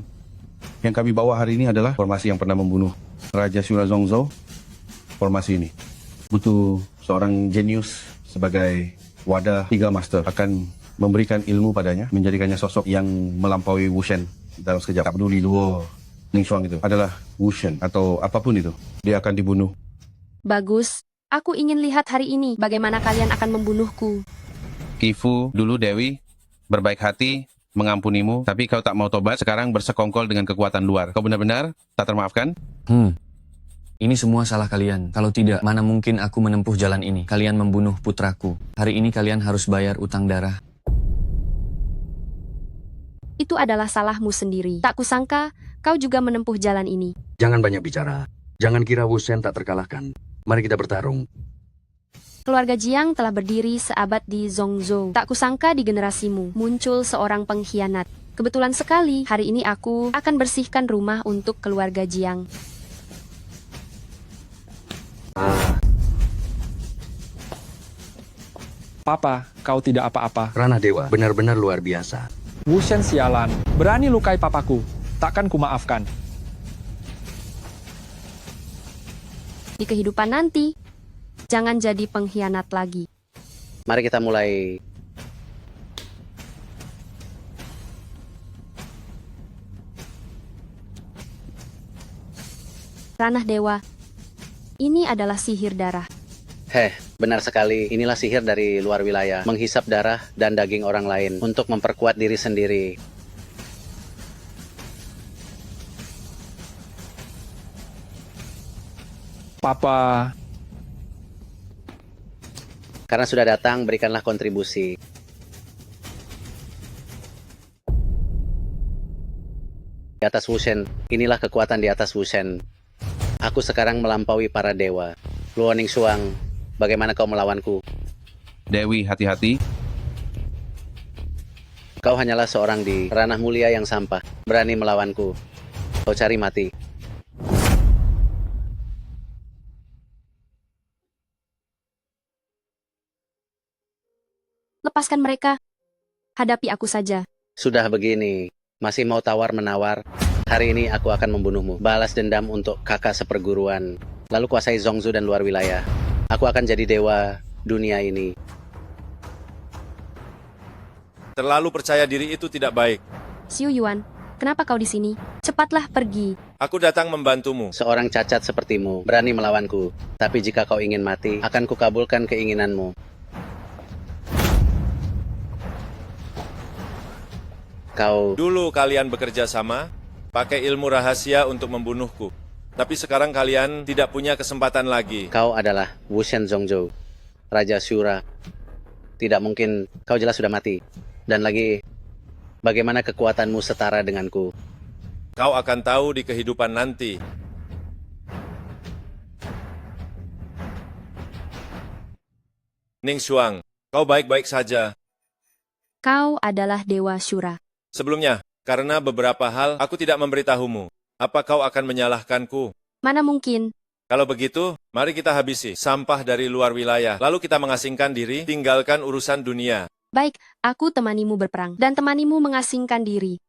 yang kami bawa hari ini adalah formasi yang pernah membunuh Raja Shura Zongzhou. Formasi ini butuh seorang jenius sebagai wadah 3 master akan memberikan ilmu padanya, menjadikannya sosok yang melampaui Wushen dalam sekejap. Tak peduli Luo Ningxuang itu adalah Wushen atau apapun itu, dia akan dibunuh. Bagus. Aku ingin lihat hari ini bagaimana kalian akan membunuhku. Qifu, dulu Dewi, berbaik hati, mengampunimu, tapi kau tak mau tobat, sekarang bersekongkol dengan kekuatan luar. Kau benar-benar tak termaafkan? Ini semua salah kalian. Kalau tidak, mana mungkin aku menempuh jalan ini. Kalian membunuh putraku. Hari ini kalian harus bayar utang darah. Itu adalah salahmu sendiri. Tak kusangka, kau juga menempuh jalan ini. Jangan banyak bicara. Jangan kira Wushen tak terkalahkan. Mari kita bertarung. Keluarga Jiang telah berdiri seabad di Zhongzhou. Tak kusangka di generasimu muncul seorang pengkhianat. Kebetulan sekali, hari ini aku akan bersihkan rumah untuk keluarga Jiang. Papa, kau tidak apa-apa. Ranah dewa benar-benar luar biasa. Wushen sialan, berani lukai papaku. Takkan kumaafkan. Di kehidupan nanti, jangan jadi pengkhianat lagi. Mari kita mulai. Ranah dewa, ini adalah sihir darah. Benar sekali. Inilah sihir dari luar wilayah. Menghisap darah dan daging orang lain untuk memperkuat diri sendiri. Papa. Karena sudah datang, berikanlah kontribusi. Di atas Wushen, inilah kekuatan di atas Wushen. Aku sekarang melampaui para dewa. Luo Ningxuang, bagaimana kau melawanku? Dewi, hati-hati. Kau hanyalah seorang di ranah mulia yang sampah. Berani melawanku. Kau cari mati. Lepaskan mereka. Hadapi aku saja. Sudah begini, masih mau tawar-menawar? Hari ini aku akan membunuhmu. Balas dendam untuk kakak seperguruan. Lalu kuasai Zhongzhou dan luar wilayah. Aku akan jadi dewa dunia ini. Terlalu percaya diri itu tidak baik. Xiu Yuan, kenapa kau di sini? Cepatlah pergi. Aku datang membantumu. Seorang cacat sepertimu berani melawanku. Tapi jika kau ingin mati, akan kukabulkan keinginanmu. Kau... Dulu kalian bekerja sama, pakai ilmu rahasia untuk membunuhku. Tapi sekarang kalian tidak punya kesempatan lagi. Kau adalah Wushen Zhongzhou, Raja Shura. Tidak mungkin, kau jelas sudah mati. Dan lagi, bagaimana kekuatanmu setara denganku? Kau akan tahu di kehidupan nanti. Ningxuang, kau baik-baik saja. Kau adalah Dewa Shura. Sebelumnya, karena beberapa hal aku tidak memberitahumu. Apa kau akan menyalahkanku? Mana mungkin? Kalau begitu, mari kita habisi sampah dari luar wilayah. Lalu kita mengasingkan diri, tinggalkan urusan dunia. Baik, aku temanimu berperang, dan temanimu mengasingkan diri.